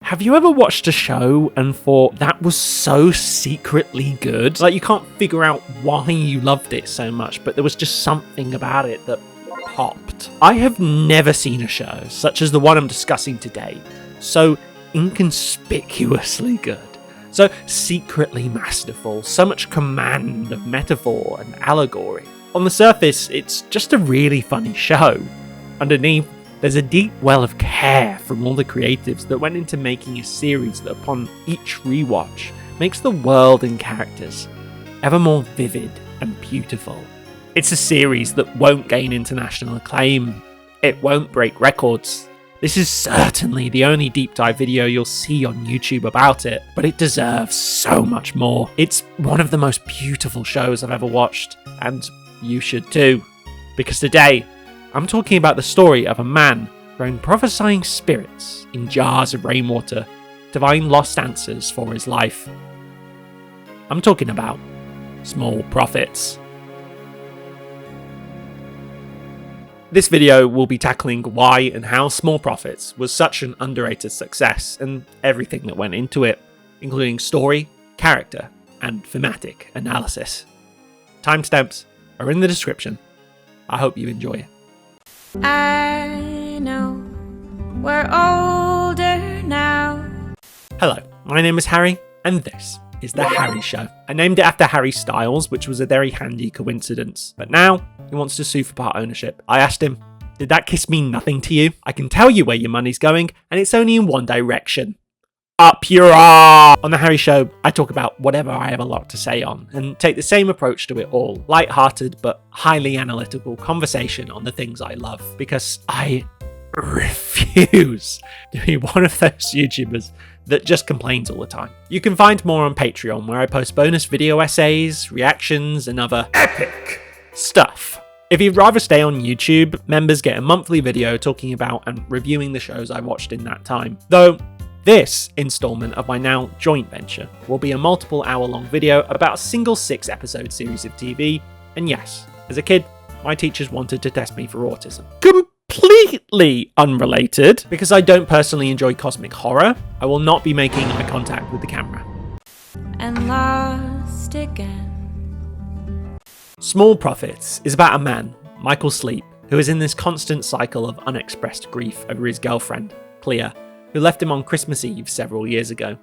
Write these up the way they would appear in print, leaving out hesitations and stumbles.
Have you ever watched a show and thought that was so secretly good? Like, you can't figure out why you loved it so much, but there was just something about it that popped. I have never seen a show, such as the one I'm discussing today, so inconspicuously good, so secretly masterful, so much command of metaphor and allegory. On the surface, it's just a really funny show. Underneath, there's a deep well of care from all the creatives that went into making a series that upon each rewatch makes the world and characters ever more vivid and beautiful. It's a series that won't gain international acclaim. It won't break records. This is certainly the only deep dive video you'll see on YouTube about it, but it deserves so much more. It's one of the most beautiful shows I've ever watched, and you should too. Because today, I'm talking about the story of a man growing prophesying spirits in jars of rainwater to find lost answers for his life. I'm talking about small prophets. This video will be tackling why and how Small Prophets was such an underrated success and everything that went into it, including story, character, and thematic analysis. Timestamps are in the description. I hope you enjoy it. I know we're older now. Hello, my name is Harry, and this is The Harry Show. I named it after Harry Styles, which was a very handy coincidence. But now, he wants to sue for part ownership. I asked him, did that kiss mean nothing to you? I can tell you where your money's going, and it's only in one direction. Up your arse! On The Harry Show, I talk about whatever I have a lot to say on, and take the same approach to it all. Light-hearted, but highly analytical conversation on the things I love. Because I refuse to be one of those YouTubers that just complains all the time. You can find more on Patreon, where I post bonus video essays, reactions, and other epic stuff. If you'd rather stay on YouTube, members get a monthly video talking about and reviewing the shows I watched in that time. Though, this installment of my now joint venture will be a multiple hour-long video about a single 6-episode series of TV, and yes, as a kid, my teachers wanted to test me for autism. Completely unrelated, because I don't personally enjoy cosmic horror, I will not be making eye contact with the camera. And lost again. Small Prophets is about a man, Michael Sleep, who is in this constant cycle of unexpressed grief over his girlfriend, Clea, who left him on Christmas Eve several years ago.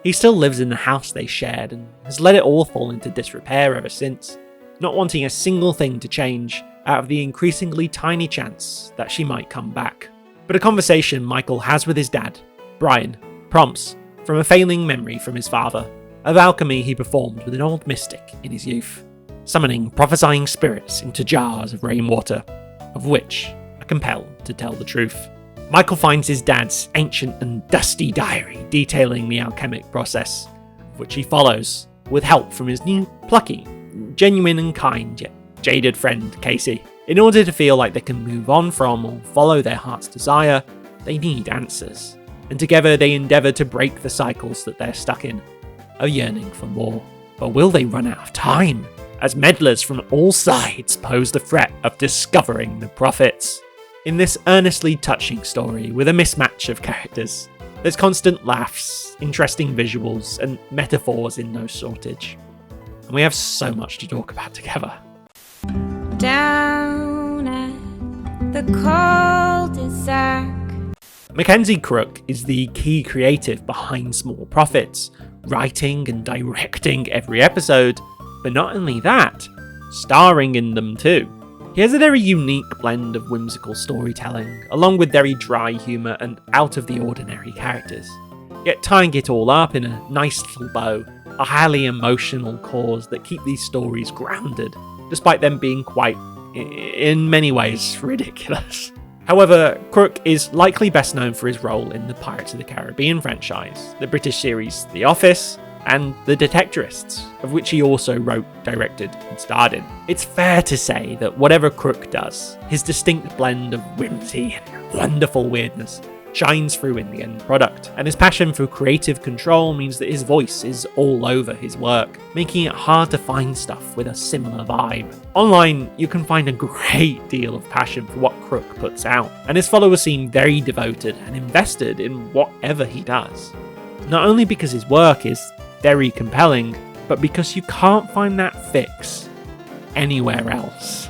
He still lives in the house they shared and has let it all fall into disrepair ever since, not wanting a single thing to change out of the increasingly tiny chance that she might come back. But a conversation Michael has with his dad, Brian, prompts from a failing memory from his father of alchemy he performed with an old mystic in his youth, summoning prophesying spirits into jars of rainwater, of which are compelled to tell the truth. Michael finds his dad's ancient and dusty diary detailing the alchemic process, which he follows with help from his new, plucky, genuine and kind yet jaded friend Casey. In order to feel like they can move on from or follow their heart's desire, they need answers, and together they endeavour to break the cycles that they're stuck in, a yearning for more. But will they run out of time, as meddlers from all sides pose the threat of discovering the prophets? In this earnestly touching story with a mismatch of characters, there's constant laughs, interesting visuals, and metaphors in no shortage. And we have so much to talk about together. Down at the cul-de-sac. Mackenzie Crook is the key creative behind Small Prophets, writing and directing every episode, but not only that, starring in them too. He has a very unique blend of whimsical storytelling, along with very dry humour and out-of-the-ordinary characters, yet tying it all up in a nice little bow, a highly emotional cause that keep these stories grounded, despite them being quite, in many ways, ridiculous. However, Crook is likely best known for his role in the Pirates of the Caribbean franchise, the British series The Office, and The Detectorists, of which he also wrote, directed, and starred in. It's fair to say that whatever Crook does, his distinct blend of whimsy and wonderful weirdness shines through in the end product, and his passion for creative control means that his voice is all over his work, making it hard to find stuff with a similar vibe. Online, you can find a great deal of passion for what Crook puts out, and his followers seem very devoted and invested in whatever he does. Not only because his work is very compelling, but because you can't find that fix anywhere else.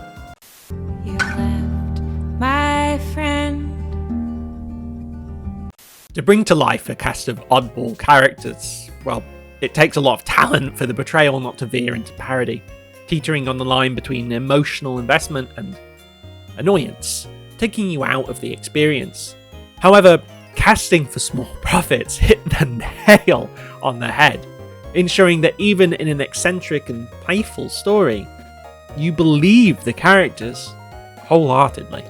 You left my friend. To bring to life a cast of oddball characters, well, it takes a lot of talent for the betrayal not to veer into parody, teetering on the line between emotional investment and annoyance, taking you out of the experience. However, casting for small profits hit the nail on the head, ensuring that even in an eccentric and playful story, you believe the characters wholeheartedly.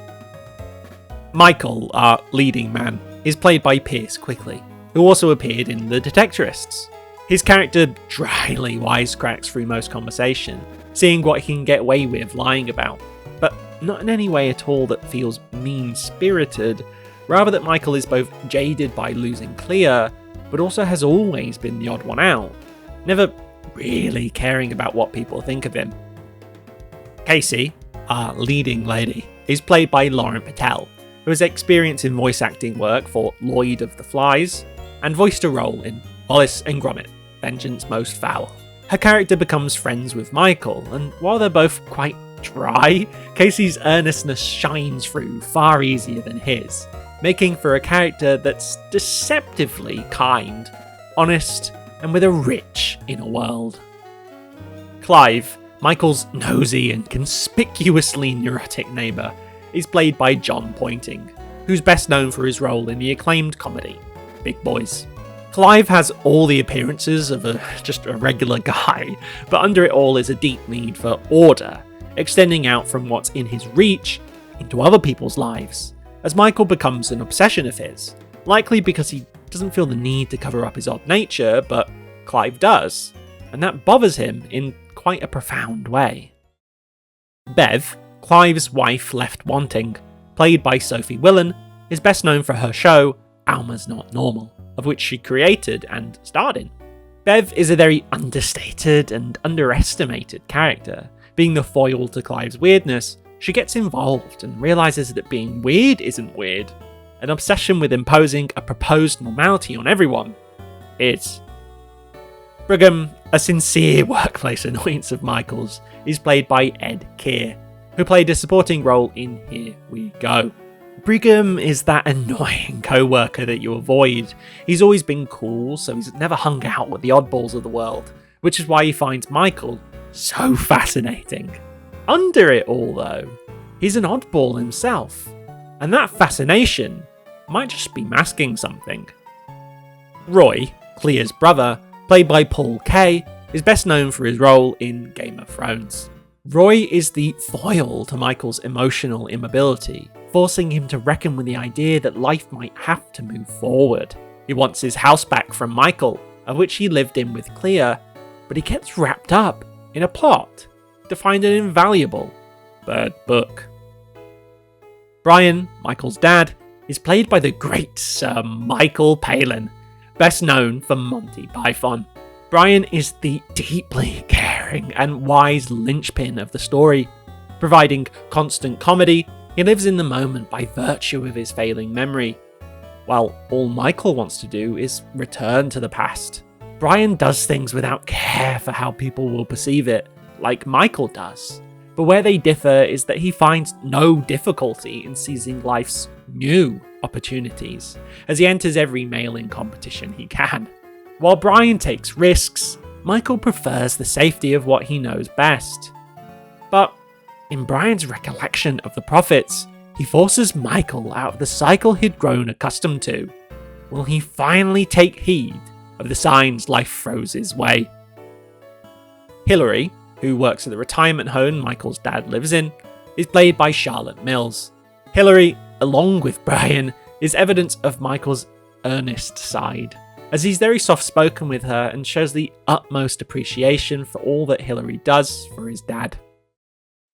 Michael, our leading man, is played by Pierce Quickly, who also appeared in The Detectorists. His character dryly wisecracks through most conversation, seeing what he can get away with lying about, but not in any way at all that feels mean-spirited, rather that Michael is both jaded by losing Clea, but also has always been the odd one out, never really caring about what people think of him. Casey, our leading lady, is played by Lauren Patel, who has experience in voice acting work for Lloyd of the Flies, and voiced a role in Wallace and Gromit, Vengeance Most Foul. Her character becomes friends with Michael, and while they're both quite dry, Casey's earnestness shines through far easier than his, making for a character that's deceptively kind, honest, and with a rich inner world. Clive, Michael's nosy and conspicuously neurotic neighbour, is played by John Pointing, who's best known for his role in the acclaimed comedy Big Boys. Clive has all the appearances of just a regular guy, but under it all is a deep need for order, extending out from what's in his reach into other people's lives, as Michael becomes an obsession of his, likely because he doesn't feel the need to cover up his odd nature, but Clive does, and that bothers him in quite a profound way. Bev, Clive's wife left wanting, played by Sophie Willan, is best known for her show Alma's Not Normal, of which she created and starred in. Bev is a very understated and underestimated character. Being the foil to Clive's weirdness, she gets involved and realises that being weird isn't weird. An obsession with imposing a proposed normality on everyone is. Brigham, a sincere workplace annoyance of Michael's, is played by Ed Keir, who played a supporting role in Here We Go. Brigham is that annoying co-worker that you avoid. He's always been cool, so he's never hung out with the oddballs of the world, which is why he finds Michael so fascinating. Under it all, though, he's an oddball himself, and that fascination might just be masking something. Roy, Clea's brother, played by Paul Kay, is best known for his role in Game of Thrones. Roy is the foil to Michael's emotional immobility, forcing him to reckon with the idea that life might have to move forward. He wants his house back from Michael, of which he lived in with Clea, but he gets wrapped up in a plot to find an invaluable third book. Brian, Michael's dad, is played by the great Sir Michael Palin, best known for Monty Python. Brian is the deeply caring and wise linchpin of the story. Providing constant comedy, he lives in the moment by virtue of his failing memory, while all Michael wants to do is return to the past. Brian does things without care for how people will perceive it, like Michael does, but where they differ is that he finds no difficulty in seizing life's new opportunities, as he enters every mailing competition he can. While Brian takes risks, Michael prefers the safety of what he knows best. But in Brian's recollection of the prophets, he forces Michael out of the cycle he'd grown accustomed to. Will he finally take heed of the signs life throws his way? Hillary, who works at the retirement home Michael's dad lives in, is played by Charlotte Mills. Hillary, along with Brian, is evidence of Michael's earnest side, as he's very soft-spoken with her and shows the utmost appreciation for all that Hillary does for his dad.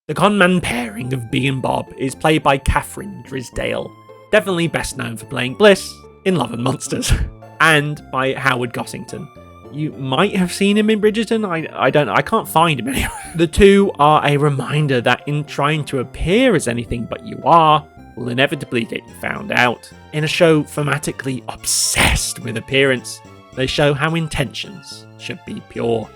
The conman pairing of Bee and Bob is played by Catherine Drisdale, definitely best known for playing Bliss in Love and Monsters, and by Howard Gossington. You might have seen him in Bridgerton, I can't find him anywhere. The two are a reminder that in trying to appear as anything but you are, will inevitably get you found out. In a show thematically obsessed with appearance, they show how intentions should be pure.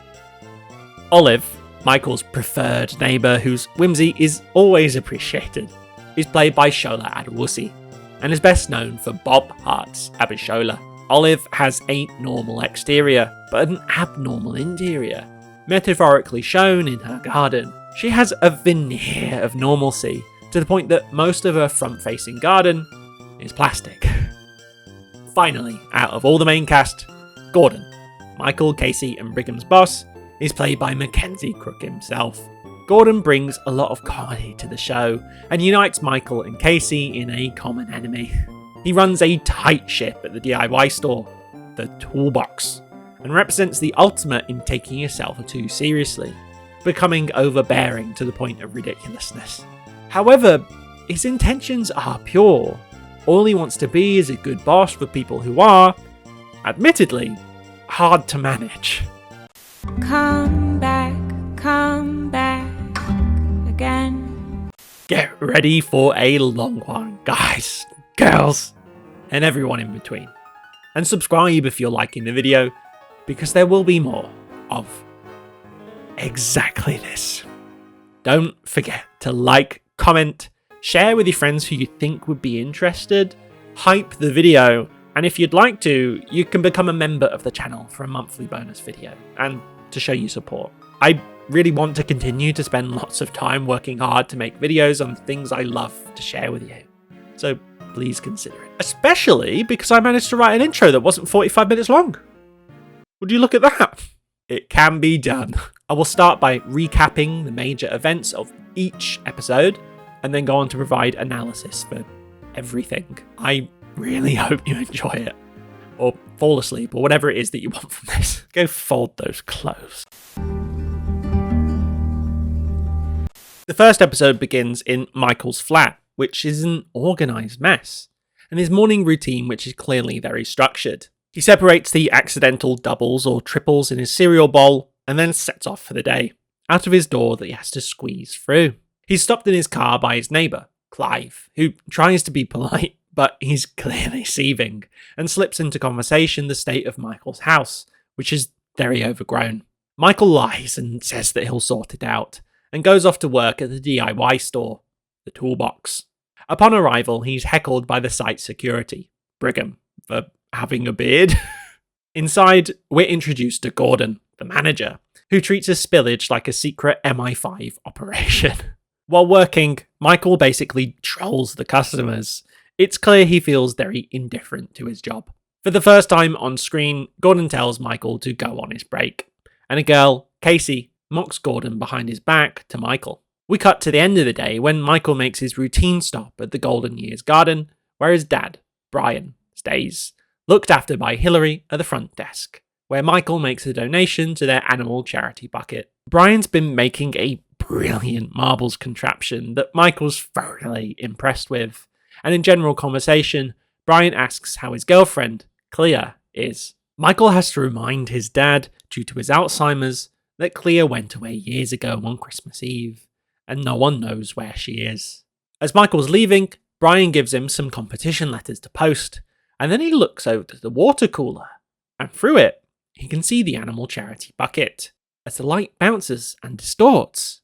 Olive, Michael's preferred neighbour whose whimsy is always appreciated, is played by Shola Adewusi, and is best known for Bob Hart's Abishola. Olive has a normal exterior, but an abnormal interior, metaphorically shown in her garden. She has a veneer of normalcy, to the point that most of her front-facing garden is plastic. Finally, out of all the main cast, Gordon, Michael, Casey and Brigham's boss, is played by Mackenzie Crook himself. Gordon brings a lot of comedy to the show, and unites Michael and Casey in a common enemy. He runs a tight ship at the DIY store, the Toolbox, and represents the ultimate in taking yourself too seriously, becoming overbearing to the point of ridiculousness. However, his intentions are pure. All he wants to be is a good boss for people who are, admittedly, hard to manage. Come back again. Get ready for a long one, guys, girls, and everyone in between. And subscribe if you're liking the video, because there will be more of exactly this. Don't forget to like, comment, share with your friends who you think would be interested, hype the video, and if you'd like to, you can become a member of the channel for a monthly bonus video, and to show you support. I really want to continue to spend lots of time working hard to make videos on things I love to share with you, so please consider it. Especially because I managed to write an intro that wasn't 45 minutes long. Would you look at that? It can be done. I will start by recapping the major events of each episode, and then go on to provide analysis for everything. I really hope you enjoy it, or fall asleep, or whatever it is that you want from this. Go fold those clothes. The first episode begins in Michael's flat, which is an organised mess, and his morning routine, which is clearly very structured. He separates the accidental doubles or triples in his cereal bowl, and then sets off for the day, out of his door that he has to squeeze through. He's stopped in his car by his neighbour, Clive, who tries to be polite, but he's clearly seething, and slips into conversation the state of Michael's house, which is very overgrown. Michael lies and says that he'll sort it out, and goes off to work at the DIY store, the Toolbox. Upon arrival, he's heckled by the site security, Brigham, for having a beard. Inside, we're introduced to Gordon, the manager, who treats a spillage like a secret MI5 operation. While working, Michael basically trolls the customers. It's clear he feels very indifferent to his job. For the first time on screen, Gordon tells Michael to go on his break, and a girl, Casey, mocks Gordon behind his back to Michael. We cut to the end of the day when Michael makes his routine stop at the Golden Years garden, where his dad, Brian, stays, looked after by Hillary at the front desk, where Michael makes a donation to their animal charity bucket. Brian's been making a brilliant marbles contraption that Michael's thoroughly impressed with, and in general conversation, Brian asks how his girlfriend, Clea, is. Michael has to remind his dad, due to his Alzheimer's, that Clea went away years ago on Christmas Eve, and no one knows where she is. As Michael's leaving, Brian gives him some competition letters to post, and then he looks over to the water cooler, and through it, he can see the animal charity bucket. As the light bounces and distorts,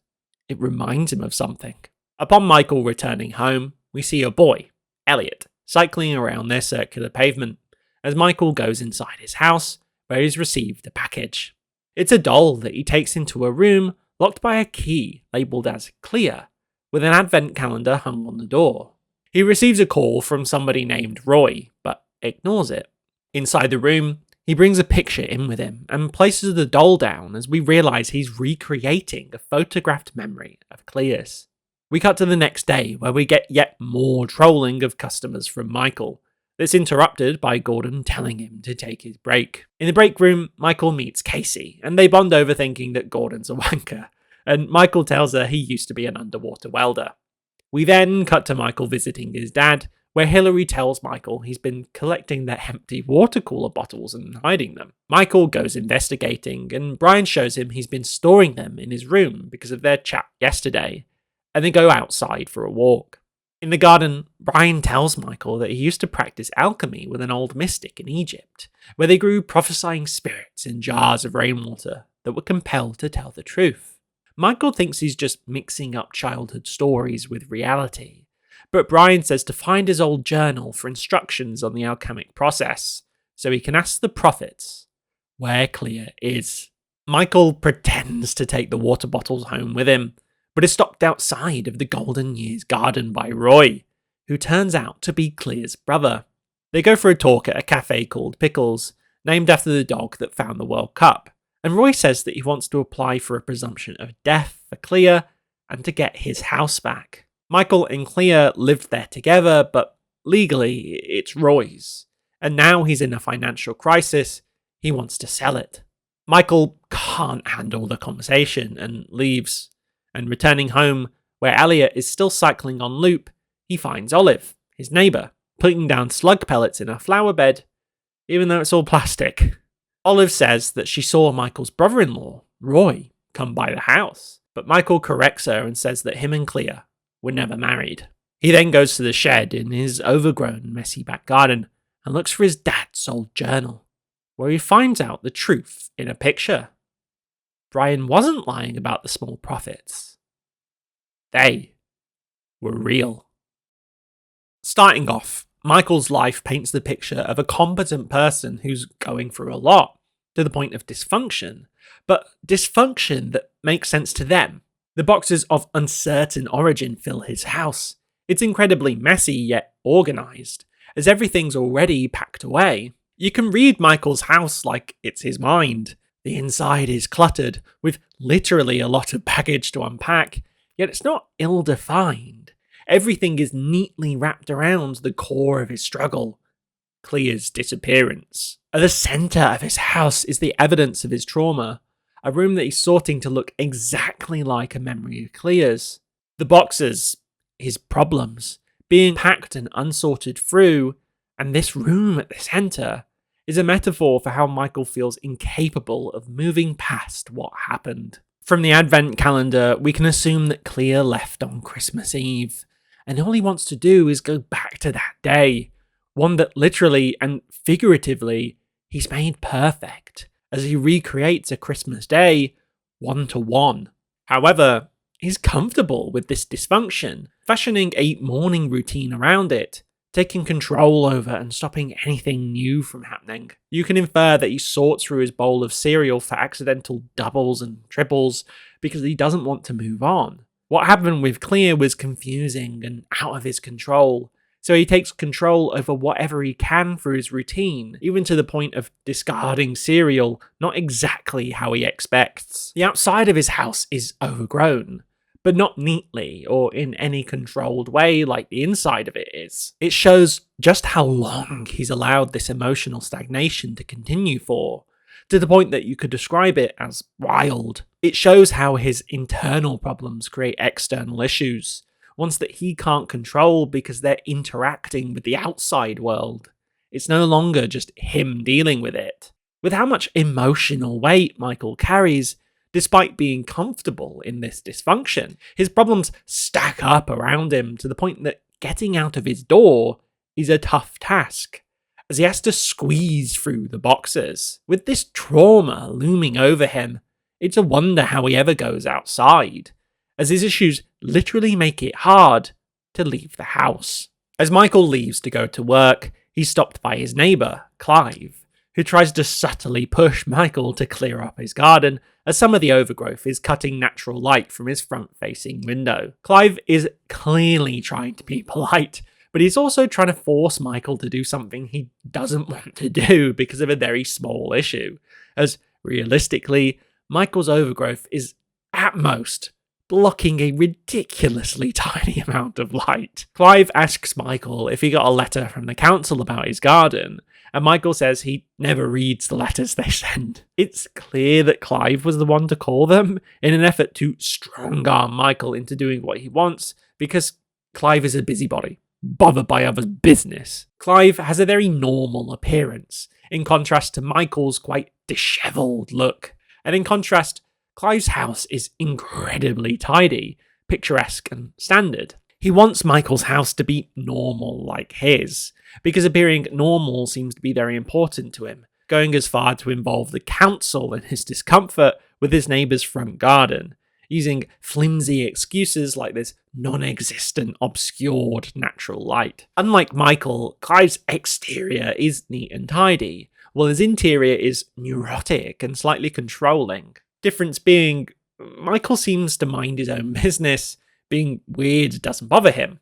it reminds him of something. Upon Michael returning home, we see a boy, Elliot, cycling around their circular pavement, as Michael goes inside his house, where he's received a package. It's a doll that he takes into a room locked by a key labelled as Clear, with an advent calendar hung on the door. He receives a call from somebody named Roy, but ignores it. Inside the room, he brings a picture in with him and places the doll down as we realise he's recreating a photographed memory of Clear's. We cut to the next day where we get yet more trolling of customers from Michael. That's interrupted by Gordon telling him to take his break. In the break room, Michael meets Casey, and they bond over thinking that Gordon's a wanker, and Michael tells her he used to be an underwater welder. We then cut to Michael visiting his dad, where Hilary tells Michael he's been collecting their empty water cooler bottles and hiding them. Michael goes investigating, and Brian shows him he's been storing them in his room because of their chat yesterday, and they go outside for a walk. In the garden, Brian tells Michael that he used to practice alchemy with an old mystic in Egypt, where they grew prophesying spirits in jars of rainwater that were compelled to tell the truth. Michael thinks he's just mixing up childhood stories with reality, but Brian says to find his old journal for instructions on the alchemic process, so he can ask the prophets where Clea is. Michael pretends to take the water bottles home with him, but is stopped outside of the Golden Years garden by Roy, who turns out to be Clea's brother. They go for a talk at a cafe called Pickles, named after the dog that found the World Cup, and Roy says that he wants to apply for a presumption of death for Clea and to get his house back. Michael and Clea lived there together, but legally it's Roy's, and now he's in a financial crisis. He wants to sell it. Michael can't handle the conversation and leaves, and returning home, where Elliot is still cycling on loop, he finds Olive, his neighbour, putting down slug pellets in her flower bed, even though it's all plastic. Olive says that she saw Michael's brother-in-law, Roy, come by the house, but Michael corrects her and says that him and Clea were never married. He then goes to the shed in his overgrown, messy back garden and looks for his dad's old journal, where he finds out the truth in a picture. Brian wasn't lying about the small profits. They were real. Starting off, Michael's life paints the picture of a competent person who's going through a lot, to the point of dysfunction, but dysfunction that makes sense to them. The boxes of uncertain origin fill his house. It's incredibly messy yet organised, as everything's already packed away. You can read Michael's house like it's his mind. The inside is cluttered, with literally a lot of baggage to unpack, yet it's not ill-defined. Everything is neatly wrapped around the core of his struggle, Clea's disappearance. At the centre of his house is the evidence of his trauma, a room that he's sorting to look exactly like a memory of Clea's. The boxes, his problems, being packed and unsorted through, and this room at the centre, is a metaphor for how Michael feels incapable of moving past what happened. From the advent calendar, we can assume that Clea left on Christmas Eve, and all he wants to do is go back to that day, one that literally and figuratively he's made perfect, as he recreates a Christmas day, 1-to-1. However, he's comfortable with this dysfunction, fashioning a morning routine around it, taking control over and stopping anything new from happening. You can infer that he sorts through his bowl of cereal for accidental doubles and triples because he doesn't want to move on. What happened with Clea was confusing and out of his control, so he takes control over whatever he can through his routine, even to the point of discarding cereal, not exactly how he expects. The outside of his house is overgrown, but not neatly or in any controlled way like the inside of it is. It shows just how long he's allowed this emotional stagnation to continue for, to the point that you could describe it as wild. It shows how his internal problems create external issues, ones that he can't control because they're interacting with the outside world. It's no longer just him dealing with it. With how much emotional weight Michael carries, despite being comfortable in this dysfunction, his problems stack up around him to the point that getting out of his door is a tough task, as he has to squeeze through the boxes. With this trauma looming over him, it's a wonder how he ever goes outside, as his issues literally make it hard to leave the house. As Michael leaves to go to work, he's stopped by his neighbour, Clive, who tries to subtly push Michael to clear up his garden, as some of the overgrowth is cutting natural light from his front-facing window. Clive is clearly trying to be polite, but he's also trying to force Michael to do something he doesn't want to do because of a very small issue, as realistically, Michael's overgrowth is, at most, blocking a ridiculously tiny amount of light. Clive asks Michael if he got a letter from the council about his garden, and Michael says he never reads the letters they send. It's clear that Clive was the one to call them in an effort to strong-arm Michael into doing what he wants, because Clive is a busybody. bothered by others' business. Clive has a very normal appearance, in contrast to Michael's quite dishevelled look. And in contrast, Clive's house is incredibly tidy, picturesque and standard. He wants Michael's house to be normal like his, because appearing normal seems to be very important to him, going as far to involve the council in his discomfort with his neighbour's front garden, using flimsy excuses like this non-existent, obscured natural light. Unlike Michael, Clive's exterior is neat and tidy, while his interior is neurotic and slightly controlling. Difference being, Michael seems to mind his own business. Being weird doesn't bother him.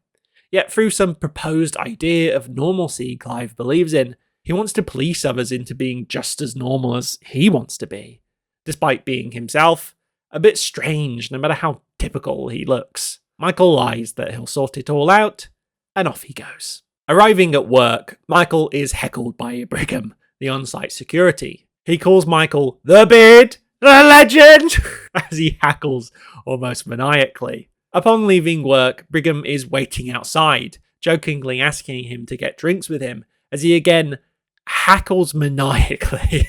Yet through some proposed idea of normalcy Clive believes in, he wants to police others into being just as normal as he wants to be, despite being himself a bit strange no matter how typical he looks. Michael lies that he'll sort it all out, and off he goes. Arriving at work, Michael is heckled by Brigham, the on-site security. He calls Michael the Beard, the Legend, as he hackles almost maniacally. Upon leaving work, Brigham is waiting outside, jokingly asking him to get drinks with him, as he again hackles maniacally.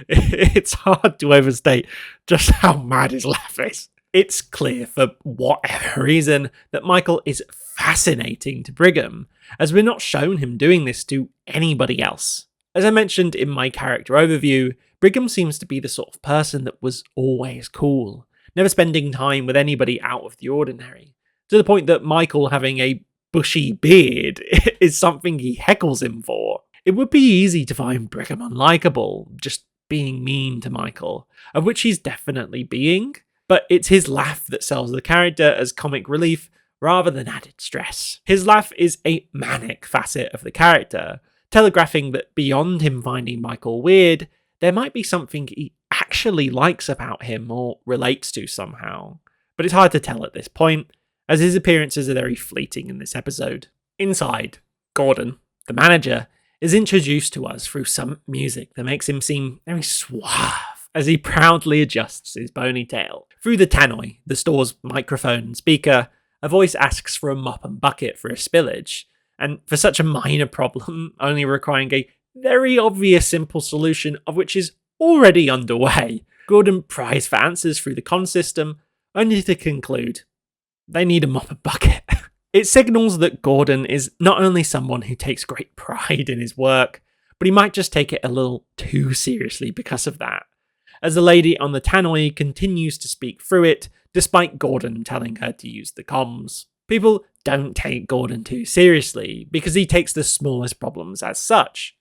It's hard to overstate just how mad his laugh is. It's clear, for whatever reason, that Michael is fascinating to Brigham, as we're not shown him doing this to anybody else. As I mentioned in my character overview, Brigham seems to be the sort of person that was always cool, never spending time with anybody out of the ordinary, to the point that Michael having a bushy beard is something he heckles him for. It would be easy to find Brigham unlikable, just being mean to Michael, of which he's definitely being, but it's his laugh that sells the character as comic relief rather than added stress. His laugh is a manic facet of the character, telegraphing that beyond him finding Michael weird, there might be something he actually likes about him or relates to somehow. But it's hard to tell at this point, as his appearances are very fleeting in this episode. Inside, Gordon, the manager, is introduced to us through some music that makes him seem very suave as he proudly adjusts his ponytail. Through the tannoy, the store's microphone and speaker, a voice asks for a mop and bucket for a spillage, and for such a minor problem, only requiring a very obvious simple solution of which is already underway, Gordon pries for answers through the con system, only to conclude they need a mop and bucket. It signals that Gordon is not only someone who takes great pride in his work, but he might just take it a little too seriously because of that, as the lady on the tannoy continues to speak through it, despite Gordon telling her to use the comms. People don't take Gordon too seriously, because he takes the smallest problems as such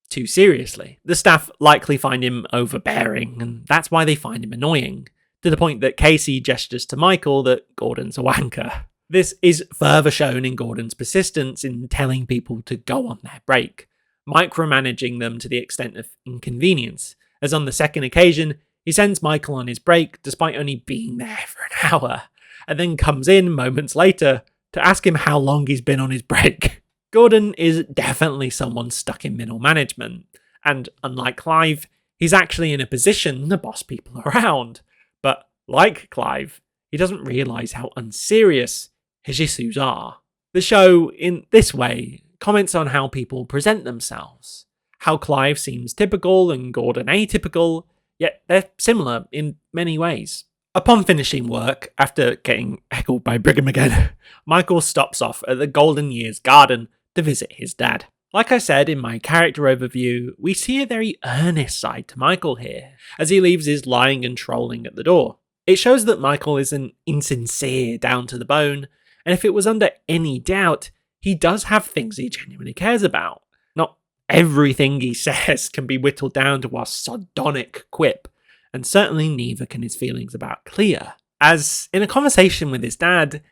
too seriously. The staff likely find him overbearing, and that's why they find him annoying, to the point that Casey gestures to Michael that Gordon's a wanker. This is further shown in Gordon's persistence in telling people to go on their break, micromanaging them to the extent of inconvenience, as on the second occasion, he sends Michael on his break despite only being there for an hour, and then comes in moments later to ask him how long he's been on his break. Gordon is definitely someone stuck in middle management, and unlike Clive, he's actually in a position to boss people around. But like Clive, he doesn't realise how unserious his issues are. The show, in this way, comments on how people present themselves, how Clive seems typical and Gordon atypical, yet they're similar in many ways. Upon finishing work, after getting heckled by Brigham again, Michael stops off at the Golden Years garden to visit his dad. Like I said in my character overview, we see a very earnest side to Michael here, as he leaves his lying and trolling at the door. It shows that Michael isn't insincere down to the bone, and if it was under any doubt, he does have things he genuinely cares about. Not everything he says can be whittled down to a sardonic quip, and certainly neither can his feelings about Clea. As in a conversation with his dad,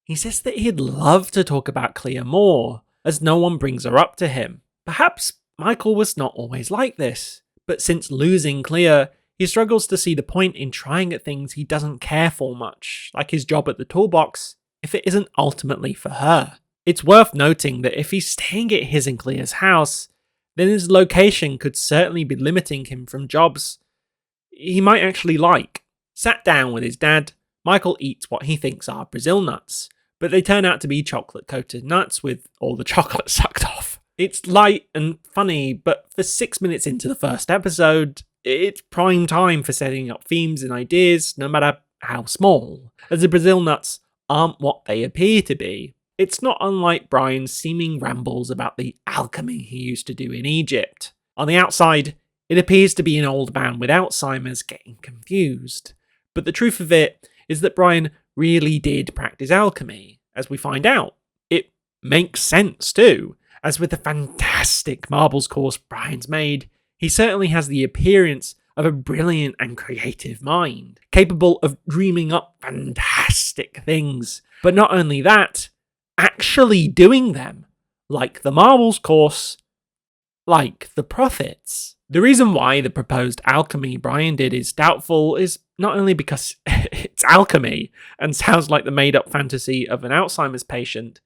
he says that he'd love to talk about Clea more, as no one brings her up to him. Perhaps Michael was not always like this, but since losing Clea, he struggles to see the point in trying at things he doesn't care for much, like his job at the toolbox, if it isn't ultimately for her. It's worth noting that if he's staying at his and Clea's house, then his location could certainly be limiting him from jobs he might actually like. Sat down with his dad, Michael eats what he thinks are Brazil nuts, but they turn out to be chocolate-coated nuts with all the chocolate sucked off. It's light and funny, but for 6 minutes into the first episode, it's prime time for setting up themes and ideas, no matter how small, as the Brazil nuts aren't what they appear to be. It's not unlike Brian's seeming rambles about the alchemy he used to do in Egypt. On the outside, it appears to be an old man with Alzheimer's getting confused. But the truth of it is that Brian really did practice alchemy, as we find out. It makes sense too, as with the fantastic marbles course Brian's made, he certainly has the appearance of a brilliant and creative mind, capable of dreaming up fantastic things. But not only that, actually doing them, like the marbles course, like the prophets. The reason why the proposed alchemy Brian did is doubtful is not only because it's alchemy and sounds like the made-up fantasy of an Alzheimer's patient,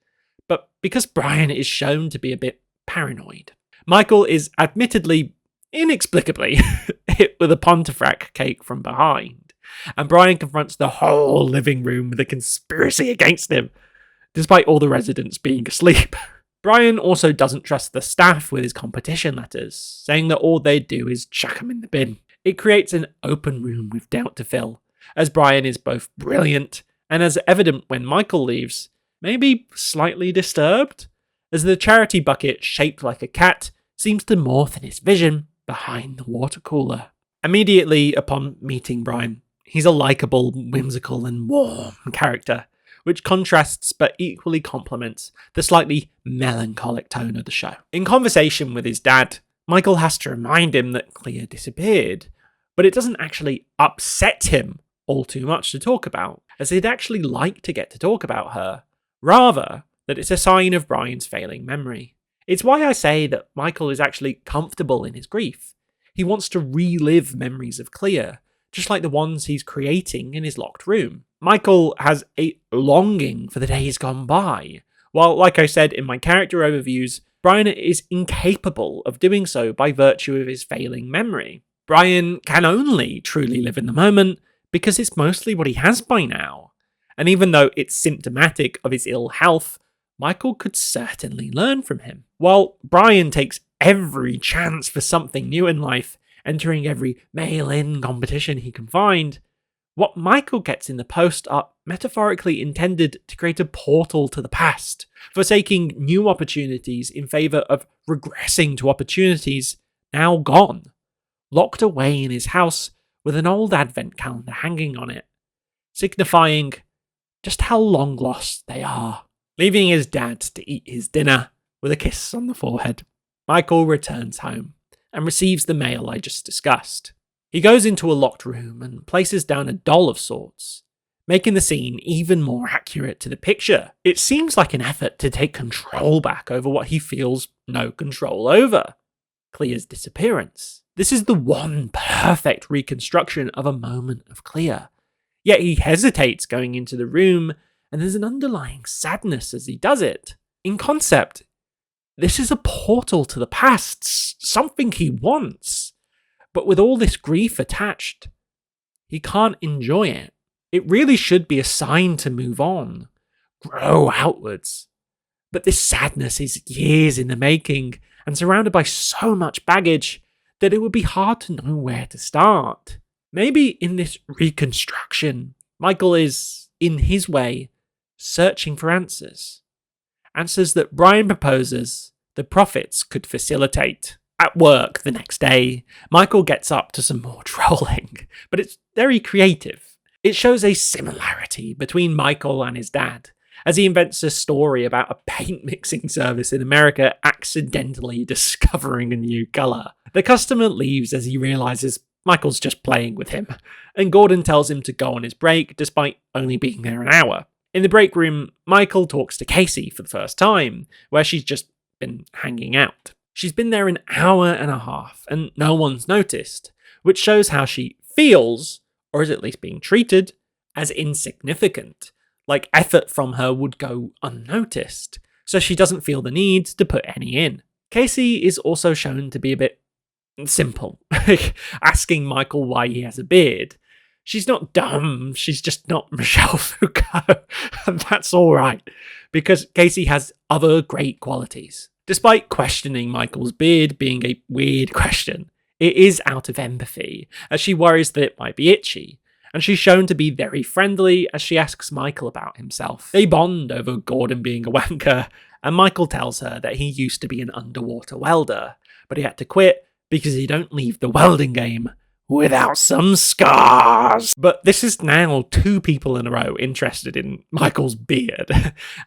but because Brian is shown to be a bit paranoid. Michael is admittedly, inexplicably, hit with a Pontefract cake from behind, and Brian confronts the whole living room with a conspiracy against him, despite all the residents being asleep. Brian also doesn't trust the staff with his competition letters, saying that all they do is chuck them in the bin. It creates an open room with doubt to fill, as Brian is both brilliant and, as evident when Michael leaves, maybe slightly disturbed, as the charity bucket shaped like a cat seems to morph in his vision behind the water cooler. Immediately upon meeting Brian, he's a likeable, whimsical and warm character, which contrasts but equally complements the slightly melancholic tone of the show. In conversation with his dad, Michael has to remind him that Clea disappeared, but it doesn't actually upset him all too much to talk about, as he'd actually like to get to talk about her, rather that it's a sign of Brian's failing memory. It's why I say that Michael is actually comfortable in his grief. He wants to relive memories of Clea, just like the ones he's creating in his locked room. Michael has a longing for the days gone by, while, like I said in my character overviews, Brian is incapable of doing so by virtue of his failing memory. Brian can only truly live in the moment because it's mostly what he has by now. And even though it's symptomatic of his ill health, Michael could certainly learn from him. While Brian takes every chance for something new in life, entering every mail-in competition he can find, what Michael gets in the post are metaphorically intended to create a portal to the past, forsaking new opportunities in favour of regressing to opportunities now gone, locked away in his house with an old advent calendar hanging on it, signifying just how long lost they are. Leaving his dad to eat his dinner with a kiss on the forehead, Michael returns home and receives the mail I just discussed. He goes into a locked room and places down a doll of sorts, making the scene even more accurate to the picture. It seems like an effort to take control back over what he feels no control over, Clea's disappearance. This is the one perfect reconstruction of a moment of Clea, yet he hesitates going into the room, and there's an underlying sadness as he does it. In concept, this is a portal to the past, something he wants. But with all this grief attached, he can't enjoy it. It really should be a sign to move on, grow outwards. But this sadness is years in the making and surrounded by so much baggage that it would be hard to know where to start. Maybe in this reconstruction, Michael is, in his way, searching for answers. Answers that Brian proposes the prophets could facilitate. At work the next day, Michael gets up to some more trolling, but it's very creative. It shows a similarity between Michael and his dad, as he invents a story about a paint mixing service in America accidentally discovering a new colour. The customer leaves as he realises Michael's just playing with him, and Gordon tells him to go on his break despite only being there an hour. In the break room, Michael talks to Casey for the first time, where she's just been hanging out. She's been there an hour and a half, and no one's noticed, which shows how she feels, or is at least being treated, as insignificant, like effort from her would go unnoticed, so she doesn't feel the need to put any in. Casey is also shown to be a bit simple, asking Michael why he has a beard. She's not dumb, she's just not Michelle Foucault. And that's alright, because Casey has other great qualities. Despite questioning Michael's beard being a weird question, it is out of empathy, as she worries that it might be itchy, and she's shown to be very friendly as she asks Michael about himself. They bond over Gordon being a wanker, and Michael tells her that he used to be an underwater welder, but he had to quit because he don't leave the welding game without some scars. But this is now 2 people in a row interested in Michael's beard,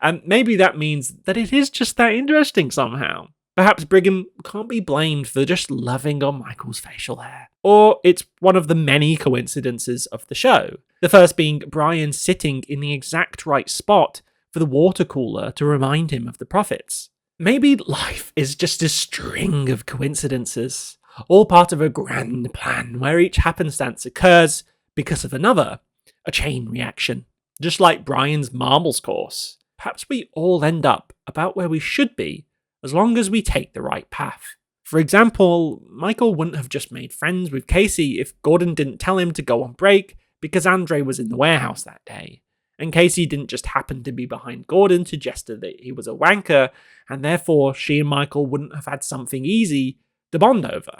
and maybe that means that it is just that interesting somehow. Perhaps Brigham can't be blamed for just loving on Michael's facial hair. Or it's one of the many coincidences of the show. The first being Brian sitting in the exact right spot for the water cooler to remind him of the prophets. Maybe life is just a string of coincidences, all part of a grand plan where each happenstance occurs because of another, a chain reaction. Just like Brian's marbles course. Perhaps we all end up about where we should be, as long as we take the right path. For example, Michael wouldn't have just made friends with Casey if Gordon didn't tell him to go on break because Andre was in the warehouse that day, and Casey didn't just happen to be behind Gordon to gesture that he was a wanker, and therefore she and Michael wouldn't have had something easy to bond over.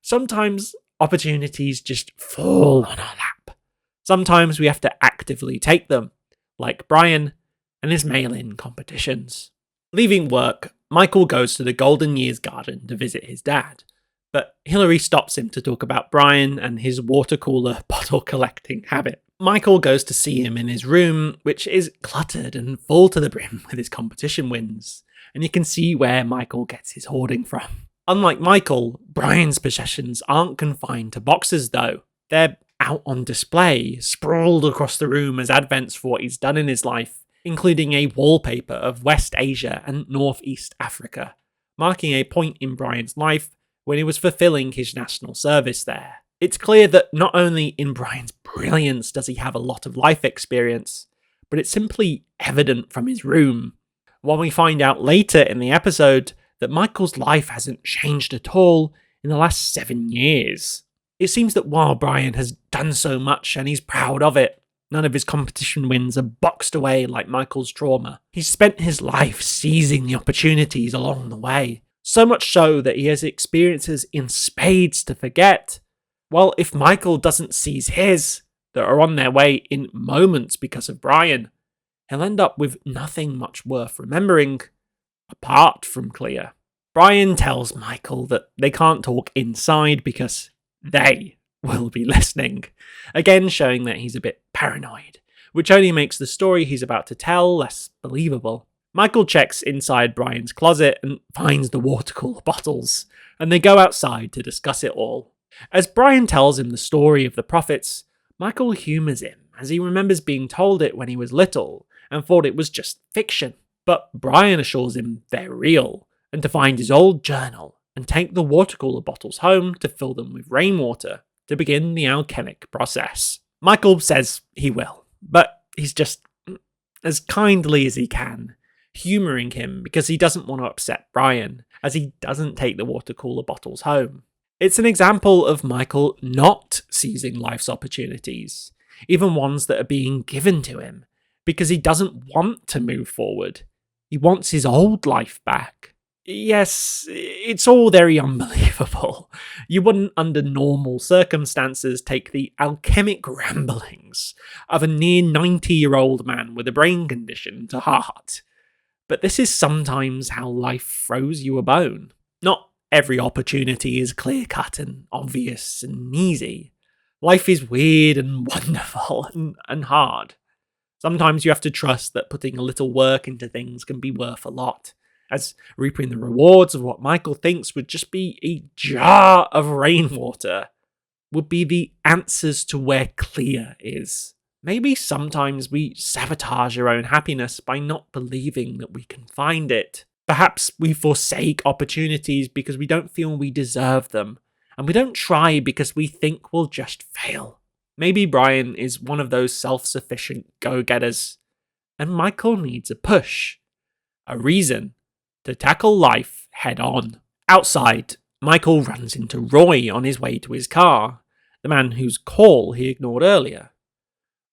Sometimes opportunities just fall on our lap. Sometimes we have to actively take them, like Brian and his mail-in competitions. Leaving work, Michael goes to the Golden Years Garden to visit his dad, but Hillary stops him to talk about Brian and his water cooler bottle collecting habit. Michael goes to see him in his room, which is cluttered and full to the brim with his competition wins, and you can see where Michael gets his hoarding from. Unlike Michael, Brian's possessions aren't confined to boxes though. They're out on display, sprawled across the room as advents for what he's done in his life, including a wallpaper of West Asia and Northeast Africa, marking a point in Brian's life when he was fulfilling his national service there. It's clear that not only in Brian's brilliance does he have a lot of life experience, but it's simply evident from his room. While we find out later in the episode that Michael's life hasn't changed at all in the last 7 years. It seems that while Brian has done so much and he's proud of it, none of his competition wins are boxed away like Michael's trauma. He's spent his life seizing the opportunities along the way, so much so that he has experiences in spades to forget. Well, if Michael doesn't seize his, that are on their way in moments because of Brian, he'll end up with nothing much worth remembering, apart from Clea. Brian tells Michael that they can't talk inside because they will be listening, again showing that he's a bit paranoid, which only makes the story he's about to tell less believable. Michael checks inside Brian's closet and finds the water cooler bottles, and they go outside to discuss it all. As Brian tells him the story of the prophets, Michael humours him as he remembers being told it when he was little and thought it was just fiction. But Brian assures him they're real, and to find his old journal and take the water cooler bottles home to fill them with rainwater to begin the alchemic process. Michael says he will, but he's just as kindly as he can, humouring him because he doesn't want to upset Brian, as he doesn't take the water cooler bottles home. It's an example of Michael not seizing life's opportunities, even ones that are being given to him, because he doesn't want to move forward. He wants his old life back. Yes, it's all very unbelievable. You wouldn't, under normal circumstances, take the alchemic ramblings of a near 90-year-old man with a brain condition to heart. But this is sometimes how life throws you a bone. Not every opportunity is clear-cut and obvious and easy. Life is weird and wonderful and hard. Sometimes you have to trust that putting a little work into things can be worth a lot, as reaping the rewards of what Michael thinks would just be a jar of rainwater would be the answers to where Clea is. Maybe sometimes we sabotage our own happiness by not believing that we can find it. Perhaps we forsake opportunities because we don't feel we deserve them, and we don't try because we think we'll just fail. Maybe Brian is one of those self-sufficient go-getters, and Michael needs a push, a reason to tackle life head-on. Outside, Michael runs into Roy on his way to his car. the man whose call he ignored earlier.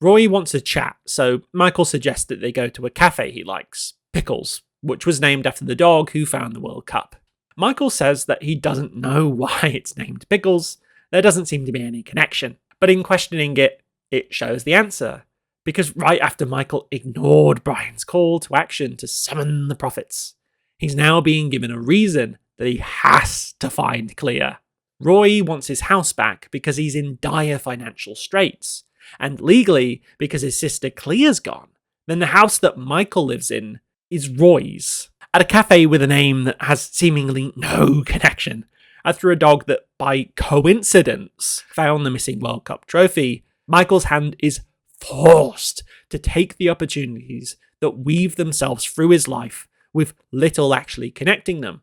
Roy wants a chat, so Michael suggests that they go to a cafe he likes, Pickles, which was named after the dog who found the World Cup. Michael says that he doesn't know why it's named Pickles, there doesn't seem to be any connection, but in questioning it, it shows the answer, because right after Michael ignored Brian's call to action to summon the prophets, he's now being given a reason that he has to find Clea. Roy wants his house back because he's in dire financial straits, and legally because his sister Clea's gone. Then the house that Michael lives in is Roy's, at a cafe with a name that has seemingly no connection. After a dog that, by coincidence, found the missing World Cup trophy, Michael's hand is forced to take the opportunities that weave themselves through his life with little actually connecting them,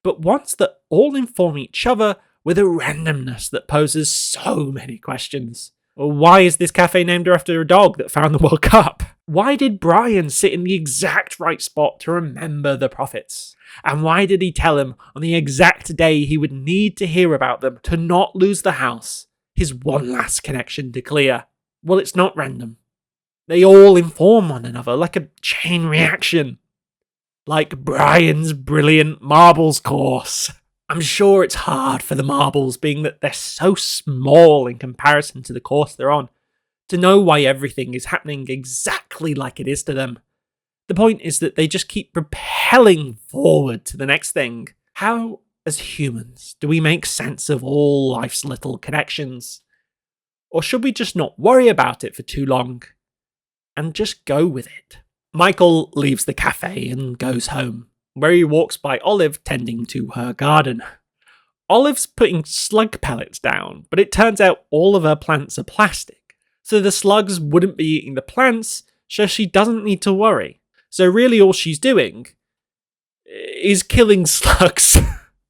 but ones that all inform each other with a randomness that poses so many questions. Why is this cafe named after a dog that found the World Cup? Why did Brian sit in the exact right spot to remember the prophets? And why did he tell him on the exact day he would need to hear about them to not lose the house, his one last connection to Clea? Well, it's not random. They all inform one another like a chain reaction. Like Brian's brilliant marbles course. I'm sure it's hard for the marbles, being that they're so small in comparison to the course they're on, to know why everything is happening exactly like it is to them. The point is that they just keep propelling forward to the next thing. How, as humans, do we make sense of all life's little connections? Or should we just not worry about it for too long and just go with it? Michael leaves the cafe and goes home, where he walks by Olive tending to her garden. Olive's putting slug pellets down, but it turns out all of her plants are plastic, so the slugs wouldn't be eating the plants, so she doesn't need to worry. So really all she's doing is killing slugs.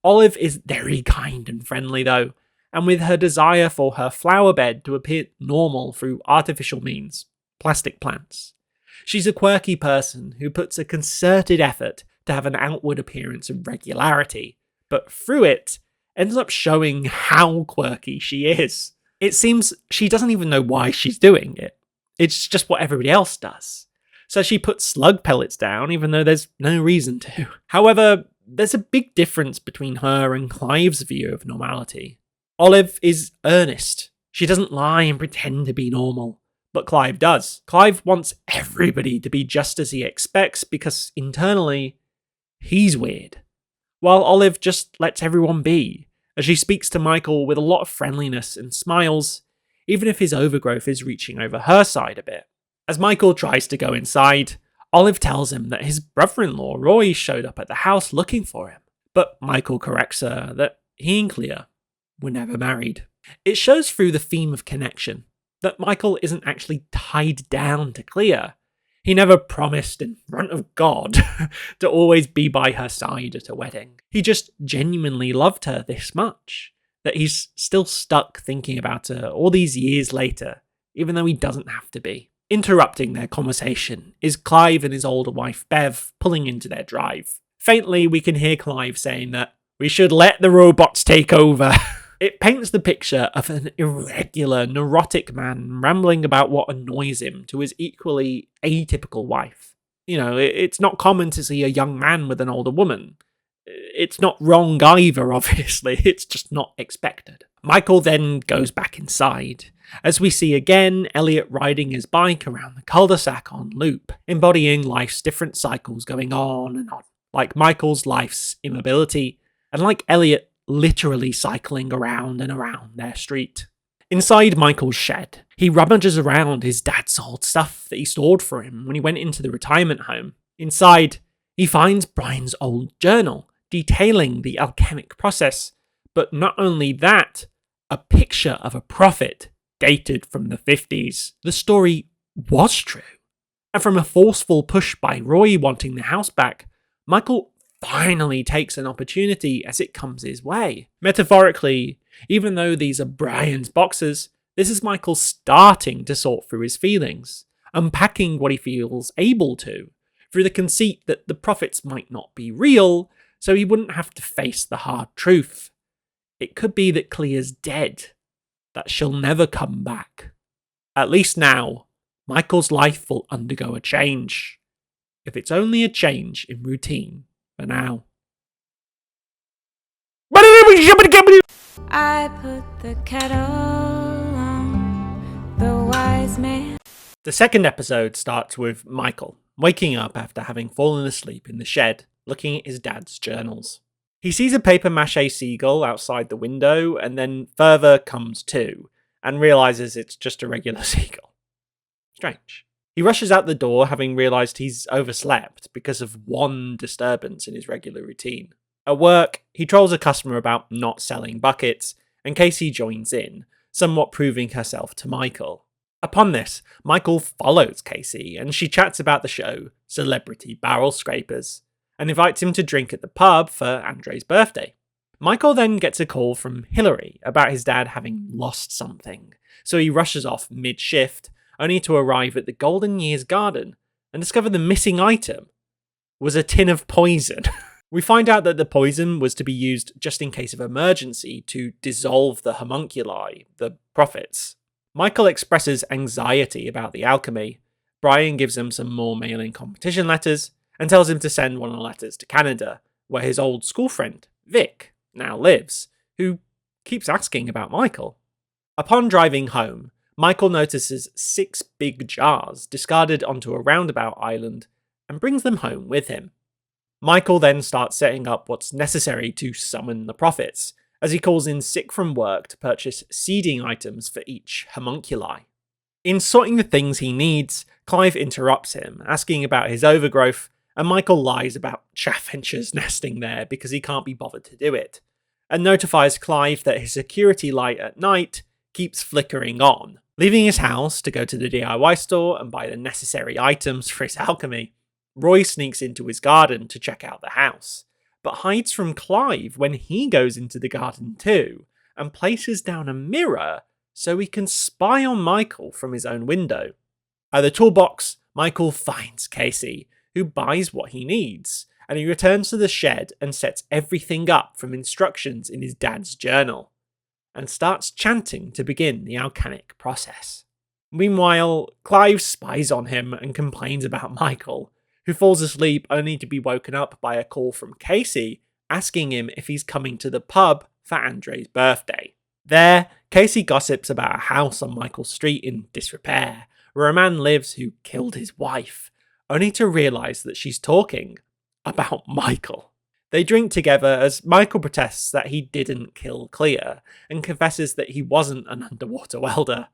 Olive is very kind and friendly though, and with her desire for her flower bed to appear normal through artificial means, plastic plants. She's a quirky person who puts a concerted effort to have an outward appearance of regularity, but through it, ends up showing how quirky she is. It seems she doesn't even know why she's doing it. It's just what everybody else does. So she puts slug pellets down, even though there's no reason to. However, there's a big difference between her and Clive's view of normality. Olive is earnest. She doesn't lie and pretend to be normal. But Clive does. Clive wants everybody to be just as he expects because internally, he's weird. While Olive just lets everyone be, as she speaks to Michael with a lot of friendliness and smiles, even if his overgrowth is reaching over her side a bit. As Michael tries to go inside, Olive tells him that his brother-in-law Roy showed up at the house looking for him. But Michael corrects her that he and Clea were never married. It shows through the theme of connection that Michael isn't actually tied down to Clea. He never promised in front of God to always be by her side at a wedding. He just genuinely loved her this much, that he's still stuck thinking about her all these years later, even though he doesn't have to be. Interrupting their conversation is Clive and his older wife Bev pulling into their drive. Faintly, we can hear Clive saying that we should let the robots take over. It paints the picture of an irregular, neurotic man rambling about what annoys him to his equally atypical wife. You know, it's not common to see a young man with an older woman. It's not wrong either, obviously, it's just not expected. Michael then goes back inside, as we see again Elliot riding his bike around the cul-de-sac on loop, embodying life's different cycles going on and on. Like Michael's life's immobility, and like Elliot literally cycling around and around their street. Inside Michael's shed, he rummages around his dad's old stuff that he stored for him when he went into the retirement home. Inside, he finds Brian's old journal, detailing the alchemic process, but not only that, a picture of a prophet dated from the 50s. The story was true. And from a forceful push by Roy wanting the house back, Michael finally takes an opportunity as it comes his way. Metaphorically, even though these are Brian's boxes, this is Michael starting to sort through his feelings, unpacking what he feels able to, through the conceit that the prophets might not be real, so he wouldn't have to face the hard truth. It could be that Clea's dead, that she'll never come back. At least now, Michael's life will undergo a change. If it's only a change in routine for now. I put the kettle on, the wise man. The second episode starts with Michael waking up after having fallen asleep in the shed, looking at his dad's journals. He sees a paper mache seagull outside the window and then further comes to and realises it's just a regular seagull. Strange. He rushes out the door having realised he's overslept because of one disturbance in his regular routine. At work, he trolls a customer about not selling buckets, and Casey joins in, somewhat proving herself to Michael. Upon this, Michael follows Casey, and she chats about the show Celebrity Barrel Scrapers, and invites him to drink at the pub for Andre's birthday. Michael then gets a call from Hillary about his dad having lost something, so he rushes off mid-shift, only to arrive at the Golden Years garden and discover the missing item was a tin of poison. We find out that the poison was to be used just in case of emergency to dissolve the homunculi, the prophets. Michael expresses anxiety about the alchemy. Brian gives him some more mailing competition letters and tells him to send one of the letters to Canada, where his old school friend, Vic, now lives, who keeps asking about Michael. Upon driving home, Michael notices 6 big jars discarded onto a roundabout island and brings them home with him. Michael then starts setting up what's necessary to summon the prophets, as he calls in sick from work to purchase seeding items for each homunculi. In sorting the things he needs, Clive interrupts him, asking about his overgrowth, and Michael lies about chaffinches nesting there because he can't be bothered to do it, and notifies Clive that his security light at night keeps flickering on. Leaving his house to go to the DIY store and buy the necessary items for his alchemy, Roy sneaks into his garden to check out the house, but hides from Clive when he goes into the garden too, and places down a mirror so he can spy on Michael from his own window. At the toolbox, Michael finds Casey, who buys what he needs, and he returns to the shed and sets everything up from instructions in his dad's journal, and starts chanting to begin the alchemic process. Meanwhile, Clive spies on him and complains about Michael, who falls asleep only to be woken up by a call from Casey asking him if he's coming to the pub for Andre's birthday. There, Casey gossips about a house on Michael's street in disrepair, where a man lives who killed his wife, only to realise that she's talking about Michael. They drink together as Michael protests that he didn't kill Clea and confesses that he wasn't an underwater welder.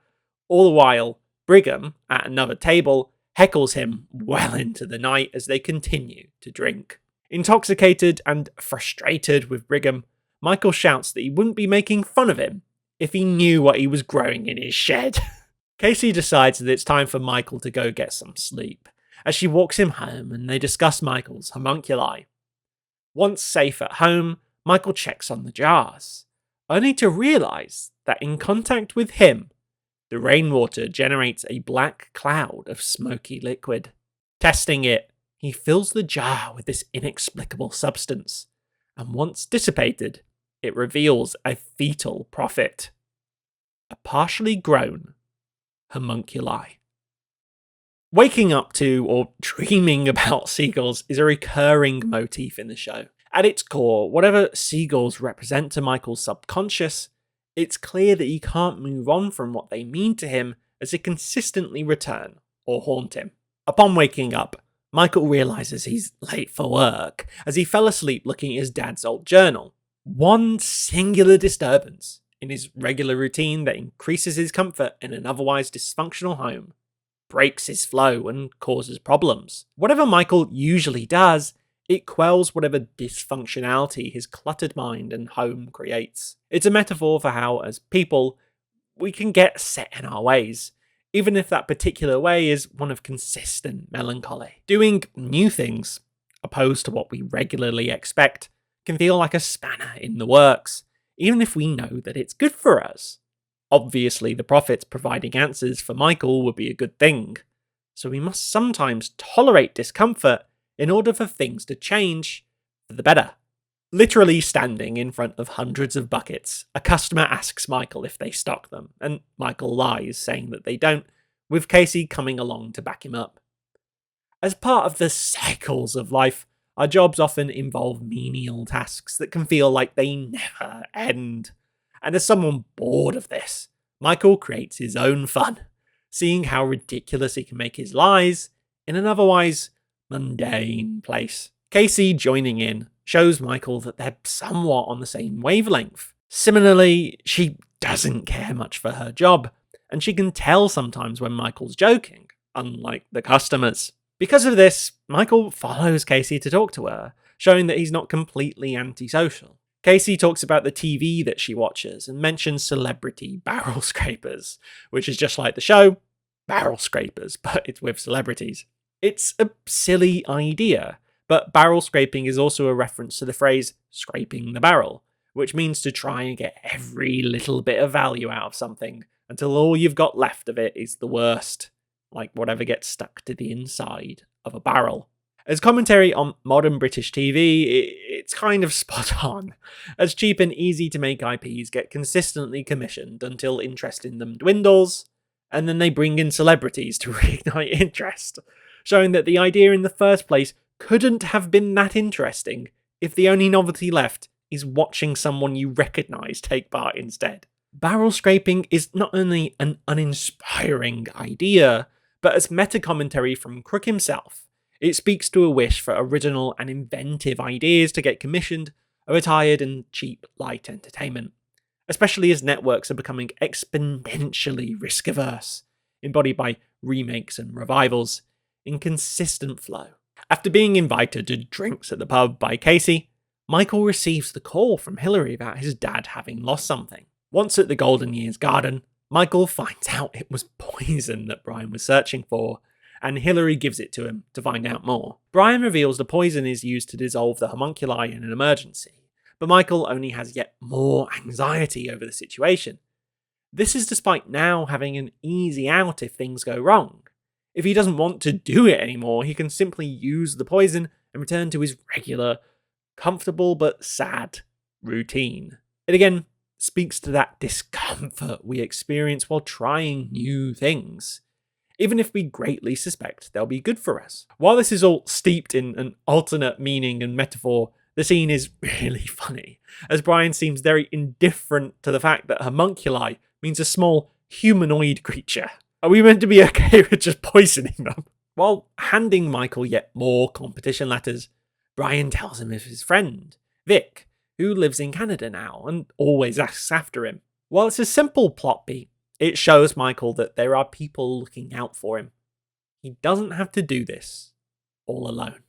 All the while, Brigham, at another table, heckles him well into the night as they continue to drink. Intoxicated and frustrated with Brigham, Michael shouts that he wouldn't be making fun of him if he knew what he was growing in his shed. Casey decides that it's time for Michael to go get some sleep, as she walks him home and they discuss Michael's homunculi. Once safe at home, Michael checks on the jars, only to realise that in contact with him, the rainwater generates a black cloud of smoky liquid. Testing it, he fills the jar with this inexplicable substance, and once dissipated, it reveals a fetal prophet. A partially grown homunculi. Waking up to or dreaming about seagulls is a recurring motif in the show. At its core, whatever seagulls represent to Michael's subconscious, it's clear that he can't move on from what they mean to him as they consistently return or haunt him. Upon waking up, Michael realises he's late for work as he fell asleep looking at his dad's old journal. One singular disturbance in his regular routine that increases his comfort in an otherwise dysfunctional home breaks his flow and causes problems. Whatever Michael usually does, it quells whatever dysfunctionality his cluttered mind and home creates. It's a metaphor for how, as people, we can get set in our ways, even if that particular way is one of consistent melancholy. Doing new things, opposed to what we regularly expect, can feel like a spanner in the works, even if we know that it's good for us. Obviously, the prophets providing answers for Michael would be a good thing, so we must sometimes tolerate discomfort in order for things to change for the better. Literally standing in front of hundreds of buckets, a customer asks Michael if they stock them, and Michael lies, saying that they don't, with Casey coming along to back him up. As part of the cycles of life, our jobs often involve menial tasks that can feel like they never end. And as someone bored of this, Michael creates his own fun, seeing how ridiculous he can make his lies in an otherwise mundane place. Casey joining in shows Michael that they're somewhat on the same wavelength. Similarly, she doesn't care much for her job, and she can tell sometimes when Michael's joking, unlike the customers. Because of this, Michael follows Casey to talk to her, showing that he's not completely antisocial. Casey talks about the TV that she watches and mentions celebrity barrel scrapers, which is just like the show, Barrel Scrapers, but it's with celebrities. It's a silly idea, but barrel scraping is also a reference to the phrase scraping the barrel, which means to try and get every little bit of value out of something until all you've got left of it is the worst, like whatever gets stuck to the inside of a barrel. As commentary on modern British TV, it's kind of spot on, as cheap and easy to make IPs get consistently commissioned until interest in them dwindles, and then they bring in celebrities to reignite interest, showing that the idea in the first place couldn't have been that interesting if the only novelty left is watching someone you recognise take part instead. Barrel scraping is not only an uninspiring idea, but as meta-commentary from Crook himself, it speaks to a wish for original and inventive ideas to get commissioned over tired and cheap light entertainment, especially as networks are becoming exponentially risk-averse, embodied by remakes and revivals, in consistent flow. After being invited to drinks at the pub by Casey, Michael receives the call from Hilary about his dad having lost something. Once at the Golden Years Garden, Michael finds out it was poison that Brian was searching for, and Hilary gives it to him to find out more. Brian reveals the poison is used to dissolve the homunculi in an emergency, but Michael only has yet more anxiety over the situation. This is despite now having an easy out if things go wrong. If he doesn't want to do it anymore, he can simply use the poison and return to his regular, comfortable but sad routine. It again speaks to that discomfort we experience while trying new things, even if we greatly suspect they'll be good for us. While this is all steeped in an alternate meaning and metaphor, the scene is really funny, as Brian seems very indifferent to the fact that homunculi means a small humanoid creature. Are we meant to be okay with just poisoning them? While handing Michael yet more competition letters, Brian tells him of his friend, Vic, who lives in Canada now and always asks after him. While it's a simple plot beat, it shows Michael that there are people looking out for him. He doesn't have to do this all alone.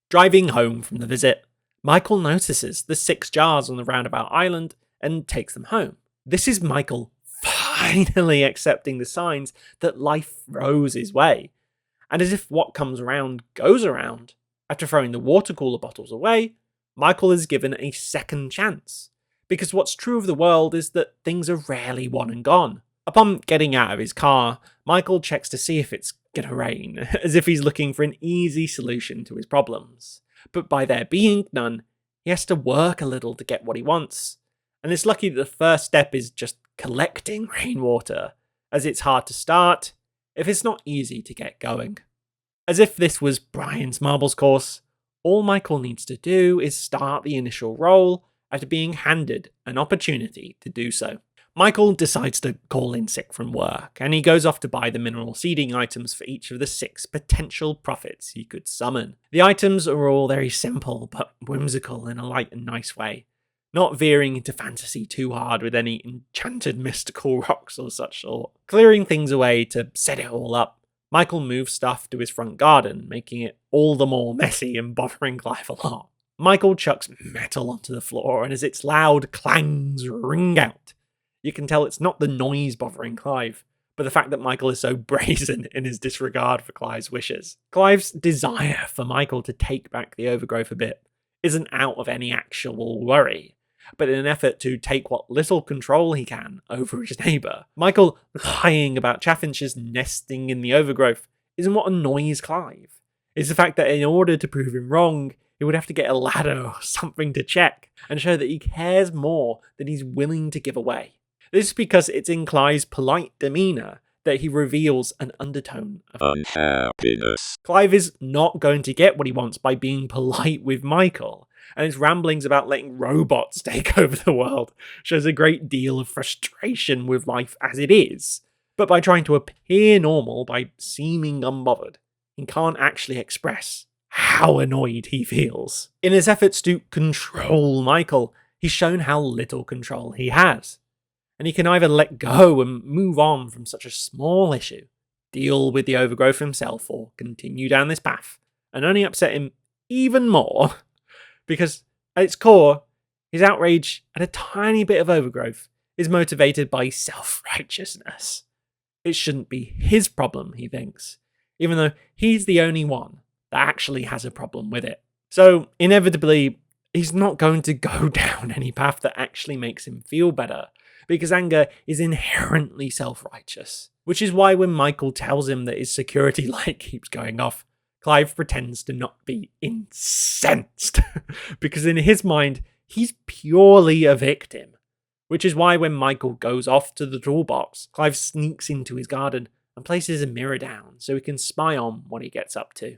Driving home from the visit, Michael notices the 6 jars on the roundabout island and takes them home. This is Michael finally accepting the signs that life throws his way. And as if what comes around goes around, after throwing the water cooler bottles away, Michael is given a second chance. Because what's true of the world is that things are rarely won and gone. Upon getting out of his car, Michael checks to see if it's gonna rain, as if he's looking for an easy solution to his problems. But by there being none, he has to work a little to get what he wants. And it's lucky that the first step is just collecting rainwater, as it's hard to start if it's not easy to get going. As if this was Brian's marbles course, all Michael needs to do is start the initial roll after being handed an opportunity to do so. Michael decides to call in sick from work, and he goes off to buy the mineral seeding items for each of the 6 potential profits he could summon. The items are all very simple, but whimsical in a light and nice way, not veering into fantasy too hard with any enchanted mystical rocks or such sort. Clearing things away to set it all up, Michael moves stuff to his front garden, making it all the more messy and bothering Clive a lot. Michael chucks metal onto the floor, and as its loud clangs ring out, you can tell it's not the noise bothering Clive, but the fact that Michael is so brazen in his disregard for Clive's wishes. Clive's desire for Michael to take back the overgrowth a bit isn't out of any actual worry, but in an effort to take what little control he can over his neighbour. Michael lying about chaffinches nesting in the overgrowth isn't what annoys Clive. It's the fact that in order to prove him wrong, he would have to get a ladder or something to check and show that he cares more than he's willing to give away. This is because it's in Clive's polite demeanour that he reveals an undertone of unhappiness. Clive is not going to get what he wants by being polite with Michael, and his ramblings about letting robots take over the world shows a great deal of frustration with life as it is. But by trying to appear normal, by seeming unbothered, he can't actually express how annoyed he feels. In his efforts to control Michael, he's shown how little control he has. And he can either let go and move on from such a small issue, deal with the overgrowth himself, or continue down this path and only upset him even more, because at its core, his outrage at a tiny bit of overgrowth is motivated by self-righteousness. It shouldn't be his problem, he thinks, even though he's the only one that actually has a problem with it. So inevitably, he's not going to go down any path that actually makes him feel better, because anger is inherently self-righteous. Which is why when Michael tells him that his security light keeps going off, Clive pretends to not be incensed, because in his mind, he's purely a victim. Which is why when Michael goes off to the toolbox, Clive sneaks into his garden and places a mirror down so he can spy on what he gets up to.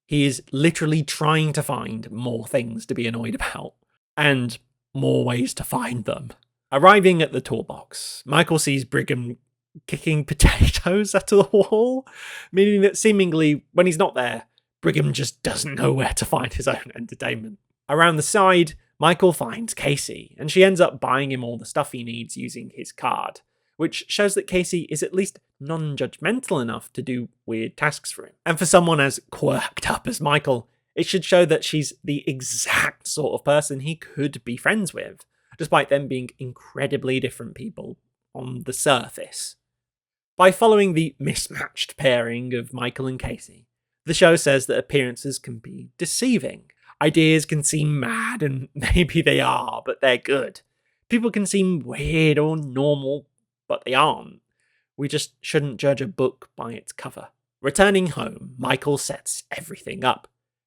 He is literally trying to find more things to be annoyed about, and more ways to find them. Arriving at the toolbox, Michael sees Brigham kicking potatoes at the wall, meaning that seemingly, when he's not there, Brigham just doesn't know where to find his own entertainment. Around the side, Michael finds Casey, and she ends up buying him all the stuff he needs using his card, which shows that Casey is at least non-judgmental enough to do weird tasks for him. And for someone as quirked up as Michael, it should show that she's the exact sort of person he could be friends with, despite them being incredibly different people on the surface. By following the mismatched pairing of Michael and Casey, the show says that appearances can be deceiving. Ideas can seem mad, and maybe they are, but they're good. People can seem weird or normal, but they aren't. We just shouldn't judge a book by its cover. Returning home, Michael sets everything up,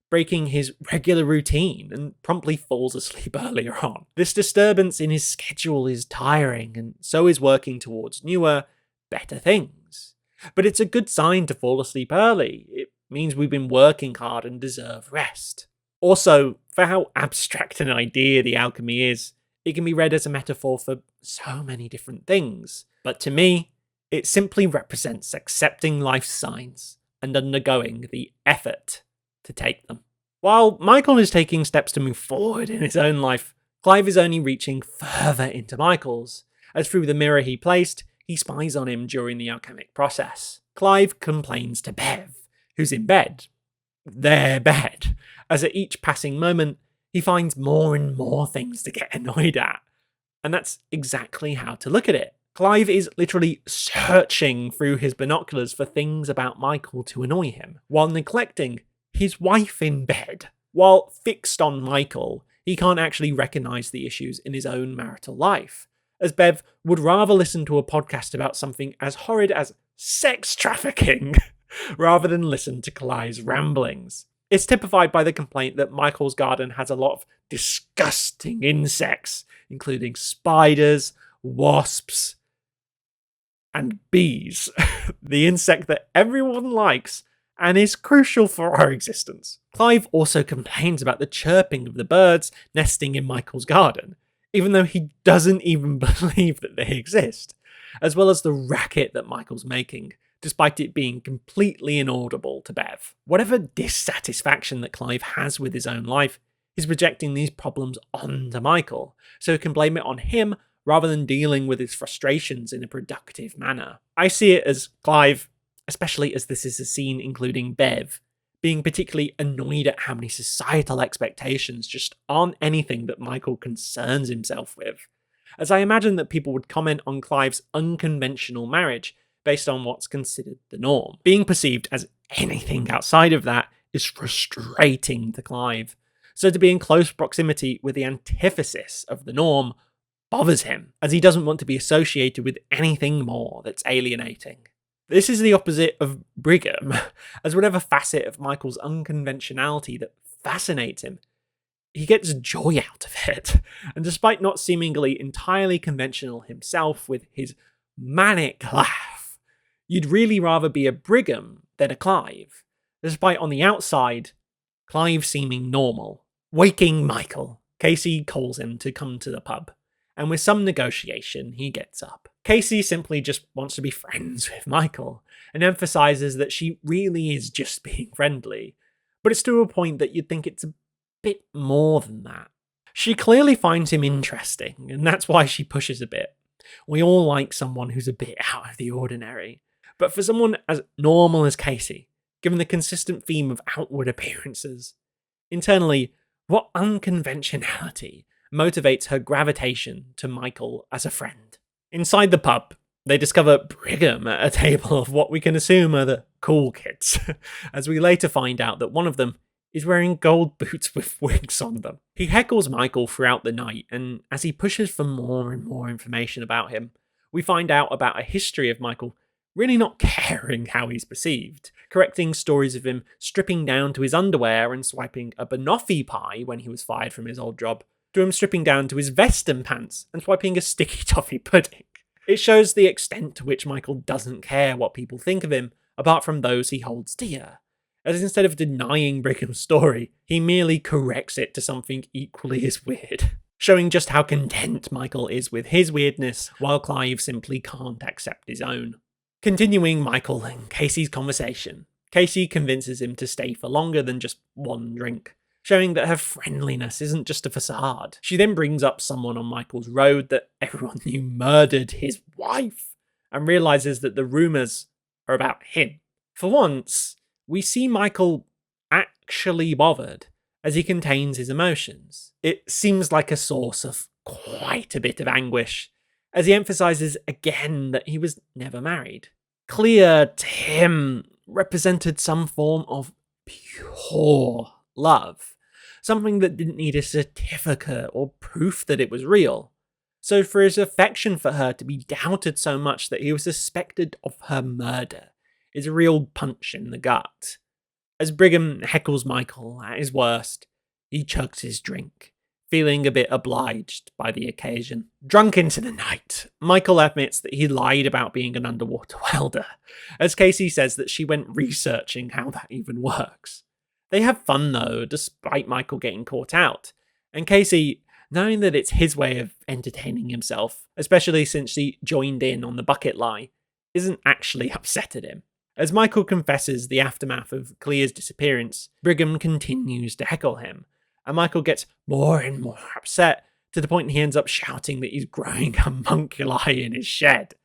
breaking his regular routine, and promptly falls asleep earlier on. This disturbance in his schedule is tiring, and so is working towards newer, better things. But it's a good sign to fall asleep early. It means we've been working hard and deserve rest. Also, for how abstract an idea the alchemy is, it can be read as a metaphor for so many different things. But to me, it simply represents accepting life's signs and undergoing the effort to take them. While Michael is taking steps to move forward in his own life, Clive is only reaching further into Michael's, as through the mirror he placed, he spies on him during the alchemic process. Clive complains to Bev, who's in bed, their bed, as at each passing moment, he finds more and more things to get annoyed at. And that's exactly how to look at it. Clive is literally searching through his binoculars for things about Michael to annoy him, while neglecting his wife in bed. While fixed on Michael, he can't actually recognise the issues in his own marital life, as Bev would rather listen to a podcast about something as horrid as sex trafficking rather than listen to Clive's ramblings. It's typified by the complaint that Michael's garden has a lot of disgusting insects, including spiders, wasps, and bees, the insect that everyone likes and is crucial for our existence. Clive also complains about the chirping of the birds nesting in Michael's garden, even though he doesn't even believe that they exist, as well as the racket that Michael's making, despite it being completely inaudible to Bev. Whatever dissatisfaction that Clive has with his own life, he's projecting these problems onto Michael, so he can blame it on him rather than dealing with his frustrations in a productive manner. I see it as Clive, especially as this is a scene including Bev, being particularly annoyed at how many societal expectations just aren't anything that Michael concerns himself with, as I imagine that people would comment on Clive's unconventional marriage based on what's considered the norm. Being perceived as anything outside of that is frustrating to Clive, so to be in close proximity with the antithesis of the norm bothers him, as he doesn't want to be associated with anything more that's alienating. This is the opposite of Brigham, as whatever facet of Michael's unconventionality that fascinates him he gets joy out of it. And despite not seemingly entirely conventional himself with his manic laugh, you'd really rather be a Brigham than a Clive, despite on the outside, Clive seeming normal. Waking Michael, Casey calls him to come to the pub, and with some negotiation, he gets up. Casey simply just wants to be friends with Michael, and emphasises that she really is just being friendly, but it's to a point that you'd think it's a bit more than that. She clearly finds him interesting, and that's why she pushes a bit. We all like someone who's a bit out of the ordinary, but for someone as normal as Casey, given the consistent theme of outward appearances, internally, what unconventionality motivates her gravitation to Michael as a friend? Inside the pub, they discover Brigham at a table of what we can assume are the cool kids, as we later find out that one of them is wearing gold boots with wigs on them. He heckles Michael throughout the night, and as he pushes for more and more information about him, we find out about a history of Michael really not caring how he's perceived, correcting stories of him stripping down to his underwear and swiping a banoffee pie when he was fired from his old job, to him stripping down to his vest and pants and swiping a sticky toffee pudding. It shows the extent to which Michael doesn't care what people think of him, apart from those he holds dear, as instead of denying Brigham's story, he merely corrects it to something equally as weird, showing just how content Michael is with his weirdness, while Clive simply can't accept his own. Continuing Michael and Casey's conversation, Casey convinces him to stay for longer than just one drink, showing that her friendliness isn't just a facade. She then brings up someone on Michael's road that everyone knew murdered his wife, and realises that the rumours are about him. For once, we see Michael actually bothered, as he contains his emotions. It seems like a source of quite a bit of anguish, as he emphasises again that he was never married. Clear to him represented some form of pure love, something that didn't need a certificate or proof that it was real. So for his affection for her to be doubted so much that he was suspected of her murder is a real punch in the gut. As Brigham heckles Michael at his worst, he chugs his drink, feeling a bit obliged by the occasion. Drunk into the night, Michael admits that he lied about being an underwater welder, as Casey says that she went researching how that even works. They have fun though, despite Michael getting caught out, and Casey, knowing that it's his way of entertaining himself, especially since she joined in on the bucket lie, isn't actually upset at him. As Michael confesses the aftermath of Clear's disappearance, Brigham continues to heckle him, and Michael gets more and more upset to the point he ends up shouting that he's growing homunculi in his shed.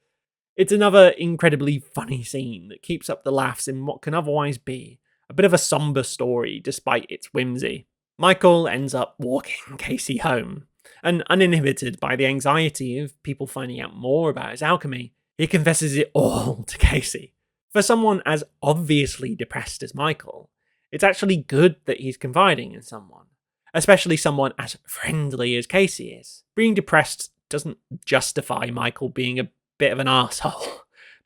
It's another incredibly funny scene that keeps up the laughs in what can otherwise be a bit of a somber story despite its whimsy. Michael ends up walking Casey home, and uninhibited by the anxiety of people finding out more about his alchemy, he confesses it all to Casey. For someone as obviously depressed as Michael, it's actually good that he's confiding in someone, especially someone as friendly as Casey is. Being depressed doesn't justify Michael being a bit of an arsehole,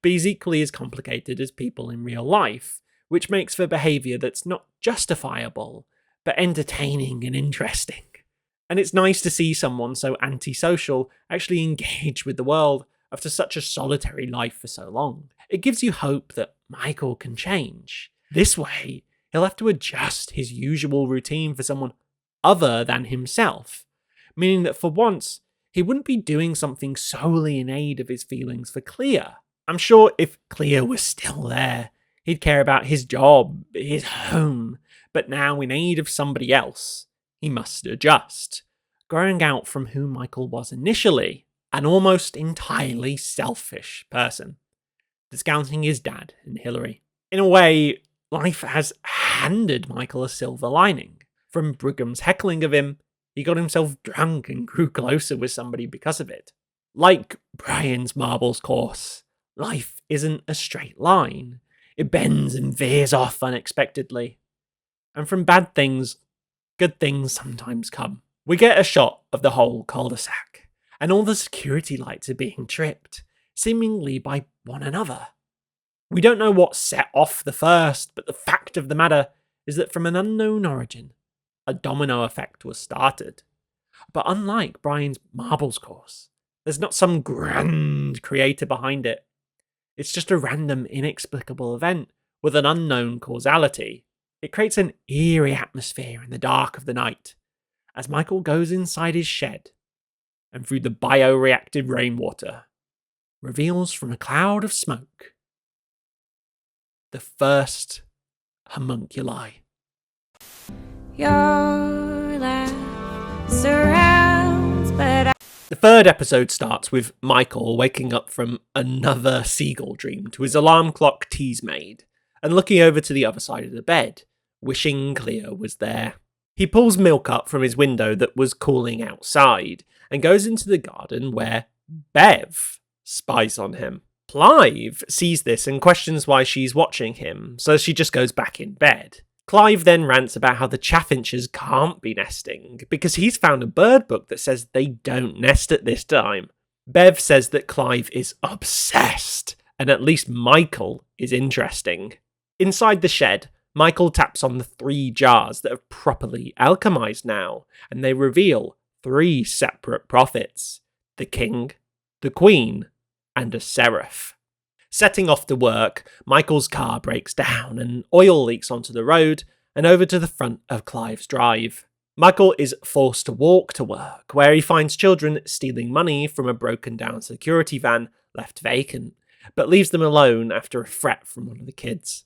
but he's equally as complicated as people in real life, which makes for behaviour that's not justifiable, but entertaining and interesting. And it's nice to see someone so antisocial actually engage with the world after such a solitary life for so long. It gives you hope that Michael can change. This way, he'll have to adjust his usual routine for someone other than himself, meaning that for once, he wouldn't be doing something solely in aid of his feelings for Clear. I'm sure if Clear was still there, he'd care about his job, his home, but now in aid of somebody else, he must adjust, growing out from who Michael was initially, an almost entirely selfish person, discounting his dad and Hillary. In a way, life has handed Michael a silver lining. From Brigham's heckling of him, he got himself drunk and grew closer with somebody because of it. Like Brian's marbles course, life isn't a straight line. It bends and veers off unexpectedly. And from bad things, good things sometimes come. We get a shot of the whole cul-de-sac, and all the security lights are being tripped, seemingly by one another. We don't know what set off the first, but the fact of the matter is that from an unknown origin, a domino effect was started. But unlike Brian's marbles course, there's not some grand creator behind it. It's just a random, inexplicable event with an unknown causality. It creates an eerie atmosphere in the dark of the night as Michael goes inside his shed and through the bioreactive rainwater reveals from a cloud of smoke the first homunculi. Your laugh surrounds, but The third episode starts with Michael waking up from another seagull dream to his alarm clock tea's made and looking over to the other side of the bed, wishing Clea was there. He pulls milk up from his window that was cooling outside and goes into the garden where Bev spies on him. Clive sees this and questions why she's watching him, so she just goes back in bed. Clive then rants about how the chaffinches can't be nesting because he's found a bird book that says they don't nest at this time. Bev says that Clive is obsessed and at least Michael is interesting. Inside the shed, Michael taps on the 3 jars that have properly alchemized now, and they reveal 3 separate prophets: the king, the queen, and a seraph. Setting off to work, Michael's car breaks down and oil leaks onto the road and over to the front of Clive's drive. Michael is forced to walk to work, where he finds children stealing money from a broken down security van left vacant, but leaves them alone after a threat from one of the kids.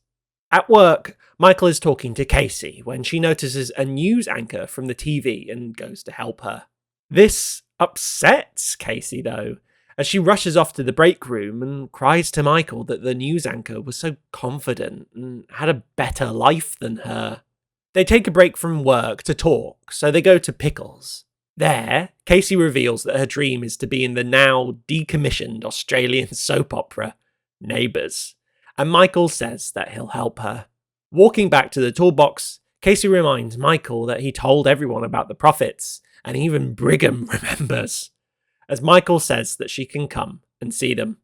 At work, Michael is talking to Casey when she notices a news anchor from the TV and goes to help her. This upsets Casey though, as she rushes off to the break room and cries to Michael that the news anchor was so confident and had a better life than her. They take a break from work to talk, so they go to Pickles. There, Casey reveals that her dream is to be in the now decommissioned Australian soap opera, Neighbours, and Michael says that he'll help her. Walking back to the toolbox, Casey reminds Michael that he told everyone about the prophets, and even Brigham remembers, as Michael says that she can come and see them.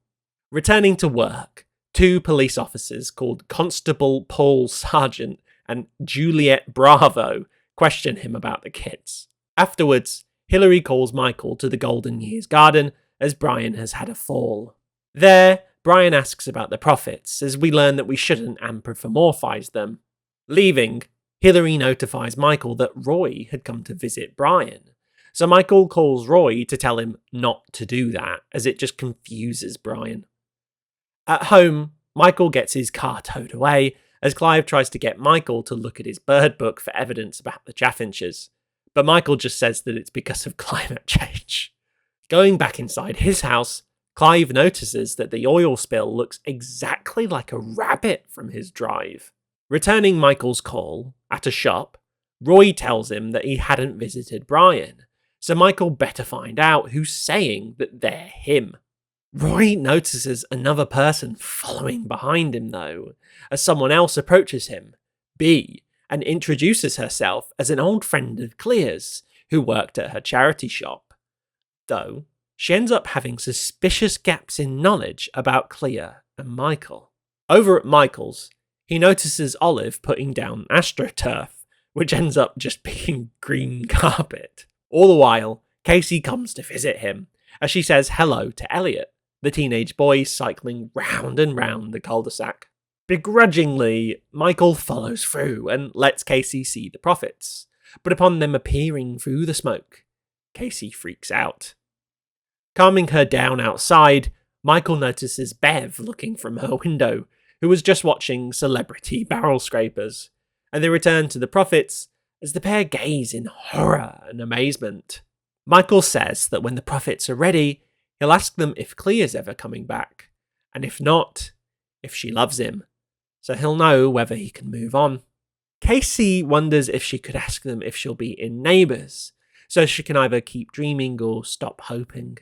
Returning to work, 2 police officers called Constable Paul Sargent and Juliet Bravo question him about the kids. Afterwards, Hillary calls Michael to the Golden Years garden as Brian has had a fall. There, Brian asks about the prophets as we learn that we shouldn't anthropomorphize them. Leaving, Hillary notifies Michael that Roy had come to visit Brian. So Michael calls Roy to tell him not to do that, as it just confuses Brian. At home, Michael gets his car towed away, as Clive tries to get Michael to look at his bird book for evidence about the chaffinches. But Michael just says that it's because of climate change. Going back inside his house, Clive notices that the oil spill looks exactly like a rabbit from his drive. Returning Michael's call, at a shop, Roy tells him that he hadn't visited Brian, so Michael better find out who's saying that they're him. Roy notices another person following behind him though, as someone else approaches him, B, and introduces herself as an old friend of Clea's, who worked at her charity shop. Though, she ends up having suspicious gaps in knowledge about Clea and Michael. Over at Michael's, he notices Olive putting down astroturf, which ends up just being green carpet. All the while, Casey comes to visit him, as she says hello to Elliot, the teenage boy cycling round and round the cul-de-sac. Begrudgingly, Michael follows through and lets Casey see the prophets, but upon them appearing through the smoke, Casey freaks out. Calming her down outside, Michael notices Bev looking from her window, who was just watching Celebrity Barrel Scrapers, and they return to the prophets as the pair gaze in horror and amazement. Michael says that when the prophets are ready, he'll ask them if Clea's ever coming back, and if not, if she loves him, so he'll know whether he can move on. Casey wonders if she could ask them if she'll be in Neighbours, so she can either keep dreaming or stop hoping.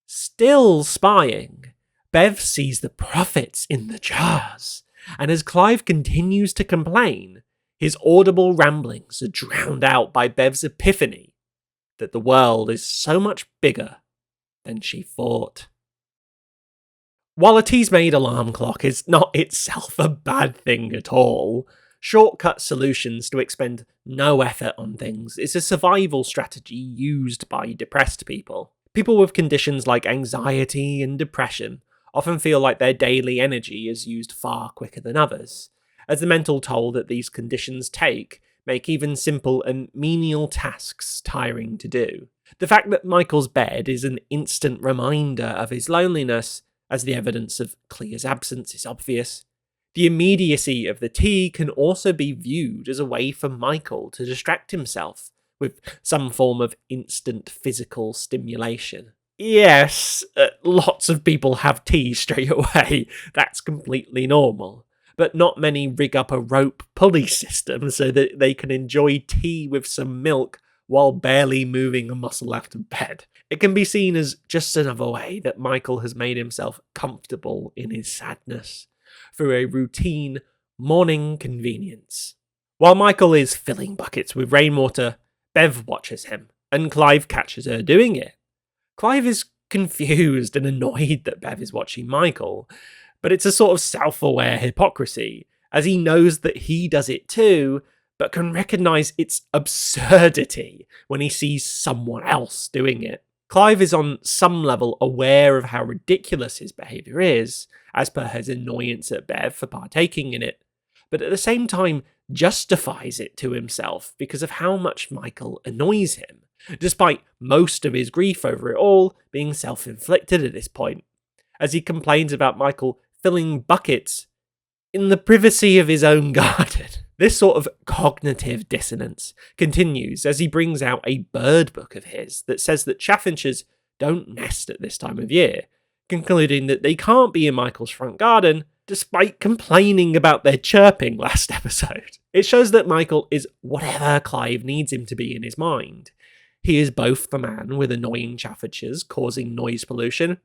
Still spying, Bev sees the prophets in the jars, and as Clive continues to complain, his audible ramblings are drowned out by Bev's epiphany that the world is so much bigger than she thought. While a tease-made alarm clock is not itself a bad thing at all, Shortcut solutions to expend no effort on things is a survival strategy used by depressed people. People with conditions like anxiety and depression often feel like their daily energy is used far quicker than others, as the mental toll that these conditions take make even simple and menial tasks tiring to do. The fact that Michael's bed is an instant reminder of his loneliness, as the evidence of Clea's absence is obvious. The immediacy of the tea can also be viewed as a way for Michael to distract himself with some form of instant physical stimulation. Yes, lots of people have tea straight away. That's completely normal. But not many rig up a rope pulley system so that they can enjoy tea with some milk while barely moving a muscle out of bed. It can be seen as just another way that Michael has made himself comfortable in his sadness through a routine morning convenience. While Michael is filling buckets with rainwater, Bev watches him, and Clive catches her doing it. Clive is confused and annoyed that Bev is watching Michael, but it's a sort of self-aware hypocrisy, as he knows that he does it too, but can recognise its absurdity when he sees someone else doing it. Clive is on some level aware of how ridiculous his behaviour is, as per his annoyance at Bev for partaking in it, but at the same time justifies it to himself because of how much Michael annoys him, despite most of his grief over it all being self-inflicted at this point, as he complains about Michael filling buckets in the privacy of his own garden. This sort of cognitive dissonance continues as he brings out a bird book of his that says that chaffinches don't nest at this time of year, concluding that they can't be in Michael's front garden, despite complaining about their chirping last episode. It shows that Michael is whatever Clive needs him to be in his mind. He is both the man with annoying chaffinches causing noise pollution,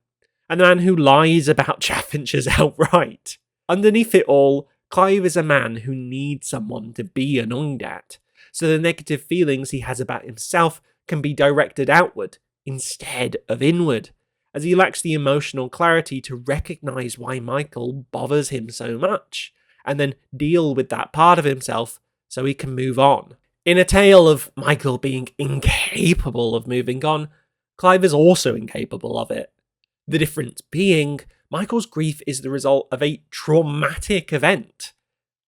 and the man who lies about chaffinches outright. Underneath it all, Clive is a man who needs someone to be annoyed at, so the negative feelings he has about himself can be directed outward instead of inward, as he lacks the emotional clarity to recognise why Michael bothers him so much, and then deal with that part of himself so he can move on. In a tale of Michael being incapable of moving on, Clive is also incapable of it. The difference being, Michael's grief is the result of a traumatic event,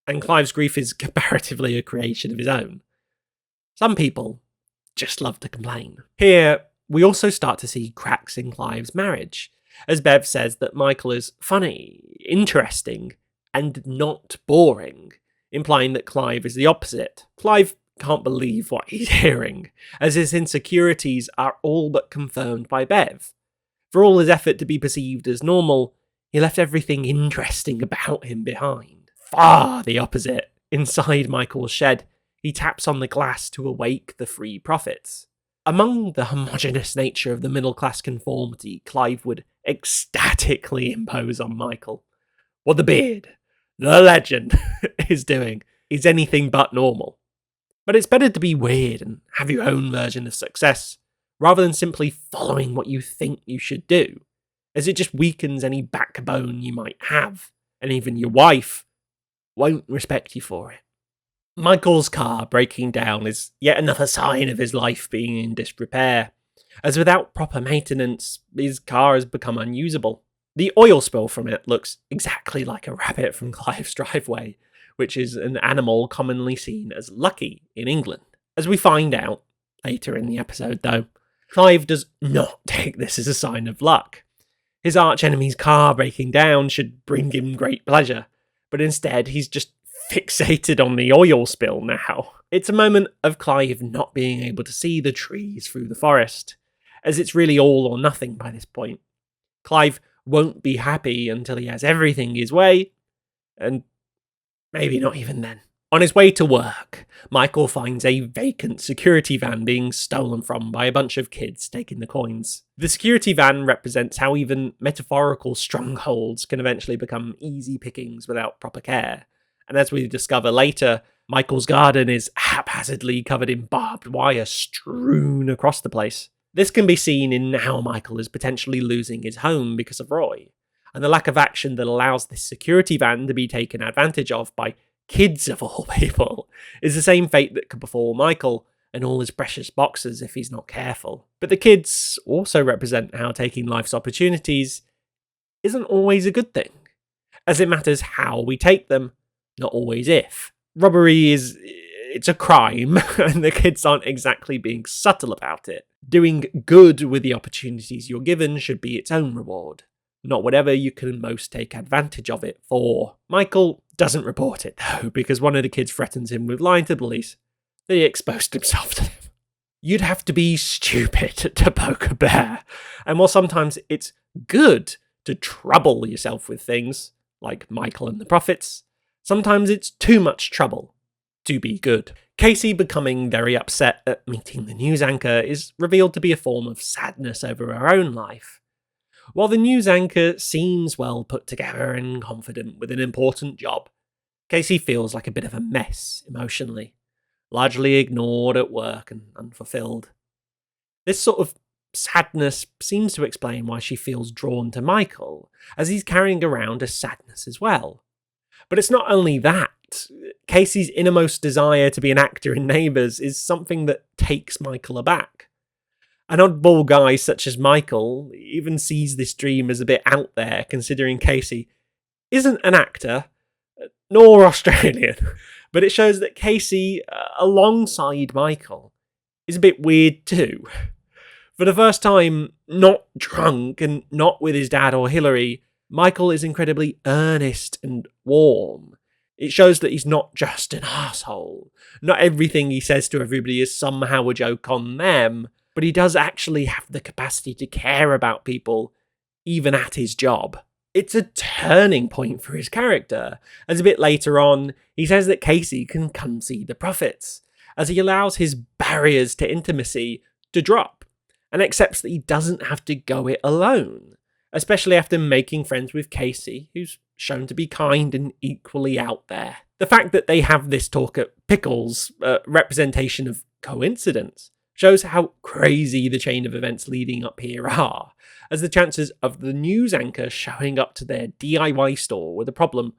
and Clive's grief is comparatively a creation of his own. Some people just love to complain. Here, we also start to see cracks in Clive's marriage, as Bev says that Michael is funny, interesting, and not boring, implying that Clive is the opposite. Clive can't believe what he's hearing, as his insecurities are all but confirmed by Bev. For all his effort to be perceived as normal, he left everything interesting about him behind. Far the opposite. Inside Michael's shed, he taps on the glass to awake the free prophets. Among the homogeneous nature of the middle-class conformity Clive would ecstatically impose on Michael, what the beard, the legend, is doing is anything but normal. But it's better to be weird and have your own version of success, rather than simply following what you think you should do, as it just weakens any backbone you might have, and even your wife won't respect you for it. Michael's car breaking down is yet another sign of his life being in disrepair, as without proper maintenance, his car has become unusable. The oil spill from it looks exactly like a rabbit from Clive's driveway, which is an animal commonly seen as lucky in England. As we find out later in the episode though, Clive does not take this as a sign of luck. His archenemy's car breaking down should bring him great pleasure, but instead he's just fixated on the oil spill now. It's a moment of Clive not being able to see the trees through the forest, as it's really all or nothing by this point. Clive won't be happy until he has everything his way, and maybe not even then. On his way to work, Michael finds a vacant security van being stolen from by a bunch of kids taking the coins. The security van represents how even metaphorical strongholds can eventually become easy pickings without proper care. And as we discover later, Michael's garden is haphazardly covered in barbed wire strewn across the place. This can be seen in how Michael is potentially losing his home because of Roy, and the lack of action that allows this security van to be taken advantage of by kids of all people, is the same fate that could befall Michael and all his precious boxers if he's not careful. But the kids also represent how taking life's opportunities isn't always a good thing, as it matters how we take them, not always if. Robbery it's a crime, and the kids aren't exactly being subtle about it. Doing good with the opportunities you're given should be its own reward, not whatever you can most take advantage of it for. Michael doesn't report it, though, because one of the kids threatens him with lying to the police that he exposed himself to them. You'd have to be stupid to poke a bear, and while sometimes it's good to trouble yourself with things, like Michael and the Prophets, sometimes it's too much trouble to be good. Casey becoming very upset at meeting the news anchor is revealed to be a form of sadness over her own life. While the news anchor seems well put together and confident with an important job, Casey feels like a bit of a mess emotionally, largely ignored at work and unfulfilled. This sort of sadness seems to explain why she feels drawn to Michael, as he's carrying around a sadness as well. But it's not only that. Casey's innermost desire to be an actor in Neighbours is something that takes Michael aback. An oddball guy such as Michael even sees this dream as a bit out there, considering Casey isn't an actor, nor Australian, but it shows that Casey, alongside Michael, is a bit weird too. For the first time, not drunk and not with his dad or Hillary, Michael is incredibly earnest and warm. It shows that he's not just an asshole. Not everything he says to everybody is somehow a joke on them, but he does actually have the capacity to care about people, even at his job. It's a turning point for his character, as a bit later on, he says that Casey can come see the Prophets, as he allows his barriers to intimacy to drop, and accepts that he doesn't have to go it alone, especially after making friends with Casey, who's shown to be kind and equally out there. The fact that they have this talk at Pickles' representation of coincidence shows how crazy the chain of events leading up here are, as the chances of the news anchor showing up to their DIY store with a problem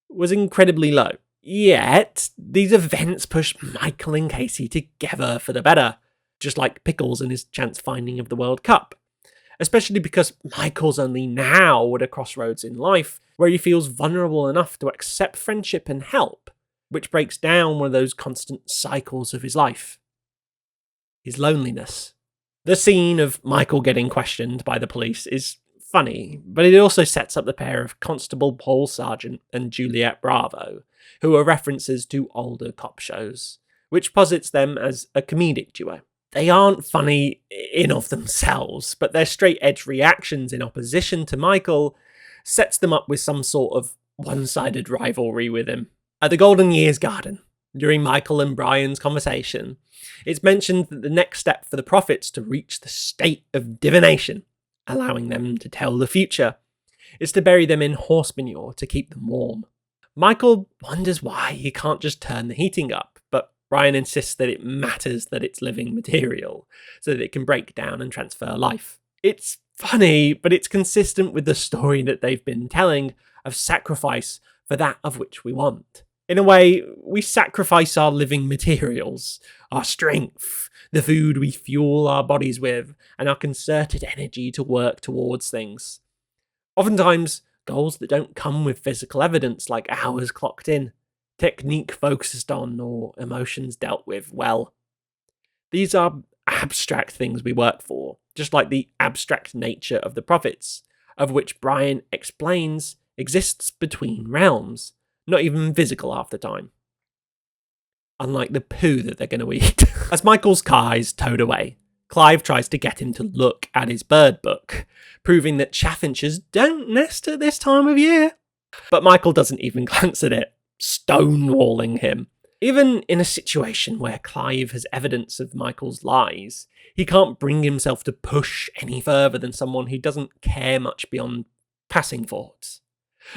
was incredibly low. Yet, these events push Michael and Casey together for the better, just like Pickles and his chance finding of the World Cup. Especially because Michael's only now at a crossroads in life where he feels vulnerable enough to accept friendship and help, which breaks down one of those constant cycles of his life. His loneliness. The scene of Michael getting questioned by the police is funny, but it also sets up the pair of Constable Paul Sargent and Juliet Bravo, who are references to older cop shows, which posits them as a comedic duo. They aren't funny in of themselves, but their straight-edge reactions in opposition to Michael sets them up with some sort of one-sided rivalry with him. At the Golden Years Garden, during Michael and Brian's conversation, it's mentioned that the next step for the Prophets to reach the state of divination, allowing them to tell the future, is to bury them in horse manure to keep them warm. Michael wonders why he can't just turn the heating up, but Brian insists that it matters that it's living material, so that it can break down and transfer life. It's funny, but it's consistent with the story that they've been telling of sacrifice for that of which we want. In a way, we sacrifice our living materials, our strength, the food we fuel our bodies with, and our concerted energy to work towards things. Oftentimes, goals that don't come with physical evidence like hours clocked in, technique focused on, or emotions dealt with well. These are abstract things we work for, just like the abstract nature of the Prophets, of which Brian explains exists between realms, not even physical half the time. Unlike the poo that they're going to eat. As Michael's car is towed away, Clive tries to get him to look at his bird book, proving that chaffinches don't nest at this time of year. But Michael doesn't even glance at it, stonewalling him. Even in a situation where Clive has evidence of Michael's lies, he can't bring himself to push any further than someone who doesn't care much beyond passing thoughts,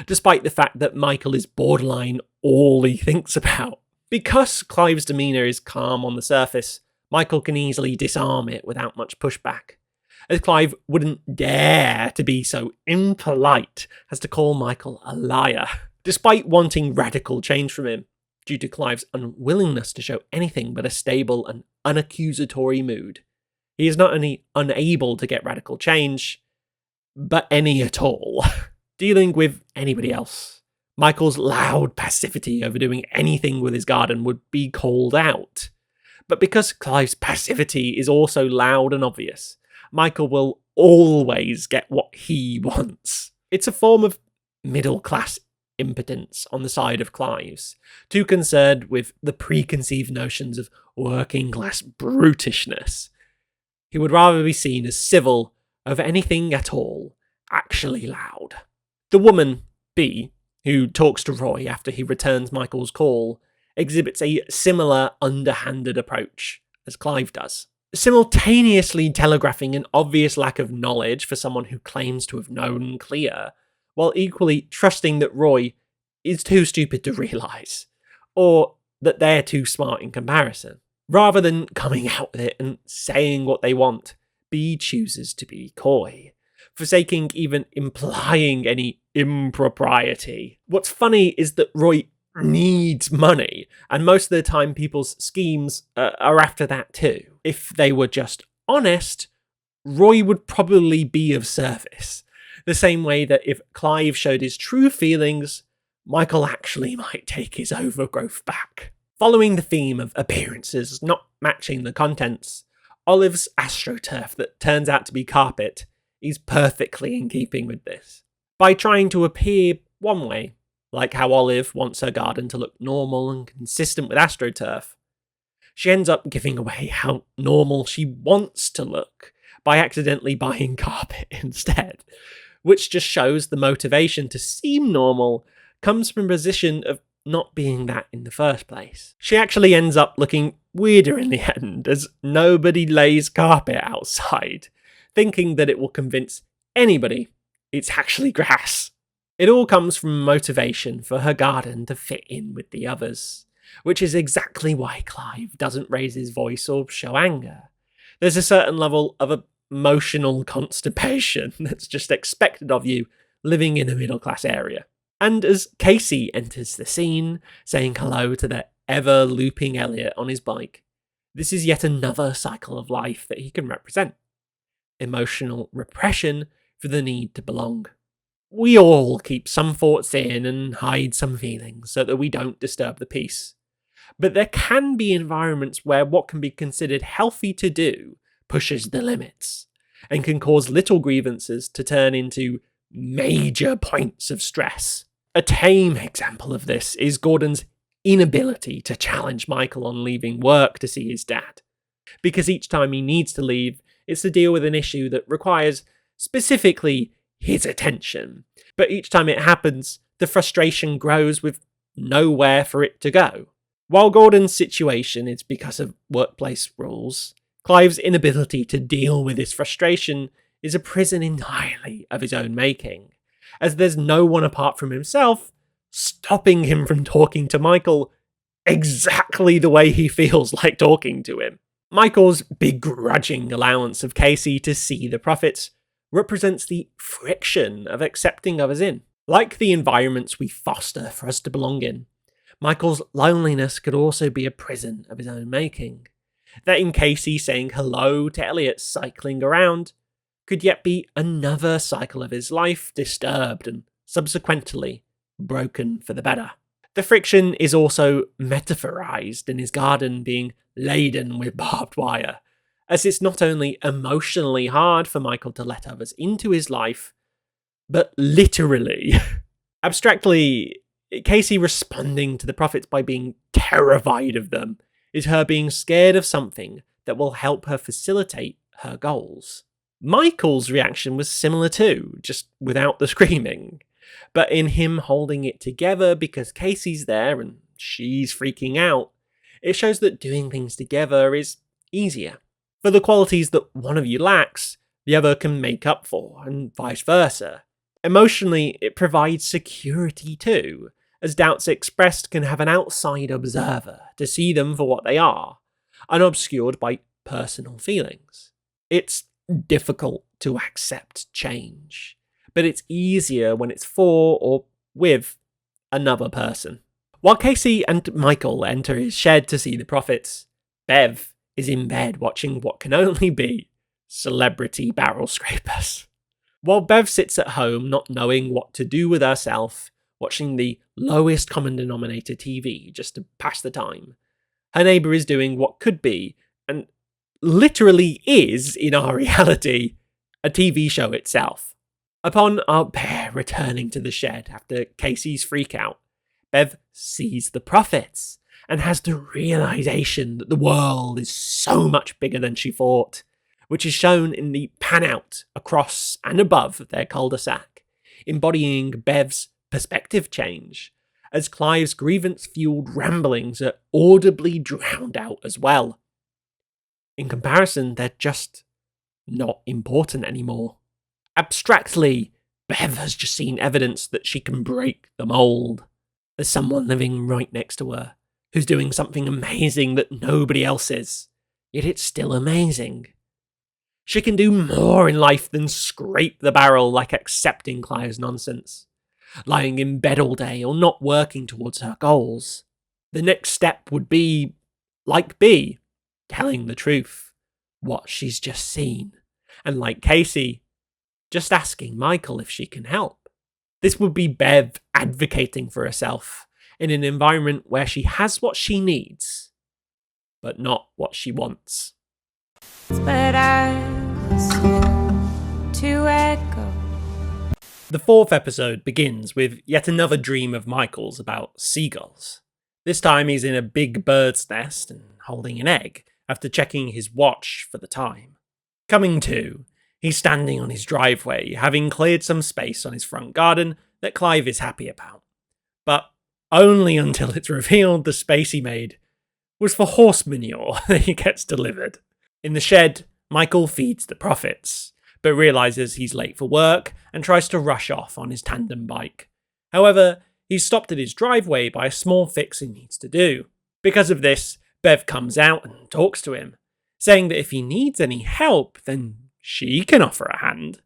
despite the fact that Michael is borderline all he thinks about. Because Clive's demeanour is calm on the surface, Michael can easily disarm it without much pushback, as Clive wouldn't dare to be so impolite as to call Michael a liar. Despite wanting radical change from him, due to Clive's unwillingness to show anything but a stable and unaccusatory mood. He is not only unable to get radical change, but any at all. Dealing with anybody else, Michael's loud passivity over doing anything with his garden would be called out. But because Clive's passivity is also loud and obvious, Michael will always get what he wants. It's a form of middle-class impotence on the side of Clive's, too concerned with the preconceived notions of working-class brutishness. He would rather be seen as civil over anything at all, actually loud. The woman, B, who talks to Roy after he returns Michael's call, exhibits a similar underhanded approach as Clive does, simultaneously telegraphing an obvious lack of knowledge for someone who claims to have known Clea, while equally trusting that Roy is too stupid to realise, or that they're too smart in comparison. Rather than coming out with it and saying what they want, B chooses to be coy, forsaking even implying any impropriety. What's funny is that Roy needs money, and most of the time people's schemes are after that too. If they were just honest, Roy would probably be of service. The same way that if Clive showed his true feelings, Michael actually might take his overgrowth back. Following the theme of appearances not matching the contents, Olive's astroturf that turns out to be carpet is perfectly in keeping with this. By trying to appear one way, like how Olive wants her garden to look normal and consistent with astroturf, she ends up giving away how normal she wants to look by accidentally buying carpet instead, which just shows the motivation to seem normal comes from a position of not being that in the first place. She actually ends up looking weirder in the end, as nobody lays carpet outside, thinking that it will convince anybody it's actually grass. It all comes from motivation for her garden to fit in with the others, which is exactly why Clive doesn't raise his voice or show anger. There's a certain level of emotional constipation that's just expected of you living in a middle-class area. And as Casey enters the scene, saying hello to the ever-looping Elliot on his bike, this is yet another cycle of life that he can represent. Emotional repression for the need to belong. We all keep some thoughts in and hide some feelings so that we don't disturb the peace. But there can be environments where what can be considered healthy to do pushes the limits, and can cause little grievances to turn into major points of stress. A tame example of this is Gordon's inability to challenge Michael on leaving work to see his dad, because each time he needs to leave, it's to deal with an issue that requires specifically his attention. But each time it happens, the frustration grows with nowhere for it to go. While Gordon's situation is because of workplace rules, Clive's inability to deal with his frustration is a prison entirely of his own making, as there's no one apart from himself stopping him from talking to Michael exactly the way he feels like talking to him. Michael's begrudging allowance of Casey to see the profits represents the friction of accepting others in. Like the environments we foster for us to belong in, Michael's loneliness could also be a prison of his own making. That in Casey saying hello to Elliot cycling around could yet be another cycle of his life disturbed and subsequently broken for the better. The friction is also metaphorized in his garden being laden with barbed wire, as it's not only emotionally hard for Michael to let others into his life, but literally. Abstractly, Casey responding to the prophets by being terrified of them is her being scared of something that will help her facilitate her goals. Michael's reaction was similar too, just without the screaming, but in him holding it together because Casey's there and she's freaking out, it shows that doing things together is easier. For the qualities that one of you lacks, the other can make up for, and vice versa. Emotionally, it provides security too, as doubts expressed can have an outside observer to see them for what they are, unobscured by personal feelings. It's difficult to accept change, but it's easier when it's for or with another person. While Casey and Michael enter his shed to see the profits, Bev is in bed watching what can only be celebrity barrel scrapers. While Bev sits at home not knowing what to do with herself, watching the lowest common denominator TV just to pass the time, her neighbour is doing what could be, and literally is in our reality, a TV show itself. Upon our pair returning to the shed after Casey's freakout, Bev sees the profits and has the realization that the world is so much bigger than she thought, which is shown in the pan out across and above their cul-de-sac, embodying Bev's perspective change, as Clive's grievance-fueled ramblings are audibly drowned out as well. In comparison, they're just not important anymore. Abstractly, Bev has just seen evidence that she can break the mold. There's someone living right next to her, who's doing something amazing that nobody else is, yet it's still amazing. She can do more in life than scrape the barrel like accepting Clive's nonsense, lying in bed all day or not working towards her goals. The next step would be, like B, telling the truth, what she's just seen, and like Casey, just asking Michael if she can help. This would be Bev advocating for herself in an environment where she has what she needs, but not what she wants. But I swear to echo. The fourth episode begins with yet another dream of Michael's about seagulls. This time he's in a big bird's nest and holding an egg after checking his watch for the time. Coming to, he's standing on his driveway, having cleared some space on his front garden that Clive is happy about. But only until it's revealed the space he made was for horse manure that he gets delivered. In the shed, Michael feeds the profits, but realises he's late for work and tries to rush off on his tandem bike. However, he's stopped at his driveway by a small fix he needs to do. Because of this, Bev comes out and talks to him, saying that if he needs any help, then she can offer a hand.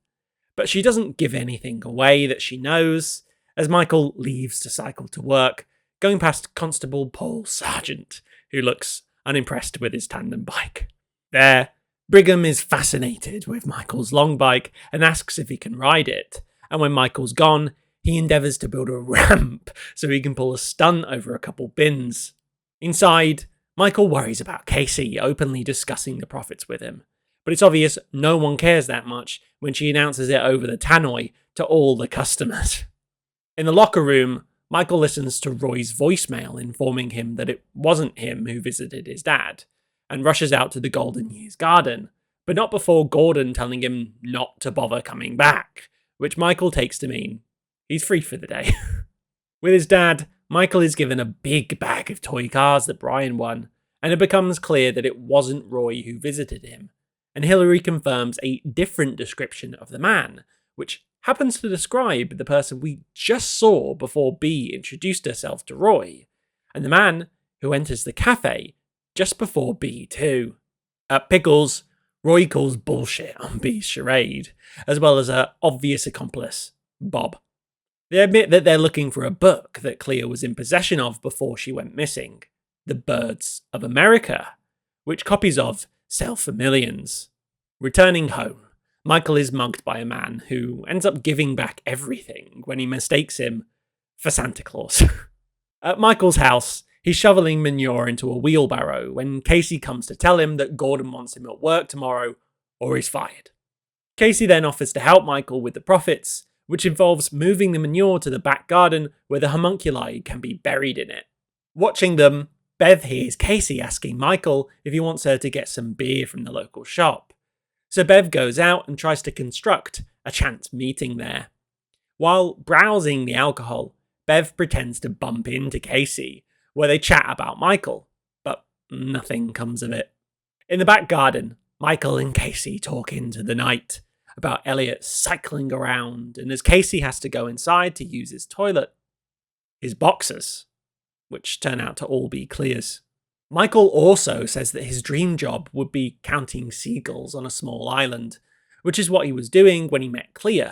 But she doesn't give anything away that she knows, as Michael leaves to cycle to work, going past Constable Paul Sargent, who looks unimpressed with his tandem bike. There, Brigham is fascinated with Michael's long bike and asks if he can ride it, and when Michael's gone, he endeavours to build a ramp so he can pull a stunt over a couple bins. Inside, Michael worries about Casey openly discussing the profits with him, but it's obvious no one cares that much when she announces it over the tannoy to all the customers. In the locker room, Michael listens to Roy's voicemail informing him that it wasn't him who visited his dad, and rushes out to the Golden Years garden, but not before Gordon telling him not to bother coming back, which Michael takes to mean he's free for the day. With his dad, Michael is given a big bag of toy cars that Brian won, and it becomes clear that it wasn't Roy who visited him, and Hillary confirms a different description of the man, which happens to describe the person we just saw before Bea introduced herself to Roy, and the man who enters the cafe just before Bea too. At Pickles, Roy calls bullshit on Bea's charade, as well as her obvious accomplice, Bob. They admit that they're looking for a book that Clea was in possession of before she went missing, The Birds of America, which copies of sell for millions. Returning home, Michael is mugged by a man who ends up giving back everything when he mistakes him for Santa Claus. At Michael's house, he's shoveling manure into a wheelbarrow when Casey comes to tell him that Gordon wants him at work tomorrow or he's fired. Casey then offers to help Michael with the profits, which involves moving the manure to the back garden where the homunculi can be buried in it. Watching them, Bev hears Casey asking Michael if he wants her to get some beer from the local shop. So Bev goes out and tries to construct a chance meeting there. While browsing the alcohol, Bev pretends to bump into Casey, where they chat about Michael, but nothing comes of it. In the back garden, Michael and Casey talk into the night about Elliot cycling around, and as Casey has to go inside to use his toilet, his boxers, which turn out to all be Clea's. Michael also says that his dream job would be counting seagulls on a small island, which is what he was doing when he met Clea,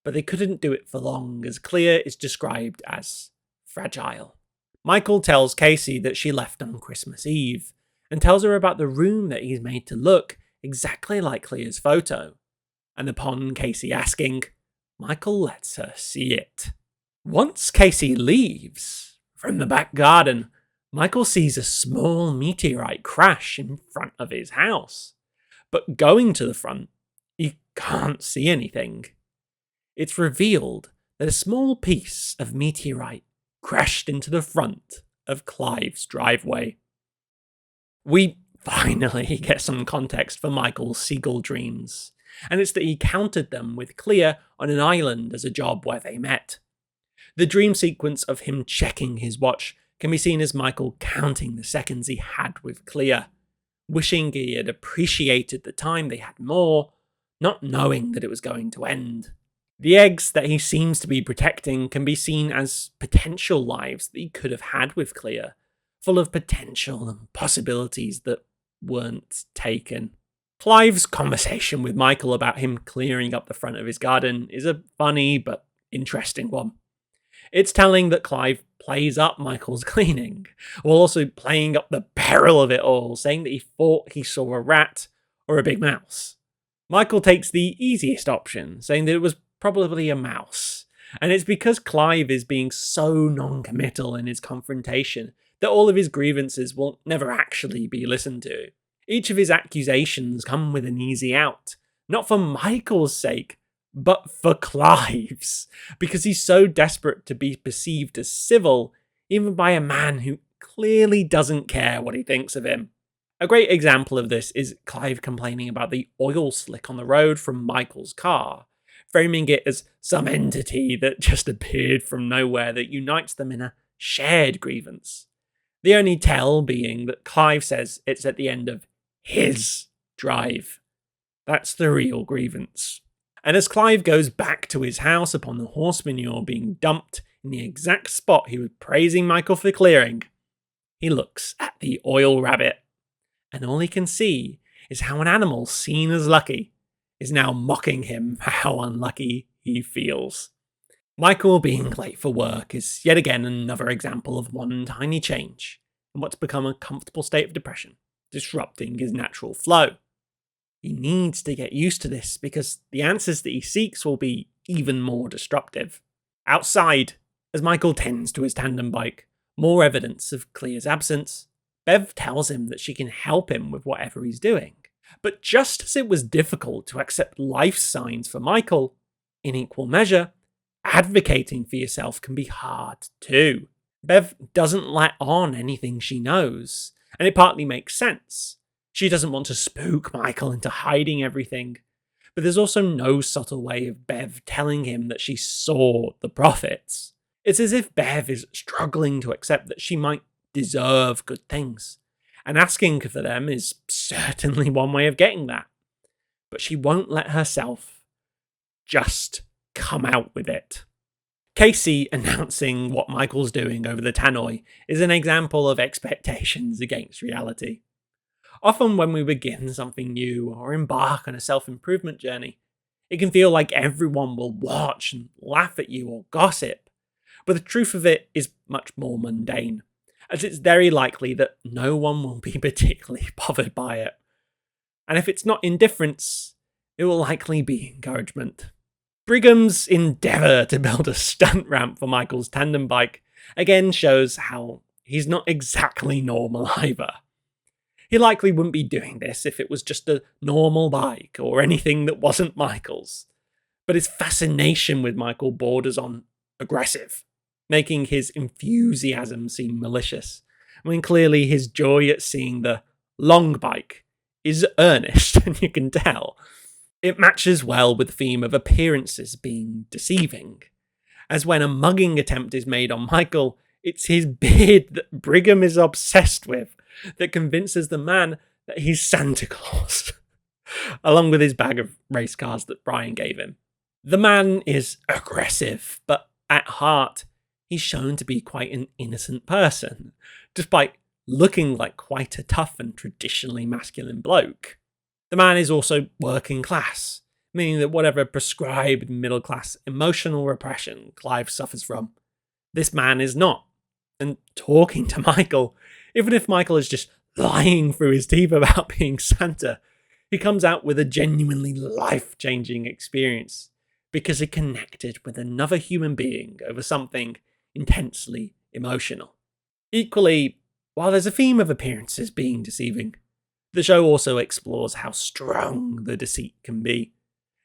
but they couldn't do it for long as Clea is described as fragile. Michael tells Casey that she left on Christmas Eve, and tells her about the room that he's made to look exactly like Clea's photo. And upon Casey asking, Michael lets her see it. Once Casey leaves, from the back garden, Michael sees a small meteorite crash in front of his house. But going to the front, he can't see anything. It's revealed that a small piece of meteorite crashed into the front of Clive's driveway. We finally get some context for Michael's seagull dreams, and it's that he counted them with Clea on an island as a job where they met. The dream sequence of him checking his watch can be seen as Michael counting the seconds he had with Clea, wishing he had appreciated the time they had more, not knowing that it was going to end. The eggs that he seems to be protecting can be seen as potential lives that he could have had with Clea, full of potential and possibilities that weren't taken. Clive's conversation with Michael about him clearing up the front of his garden is a funny but interesting one. It's telling that Clive plays up Michael's cleaning, while also playing up the peril of it all, saying that he thought he saw a rat or a big mouse. Michael takes the easiest option, saying that it was probably a mouse, and it's because Clive is being so non-committal in his confrontation that all of his grievances will never actually be listened to. Each of his accusations come with an easy out, not for Michael's sake, but for Clive's, because he's so desperate to be perceived as civil, even by a man who clearly doesn't care what he thinks of him. A great example of this is Clive complaining about the oil slick on the road from Michael's car, framing it as some entity that just appeared from nowhere that unites them in a shared grievance. The only tell being that Clive says it's at the end of his drive. That's the real grievance. And as Clive goes back to his house upon the horse manure being dumped in the exact spot he was praising Michael for clearing, he looks at the oil rabbit, and all he can see is how an animal seen as lucky is now mocking him for how unlucky he feels. Michael being late for work is yet again another example of one tiny change in what's become a comfortable state of depression, disrupting his natural flow. He needs to get used to this because the answers that he seeks will be even more disruptive. Outside, as Michael tends to his tandem bike, more evidence of Clea's absence, Bev tells him that she can help him with whatever he's doing. But just as it was difficult to accept life signs for Michael, in equal measure, advocating for yourself can be hard too. Bev doesn't let on anything she knows, and it partly makes sense. She doesn't want to spook Michael into hiding everything, but there's also no subtle way of Bev telling him that she saw the prophets. It's as if Bev is struggling to accept that she might deserve good things, and asking for them is certainly one way of getting that. But she won't let herself just come out with it. Casey announcing what Michael's doing over the tannoy is an example of expectations against reality. Often when we begin something new or embark on a self-improvement journey, it can feel like everyone will watch and laugh at you or gossip. But the truth of it is much more mundane, as it's very likely that no one will be particularly bothered by it. And if it's not indifference, it will likely be encouragement. Brigham's endeavour to build a stunt ramp for Michael's tandem bike again shows how he's not exactly normal either. He likely wouldn't be doing this if it was just a normal bike or anything that wasn't Michael's. But his fascination with Michael borders on aggressive, making his enthusiasm seem malicious, when clearly his joy at seeing the long bike is earnest, and you can tell. It matches well with the theme of appearances being deceiving, as when a mugging attempt is made on Michael, it's his beard that Brigham is obsessed with that convinces the man that he's Santa Claus, along with his bag of race cars that Brian gave him. The man is aggressive, but at heart, he's shown to be quite an innocent person, despite looking like quite a tough and traditionally masculine bloke. The man is also working class, meaning that whatever prescribed middle class emotional repression Clive suffers from, this man is not. and talking to Michael. Even if Michael is just lying through his teeth about being Santa, he comes out with a genuinely life-changing experience because he connected with another human being over something intensely emotional. Equally, while there's a theme of appearances being deceiving, the show also explores how strong the deceit can be,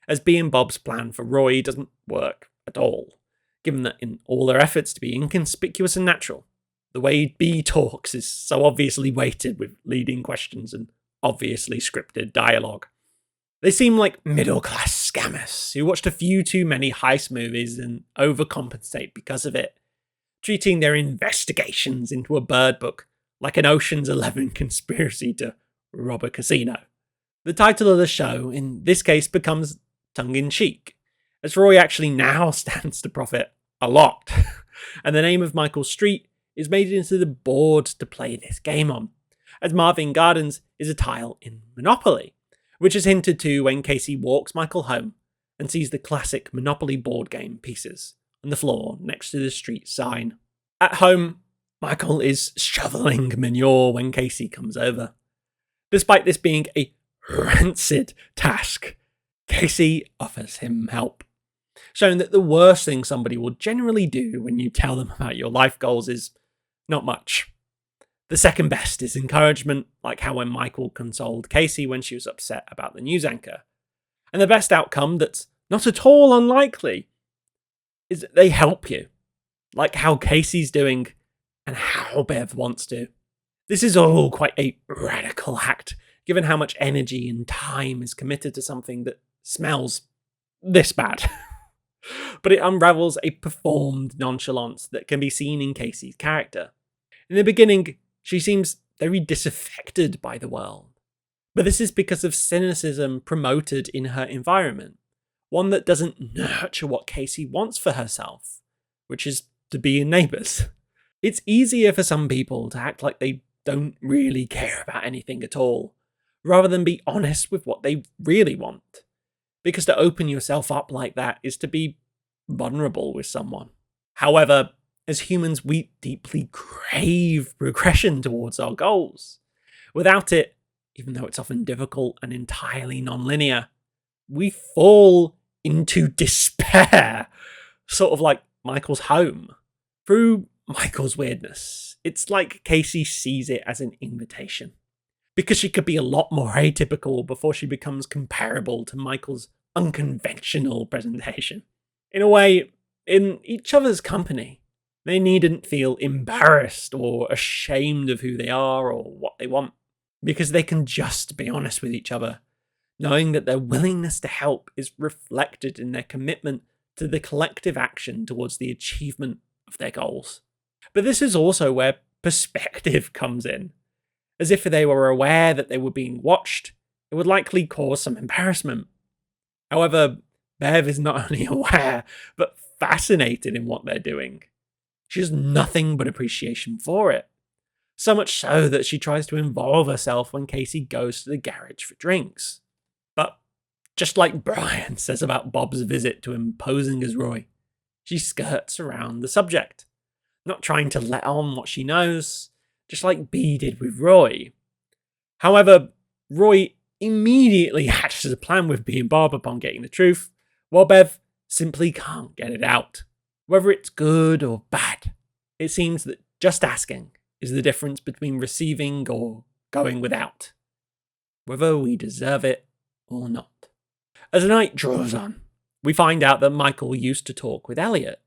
as Bea and Bob's plan for Roy doesn't work at all, given that in all their efforts to be inconspicuous and natural, the way Bea talks is so obviously weighted with leading questions and obviously scripted dialogue. They seem like middle-class scammers who watched a few too many heist movies and overcompensate because of it, treating their investigations into a bird book like an Ocean's 11 conspiracy to rob a casino. The title of the show, in this case, becomes tongue-in-cheek, as Roy actually now stands to profit a lot, and the name of Michael Street is made into the board to play this game on, as Marvin Gardens is a tile in Monopoly, which is hinted to when Casey walks Michael home and sees the classic Monopoly board game pieces on the floor next to the street sign. At home, Michael is shoveling manure when Casey comes over. Despite this being a rancid task, Casey offers him help, showing that the worst thing somebody will generally do when you tell them about your life goals is not much. The second best is encouragement, like how when Michael consoled Casey when she was upset about the news anchor. And the best outcome that's not at all unlikely is that they help you, like how Casey's doing and how Bev wants to. This is all quite a radical act, given how much energy and time is committed to something that smells this bad. But it unravels a performed nonchalance that can be seen in Casey's character. In the beginning, she seems very disaffected by the world, but this is because of cynicism promoted in her environment, one that doesn't nurture what Casey wants for herself, which is to be in Neighbours. It's easier for some people to act like they don't really care about anything at all, rather than be honest with what they really want. Because to open yourself up like that is to be vulnerable with someone. However, as humans, we deeply crave progression towards our goals. Without it, even though it's often difficult and entirely non-linear, we fall into despair, sort of like Michael's home. Through Michael's weirdness, it's like Casey sees it as an invitation, because she could be a lot more atypical before she becomes comparable to Michael's unconventional presentation. In a way, in each other's company, they needn't feel embarrassed or ashamed of who they are or what they want, because they can just be honest with each other, knowing that their willingness to help is reflected in their commitment to the collective action towards the achievement of their goals. But this is also where perspective comes in. As if they were aware that they were being watched, it would likely cause some embarrassment. However, Bev is not only aware, but fascinated in what they're doing. She has nothing but appreciation for it. So much so that she tries to involve herself when Casey goes to the garage for drinks. But just like Brian says about Bob's visit to him posing as Roy, she skirts around the subject, not trying to let on what she knows, just like Bea did with Roy. However, Roy immediately hatches a plan with Bea and Bob upon getting the truth, while Bev simply can't get it out. Whether it's good or bad, it seems that just asking is the difference between receiving or going without, whether we deserve it or not. As the night draws on, we find out that Michael used to talk with Elliot,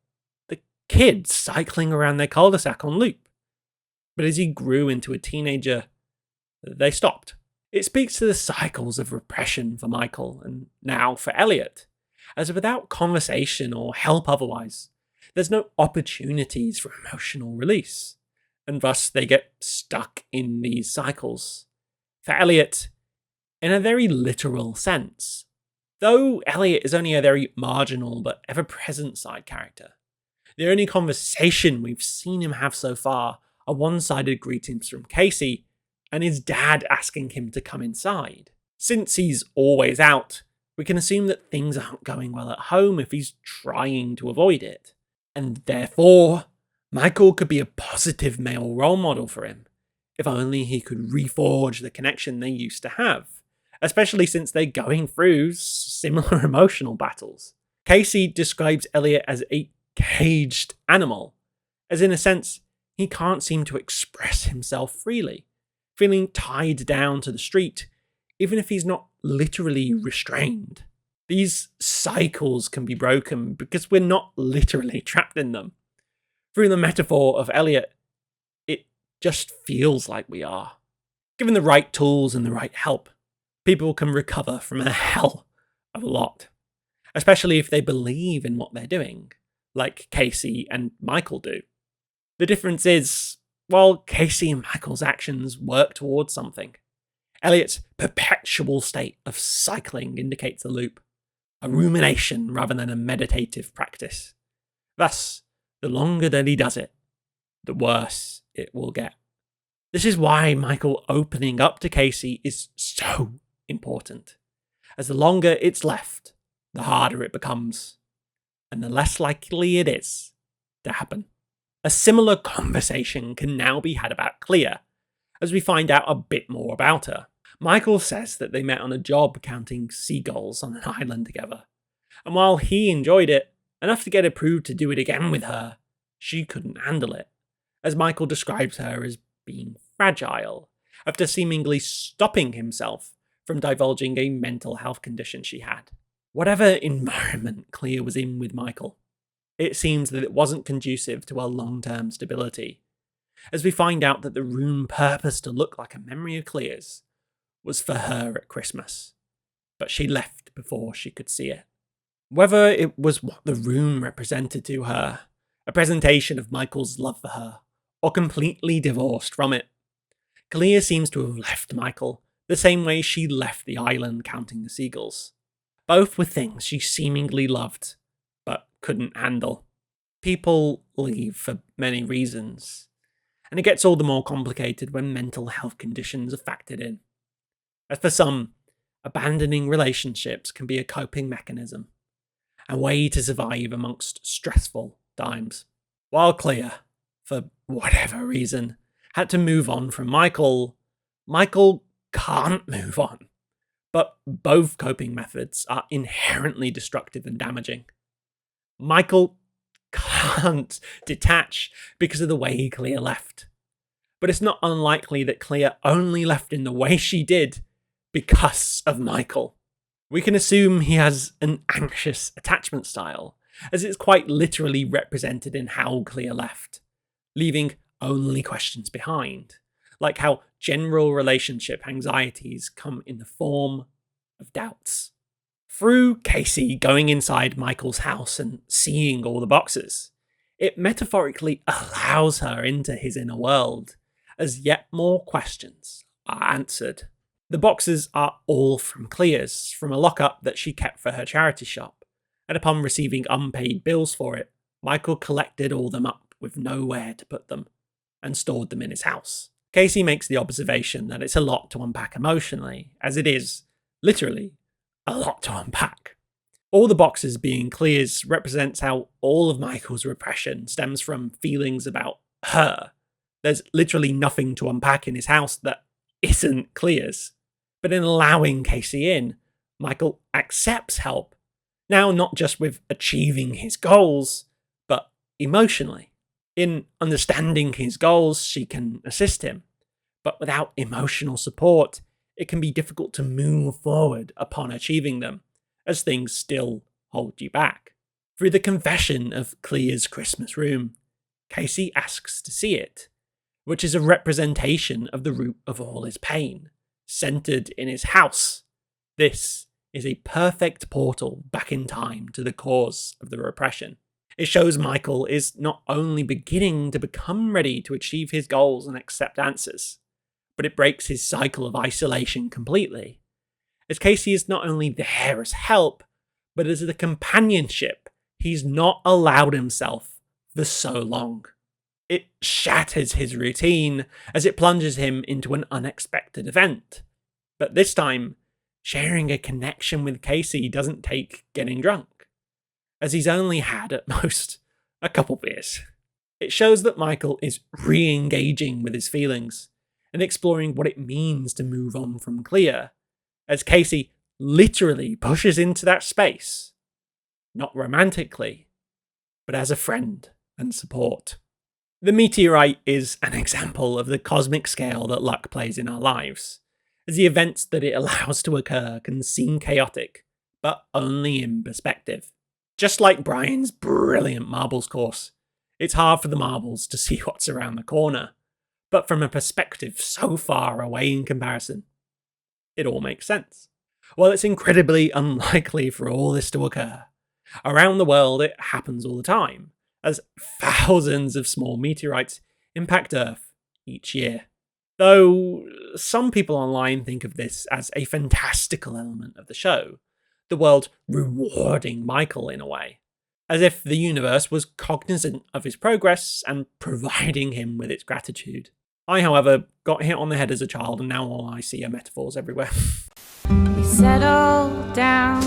the kid cycling around their cul-de-sac on loop. But as he grew into a teenager, they stopped. It speaks to the cycles of repression for Michael, and now for Elliot, as without conversation or help otherwise, there's no opportunities for emotional release, and thus they get stuck in these cycles. For Elliot, in a very literal sense, though Elliot is only a very marginal but ever-present side character, the only conversation we've seen him have so far are one-sided greetings from Casey and his dad asking him to come inside. Since he's always out, we can assume that things aren't going well at home if he's trying to avoid it. And therefore, Michael could be a positive male role model for him, if only he could reforge the connection they used to have, especially since they're going through similar emotional battles. Casey describes Elliot as a caged animal, as in a sense, he can't seem to express himself freely, feeling tied down to the street, even if he's not literally restrained. These cycles can be broken because we're not literally trapped in them. Through the metaphor of Elliot, it just feels like we are. Given the right tools and the right help, people can recover from a hell of a lot, especially if they believe in what they're doing, like Casey and Michael do. The difference is, while Casey and Michael's actions work towards something, Elliot's perpetual state of cycling indicates a loop, a rumination rather than a meditative practice. Thus, the longer that he does it, the worse it will get. This is why Michael opening up to Casey is so important, as the longer it's left, the harder it becomes, and the less likely it is to happen. A similar conversation can now be had about Clea, as we find out a bit more about her. Michael says that they met on a job counting seagulls on an island together, and while he enjoyed it enough to get approved to do it again with her, she couldn't handle it, as Michael describes her as being fragile, after seemingly stopping himself from divulging a mental health condition she had. Whatever environment Clea was in with Michael, it seems that it wasn't conducive to her long-term stability, as we find out that the room purposed to look like a memory of Clea's was for her at Christmas, but she left before she could see it. Whether it was what the room represented to her, a presentation of Michael's love for her, or completely divorced from it, Clea seems to have left Michael the same way she left the island counting the seagulls. Both were things she seemingly loved, but couldn't handle. People leave for many reasons, and it gets all the more complicated when mental health conditions are factored in. As for some, abandoning relationships can be a coping mechanism, a way to survive amongst stressful times. While Clea, for whatever reason, had to move on from Michael, Michael can't move on. But both coping methods are inherently destructive and damaging. Michael can't detach because of the way Clea left. But it's not unlikely that Clea only left in the way she did because of Michael. We can assume he has an anxious attachment style, as it's quite literally represented in how Clea left, leaving only questions behind, like how general relationship anxieties come in the form of doubts. Through Casey going inside Michael's house and seeing all the boxes, it metaphorically allows her into his inner world, as yet more questions are answered. The boxes are all from Clea's, from a lockup that she kept for her charity shop, and upon receiving unpaid bills for it, Michael collected all them up with nowhere to put them, and stored them in his house. Casey makes the observation that it's a lot to unpack emotionally, as it is, literally, a lot to unpack. All the boxes being Clea's represents how all of Michael's repression stems from feelings about her. There's literally nothing to unpack in his house that isn't Clea's. But in allowing Casey in, Michael accepts help. Now not just with achieving his goals, but emotionally. In understanding his goals, she can assist him. But without emotional support, it can be difficult to move forward upon achieving them, as things still hold you back. Through the confession of Clea's Christmas room, Casey asks to see it, which is a representation of the root of all his pain, centered in his house. This is a perfect portal back in time to the cause of the repression. It shows Michael is not only beginning to become ready to achieve his goals and accept answers, but it breaks his cycle of isolation completely, as Casey is not only there as help, but as the companionship he's not allowed himself for so long. It shatters his routine as it plunges him into an unexpected event. But this time, sharing a connection with Casey doesn't take getting drunk, as he's only had at most a couple beers. It shows that Michael is re-engaging with his feelings and exploring what it means to move on from Clea, as Casey literally pushes into that space, not romantically, but as a friend and support. The meteorite is an example of the cosmic scale that luck plays in our lives, as the events that it allows to occur can seem chaotic, but only in perspective. Just like Brian's brilliant marbles course, it's hard for the marbles to see what's around the corner, but from a perspective so far away in comparison, it all makes sense. While it's incredibly unlikely for all this to occur, around the world it happens all the time, as thousands of small meteorites impact Earth each year. Though some people online think of this as a fantastical element of the show, the world rewarding Michael in a way, as if the universe was cognizant of his progress and providing him with its gratitude. I, however, got hit on the head as a child, and now all I see are metaphors everywhere. We settled down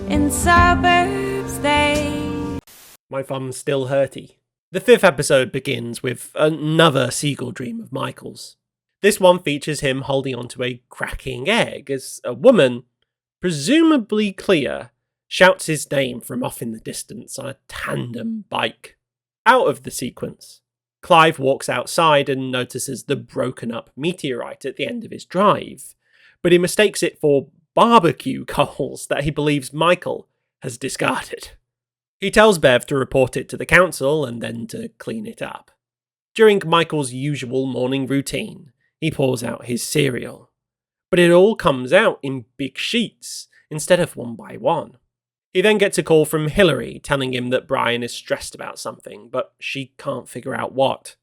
in suburbs, My thumb's still hurty. The 5th episode begins with another seagull dream of Michael's. This one features him holding onto a cracking egg as a woman, presumably Clea, shouts his name from off in the distance on a tandem bike. Out of the sequence, Clive walks outside and notices the broken up meteorite at the end of his drive, but he mistakes it for barbecue coals that he believes Michael has discarded. He tells Bev to report it to the council and then to clean it up. During Michael's usual morning routine, he pours out his cereal, but it all comes out in big sheets instead of one by one. He then gets a call from Hillary telling him that Brian is stressed about something, but she can't figure out what.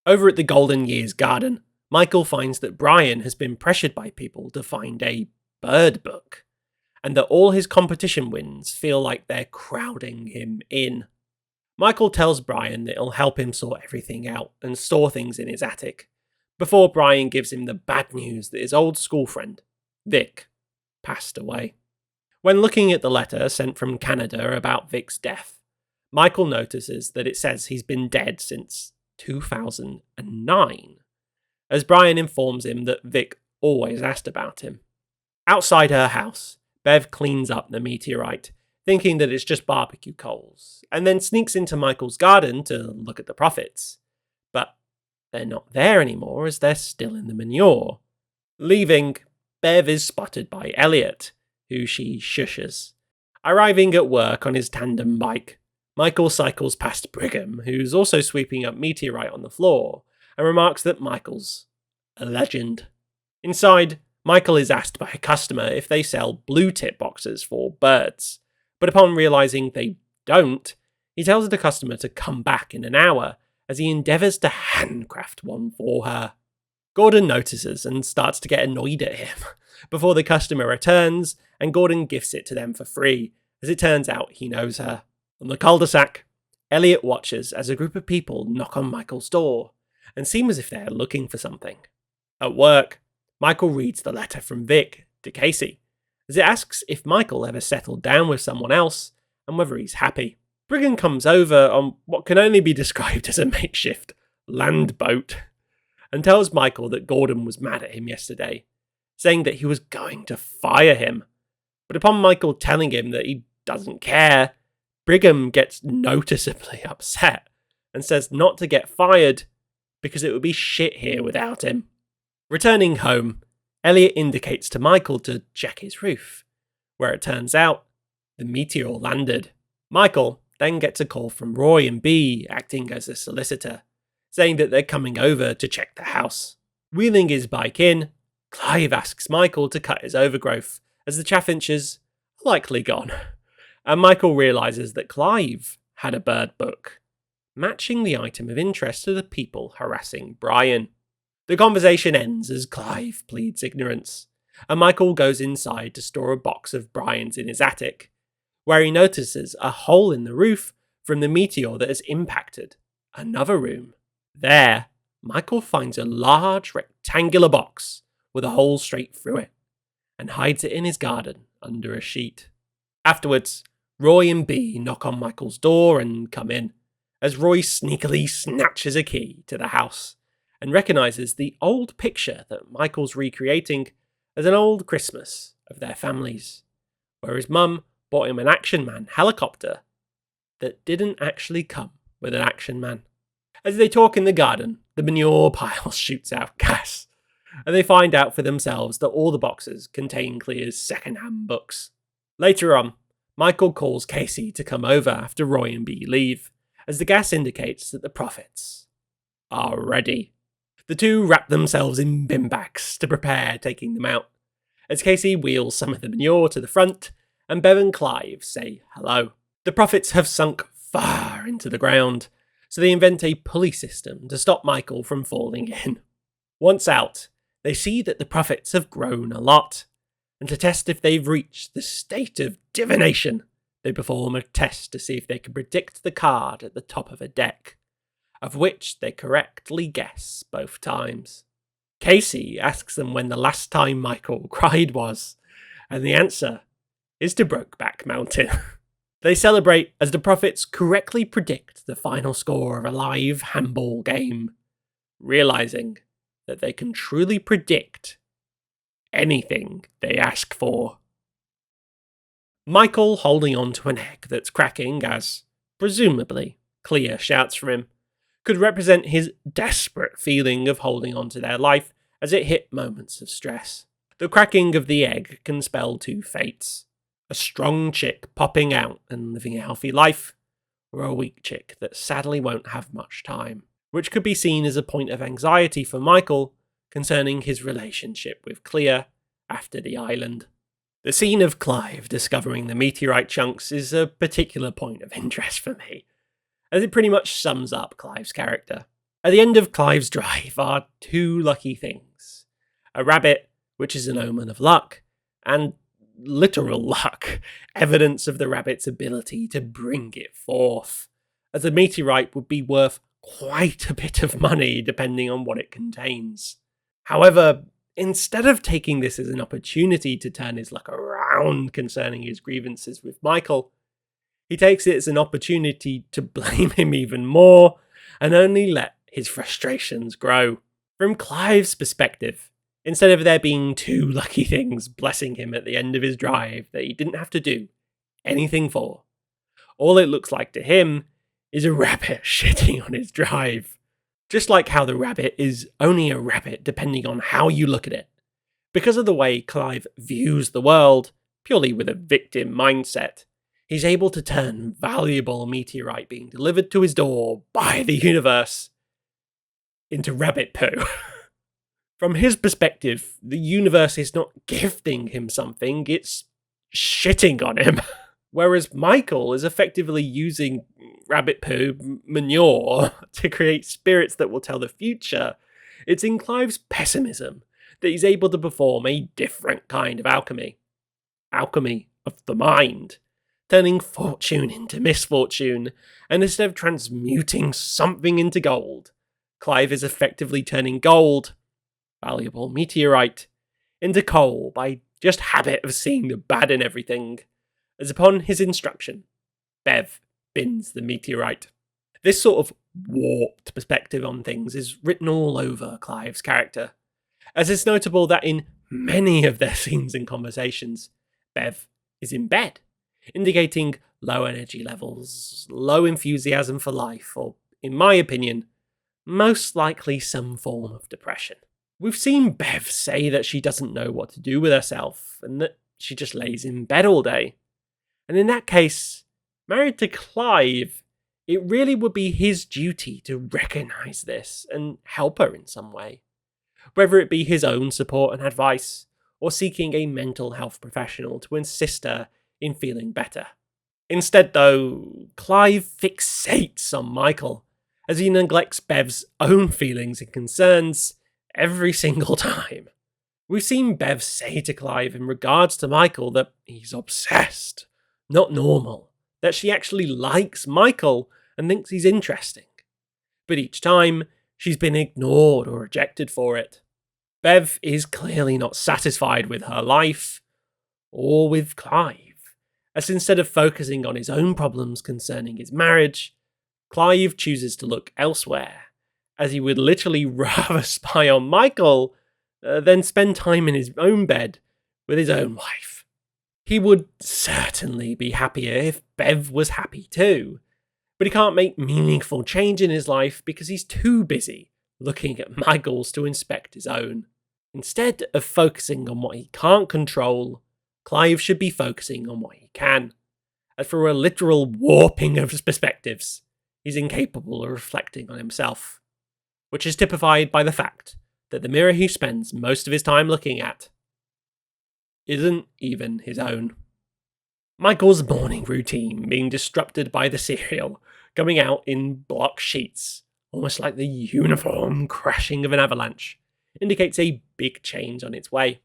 Over at the Golden Years garden, Michael finds that Brian has been pressured by people to find a bird book, and that all his competition wins feel like they're crowding him in. Michael tells Brian that it'll help him sort everything out and store things in his attic, before Brian gives him the bad news that his old school friend, Vic, passed away. When looking at the letter sent from Canada about Vic's death, Michael notices that it says he's been dead since 2009, as Brian informs him that Vic always asked about him. Outside her house, Bev cleans up the meteorite, thinking that it's just barbecue coals, and then sneaks into Michael's garden to look at the profits. But they're not there anymore as they're still in the manure. Leaving, Bev is spotted by Elliot, who she shushes. Arriving at work on his tandem bike, Michael cycles past Brigham, who's also sweeping up meteorite on the floor, and remarks that Michael's a legend. Inside, Michael is asked by a customer if they sell blue tip boxes for birds, but upon realising they don't, he tells the customer to come back in an hour as he endeavours to handcraft one for her. Gordon notices and starts to get annoyed at him, before the customer returns and Gordon gifts it to them for free, as it turns out he knows her. On the cul-de-sac, Elliot watches as a group of people knock on Michael's door and seem as if they're looking for something. At work, Michael reads the letter from Vic to Casey, as it asks if Michael ever settled down with someone else and whether he's happy. Brigham comes over on what can only be described as a makeshift land boat and tells Michael that Gordon was mad at him yesterday, saying that he was going to fire him. But upon Michael telling him that he doesn't care, Brigham gets noticeably upset and says not to get fired because it would be shit here without him. Returning home, Elliot indicates to Michael to check his roof, where it turns out the meteor landed. Michael then gets a call from Roy and Bee, acting as a solicitor, saying that they're coming over to check the house. Wheeling his bike in, Clive asks Michael to cut his overgrowth, as the chaffinches are likely gone, and Michael realises that Clive had a bird book, matching the item of interest to the people harassing Brian. The conversation ends as Clive pleads ignorance, and Michael goes inside to store a box of Brian's in his attic, where he notices a hole in the roof from the meteor that has impacted another room. There, Michael finds a large rectangular box with a hole straight through it, and hides it in his garden under a sheet. Afterwards, Roy and Bee knock on Michael's door and come in, as Roy sneakily snatches a key to the house and recognises the old picture that Michael's recreating as an old Christmas of their families, where his mum bought him an Action Man helicopter that didn't actually come with an Action Man. As they talk in the garden, the manure pile shoots out gas, and they find out for themselves that all the boxes contain Clea's second-hand books. Later on, Michael calls Casey to come over after Roy and Bee leave, as the gas indicates that the prophets are ready. The two wrap themselves in bin bags to prepare taking them out, as Casey wheels some of the manure to the front, and Bev and Clive say hello. The prophets have sunk far into the ground, so they invent a pulley system to stop Michael from falling in. Once out, they see that the prophets have grown a lot, and to test if they've reached the state of divination, they perform a test to see if they can predict the card at the top of a deck, of which they correctly guess both times. Casey asks them when the last time Michael cried was, and the answer is to Brokeback Mountain. They celebrate as the prophets correctly predict the final score of a live handball game, realising that they can truly predict anything they ask for. Michael holding on to an egg that's cracking as, presumably, Clea shouts for him, could represent his desperate feeling of holding on to their life as it hit moments of stress. The cracking of the egg can spell two fates: a strong chick popping out and living a healthy life, or a weak chick that sadly won't have much time, which could be seen as a point of anxiety for Michael concerning his relationship with Clea after the island. The scene of Clive discovering the meteorite chunks is a particular point of interest for me, as it pretty much sums up Clive's character. At the end of Clive's drive are two lucky things: a rabbit, which is an omen of luck, and literal luck, evidence of the rabbit's ability to bring it forth, as the meteorite would be worth quite a bit of money depending on what it contains. However, instead of taking this as an opportunity to turn his luck around concerning his grievances with Michael, he takes it as an opportunity to blame him even more and only let his frustrations grow. From Clive's perspective, instead of there being two lucky things blessing him at the end of his drive that he didn't have to do anything for, all it looks like to him is a rabbit shitting on his drive. Just like how the rabbit is only a rabbit depending on how you look at it. Because of the way Clive views the world, purely with a victim mindset, he's able to turn valuable meteorite being delivered to his door by the universe into rabbit poo. From his perspective, the universe is not gifting him something, it's shitting on him. Whereas Michael is effectively using rabbit poo manure to create spirits that will tell the future. It's in Clive's pessimism that he's able to perform a different kind of alchemy. Alchemy of the mind. Turning fortune into misfortune, and instead of transmuting something into gold, Clive is effectively turning gold, valuable meteorite, into coal by just habit of seeing the bad in everything, as upon his instruction, Bev bins the meteorite. This sort of warped perspective on things is written all over Clive's character, as it's notable that in many of their scenes and conversations, Bev is in bed, indicating low energy levels, low enthusiasm for life, or, in my opinion, most likely some form of depression. We've seen Bev say that she doesn't know what to do with herself, and that she just lays in bed all day. And in that case, married to Clive, it really would be his duty to recognise this and help her in some way. Whether it be his own support and advice, or seeking a mental health professional to assist her in feeling better. Instead though, Clive fixates on Michael, as he neglects Bev's own feelings and concerns every single time. We've seen Bev say to Clive in regards to Michael that he's obsessed, not normal, that she actually likes Michael and thinks he's interesting. But each time, she's been ignored or rejected for it. Bev is clearly not satisfied with her life, or with Clive, as instead of focusing on his own problems concerning his marriage, Clive chooses to look elsewhere, as he would literally rather spy on Michael than spend time in his own bed with his own wife. He would certainly be happier if Bev was happy too, but he can't make meaningful change in his life because he's too busy looking at Michael's to inspect his own. Instead of focusing on what he can't control, Clive should be focusing on what he can. As for a literal warping of his perspectives, he's incapable of reflecting on himself, which is typified by the fact that the mirror he spends most of his time looking at isn't even his own. Michael's morning routine being disrupted by the cereal coming out in block sheets, almost like the uniform crashing of an avalanche, indicates a big change on its way.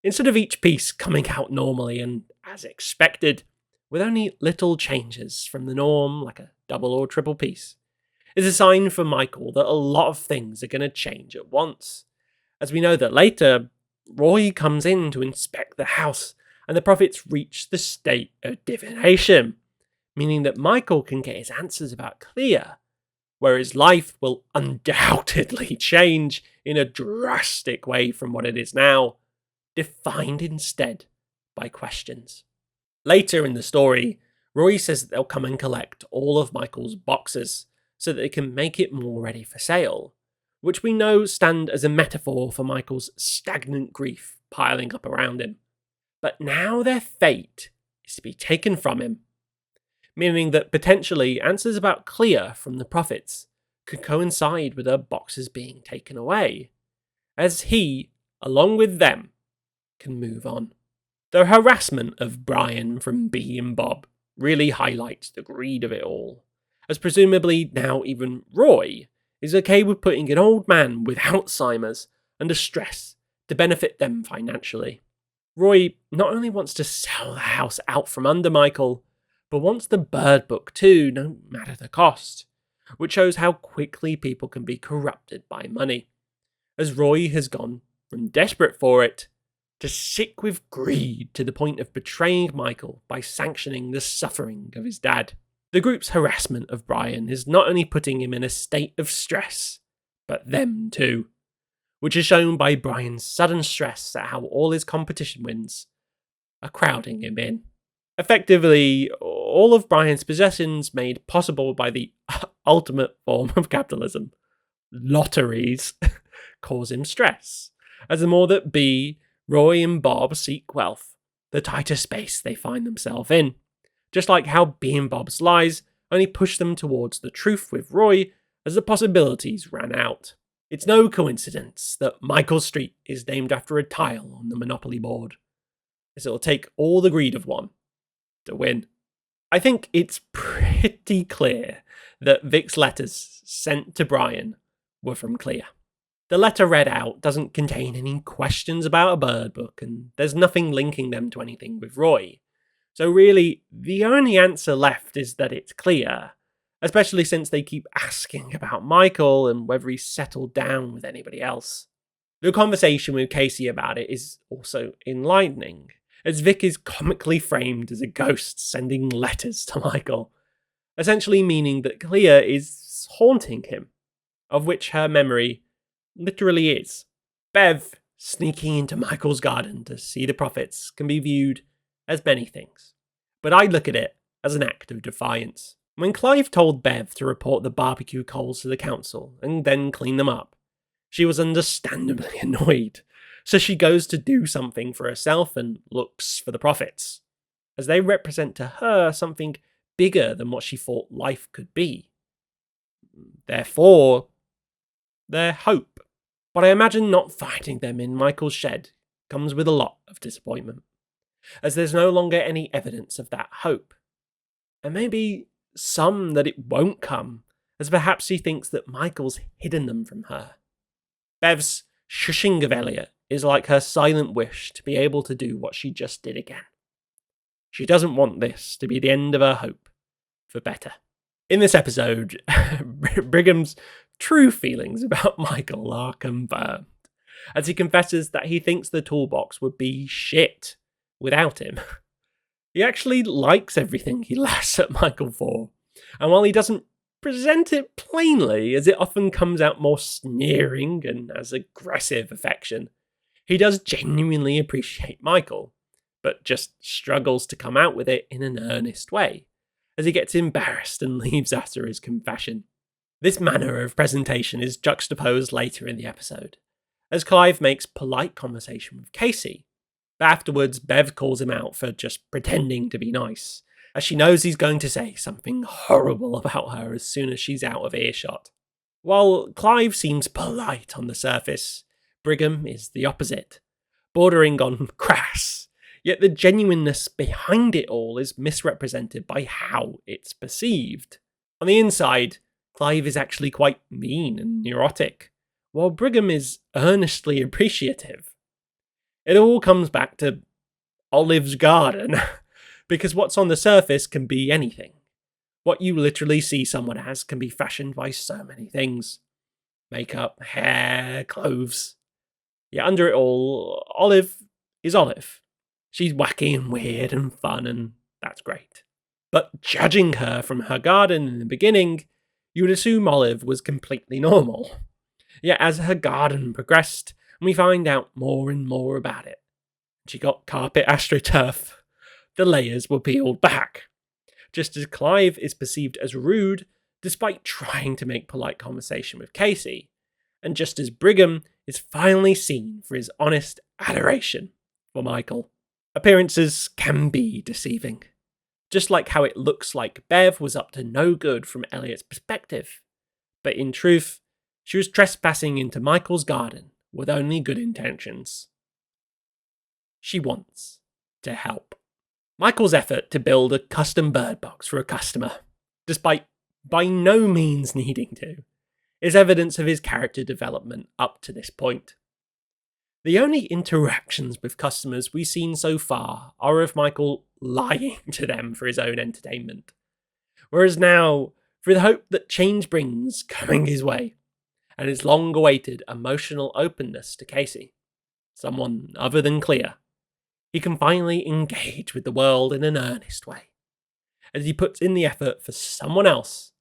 Instead of each piece coming out normally and as expected, with only little changes from the norm like a double or triple piece, is a sign for Michael that a lot of things are going to change at once. As we know that later, Roy comes in to inspect the house and the prophets reach the state of divination, meaning that Michael can get his answers about Clea, where his life will undoubtedly change in a drastic way from what it is now, defined instead by questions. Later in the story, Roy says that they'll come and collect all of Michael's boxes so that they can make it more ready for sale, which we know stand as a metaphor for Michael's stagnant grief piling up around him. But now their fate is to be taken from him, meaning that potentially answers about Clea from the prophets could coincide with her boxes being taken away, as he, along with them, can move on. The harassment of Brian from Bea and Bob really highlights the greed of it all, as presumably now even Roy is okay with putting an old man with Alzheimer's under stress to benefit them financially. Roy not only wants to sell the house out from under Michael, but wants the bird book too, no matter the cost, which shows how quickly people can be corrupted by money, as Roy has gone from desperate for it to sick with greed to the point of betraying Michael by sanctioning the suffering of his dad. The group's harassment of Brian is not only putting him in a state of stress, but them too, which is shown by Brian's sudden stress at how all his competition wins are crowding him in. Effectively, all of Brian's possessions made possible by the ultimate form of capitalism, lotteries, cause him stress, as the more that Bea, Roy and Bob seek wealth, the tighter space they find themselves in, just like how Bea and Bob's lies only push them towards the truth with Roy as the possibilities ran out. It's no coincidence that Michael Street is named after a tile on the Monopoly board, as it'll take all the greed of one to win. I think it's pretty clear that Vic's letters sent to Brian were from Clea. The letter read out doesn't contain any questions about a bird book, and there's nothing linking them to anything with Roy. So really, the only answer left is that it's Clea, especially since they keep asking about Michael and whether he's settled down with anybody else. The conversation with Casey about it is also enlightening, as Vic is comically framed as a ghost sending letters to Michael, essentially meaning that Clea is haunting him, of which her memory literally is. Bev sneaking into Michael's garden to see the prophets can be viewed as many things, but I look at it as an act of defiance. When Clive told Bev to report the barbecue coals to the council and then clean them up, she was understandably annoyed, so she goes to do something for herself and looks for the prophets, as they represent to her something bigger than what she thought life could be. Therefore, their hope. But I imagine not finding them in Michael's shed comes with a lot of disappointment, as there's no longer any evidence of that hope. And maybe some that it won't come, as perhaps she thinks that Michael's hidden them from her. Bev's shushing of Elliot is like her silent wish to be able to do what she just did again. She doesn't want this to be the end of her hope for better. In this episode, Brigham's true feelings about Michael are confirmed, as he confesses that he thinks the toolbox would be shit without him. He actually likes everything he laughs at Michael for, and while he doesn't present it plainly, as it often comes out more sneering and as aggressive affection. He does genuinely appreciate Michael, but just struggles to come out with it in an earnest way, as he gets embarrassed and leaves after his confession. This manner of presentation is juxtaposed later in the episode, as Clive makes polite conversation with Casey, but afterwards Bev calls him out for just pretending to be nice, as she knows he's going to say something horrible about her as soon as she's out of earshot. While Clive seems polite on the surface, Brigham is the opposite, bordering on crass, yet the genuineness behind it all is misrepresented by how it's perceived. On the inside, Clive is actually quite mean and neurotic, while Brigham is earnestly appreciative. It all comes back to Olive's garden, because what's on the surface can be anything. What you literally see someone as can be fashioned by so many things. Makeup, hair, clothes. Yet under it all, Olive is Olive. She's wacky and weird and fun, and that's great. But judging her from her garden in the beginning, you would assume Olive was completely normal. Yet as her garden progressed, and we find out more and more about it, she got carpet astroturf, the layers were peeled back. Just as Clive is perceived as rude, despite trying to make polite conversation with Casey, and just as Brigham is finally seen for his honest adoration for Michael. Appearances can be deceiving. Just like how it looks like Bev was up to no good from Elliot's perspective. But in truth, she was trespassing into Michael's garden with only good intentions. She wants to help. Michael's effort to build a custom bird box for a customer, despite by no means needing to, is evidence of his character development up to this point. The only interactions with customers we've seen so far are of Michael lying to them for his own entertainment, whereas now, through the hope that change brings coming his way, and his long-awaited emotional openness to Casey, someone other than Clea, he can finally engage with the world in an earnest way, as he puts in the effort for someone else,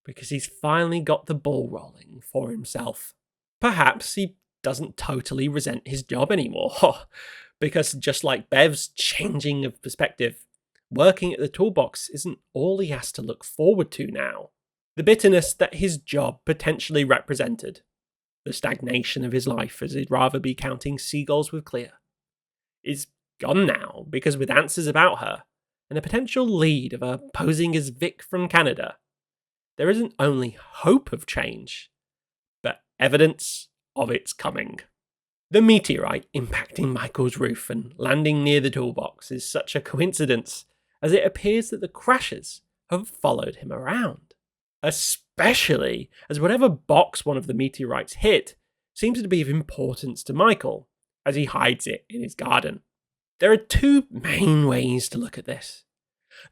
because he's finally got the ball rolling for himself. Perhaps he doesn't totally resent his job anymore, because just like Bev's changing of perspective, working at the toolbox isn't all he has to look forward to now. The bitterness that his job potentially represented, the stagnation of his life as he'd rather be counting seagulls with Clea, is gone now, because with answers about her, and a potential lead of her posing as Vic from Canada, there isn't only hope of change, but evidence of its coming. The meteorite impacting Michael's roof and landing near the toolbox is such a coincidence, as it appears that the crashes have followed him around. Especially as whatever box one of the meteorites hit seems to be of importance to Michael, as he hides it in his garden. There are two main ways to look at this.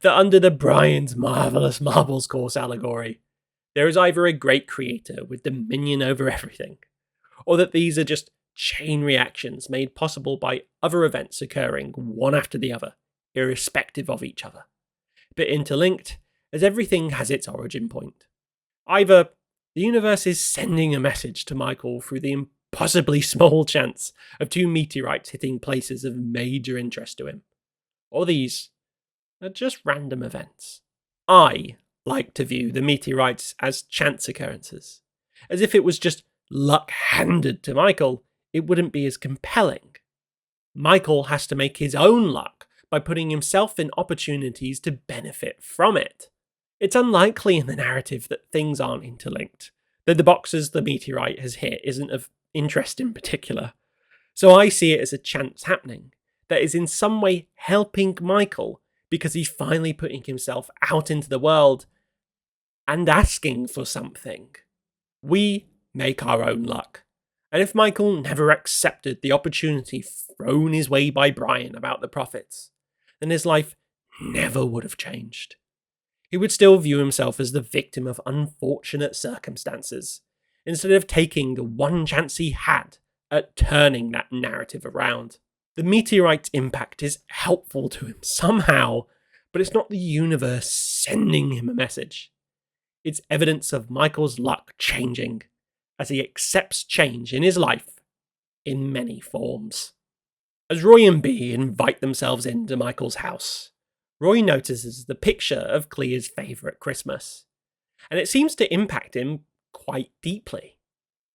That under the Brian's Marvellous Marbles Course allegory, there is either a great creator with dominion over everything, or that these are just chain reactions made possible by other events occurring one after the other, irrespective of each other, but interlinked as everything has its origin point. Either the universe is sending a message to Michael through the impossibly small chance of two meteorites hitting places of major interest to him, or these are just random events. I like to view the meteorites as chance occurrences, as if it was just luck handed to Michael, it wouldn't be as compelling. Michael has to make his own luck by putting himself in opportunities to benefit from it. It's unlikely in the narrative that things aren't interlinked, that the boxes the meteorite has hit isn't of interest in particular. So I see it as a chance happening that is in some way helping Michael because he's finally putting himself out into the world and asking for something. We make our own luck. And if Michael never accepted the opportunity thrown his way by Brian about the prophets, then his life never would have changed. He would still view himself as the victim of unfortunate circumstances, instead of taking the one chance he had at turning that narrative around. The meteorite's impact is helpful to him somehow, but it's not the universe sending him a message. It's evidence of Michael's luck changing, as he accepts change in his life in many forms. As Roy and Bea invite themselves into Michael's house, Roy notices the picture of Clea's favourite Christmas, and it seems to impact him quite deeply.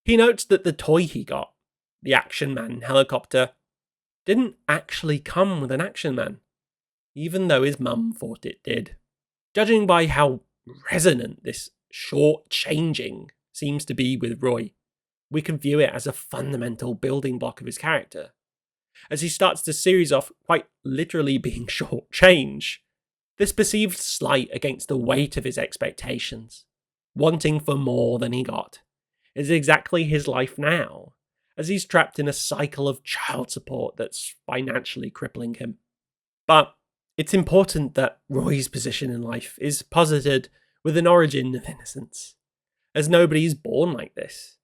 He notes that the toy he got, the Action Man helicopter, didn't actually come with an Action Man, even though his mum thought it did. Judging by how resonant this short changing seems to be with Roy, we can view it as a fundamental building block of his character, as he starts the series off quite literally being short change. This perceived slight against the weight of his expectations, wanting for more than he got, is exactly his life now, as he's trapped in a cycle of child support that's financially crippling him. But it's important that Roy's position in life is posited with an origin of innocence, as nobody is born like this.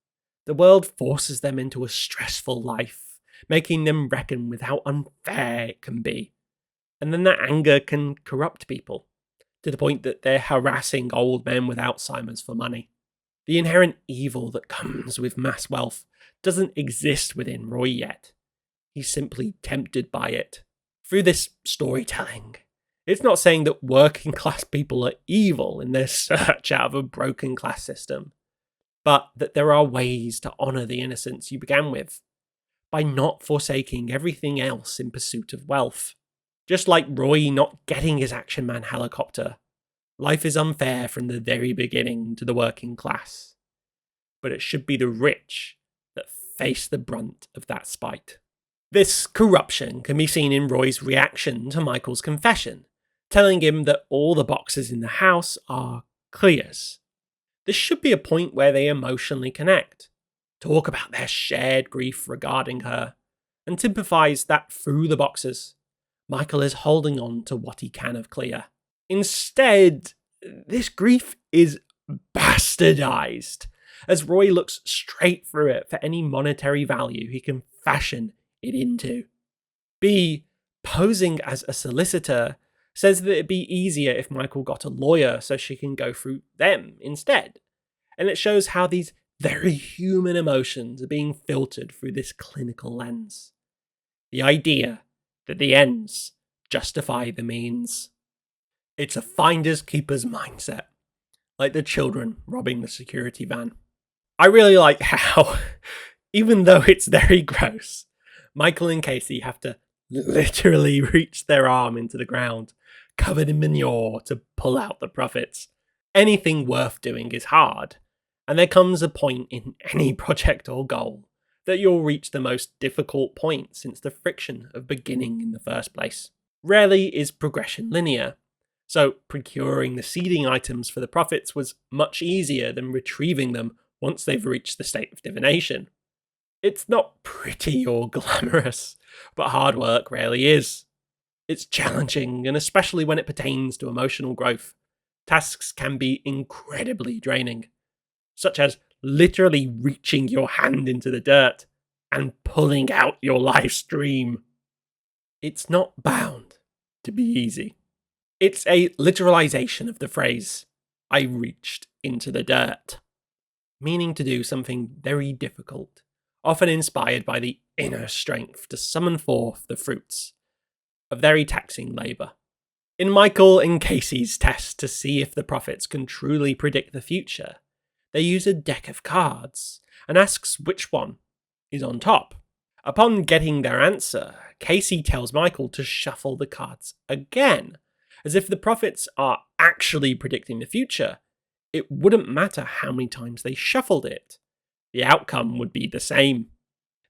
The world forces them into a stressful life, making them reckon with how unfair it can be. And then that anger can corrupt people, to the point that they're harassing old men with Alzheimer's for money. The inherent evil that comes with mass wealth doesn't exist within Roy yet. He's simply tempted by it. Through this storytelling, it's not saying that working class people are evil in their search out of a broken class system, but that there are ways to honour the innocence you began with, by not forsaking everything else in pursuit of wealth. Just like Roy not getting his Action Man helicopter, life is unfair from the very beginning to the working class. But it should be the rich that face the brunt of that spite. This corruption can be seen in Roy's reaction to Michael's confession, telling him that all the boxes in the house are Clea's. This should be a point where they emotionally connect, talk about their shared grief regarding her, and typifies that through the boxes, Michael is holding on to what he can of Clea. Instead, this grief is bastardized, as Roy looks straight through it for any monetary value he can fashion it into. Bea, posing as a solicitor, says that it'd be easier if Michael got a lawyer so she can go through them instead. And it shows how these very human emotions are being filtered through this clinical lens. The idea that the ends justify the means. It's a finders keepers mindset, like the children robbing the security van. I really like how, even though it's very gross, Michael and Casey have to literally reach their arm into the ground, covered in manure, to pull out the profits. Anything worth doing is hard, and there comes a point in any project or goal that you'll reach the most difficult point since the friction of beginning in the first place. Rarely is progression linear, so procuring the seeding items for the profits was much easier than retrieving them once they've reached the state of divination. It's not pretty or glamorous, but hard work rarely is. It's challenging, and especially when it pertains to emotional growth, tasks can be incredibly draining, such as literally reaching your hand into the dirt and pulling out your life dream. It's not bound to be easy. It's a literalization of the phrase, "I reached into the dirt," meaning to do something very difficult, often inspired by the inner strength to summon forth the fruits of very taxing labour. In Michael and Casey's test to see if the prophets can truly predict the future, they use a deck of cards and asks which one is on top. Upon getting their answer, Casey tells Michael to shuffle the cards again, as if the prophets are actually predicting the future. It wouldn't matter how many times they shuffled it. The outcome would be the same.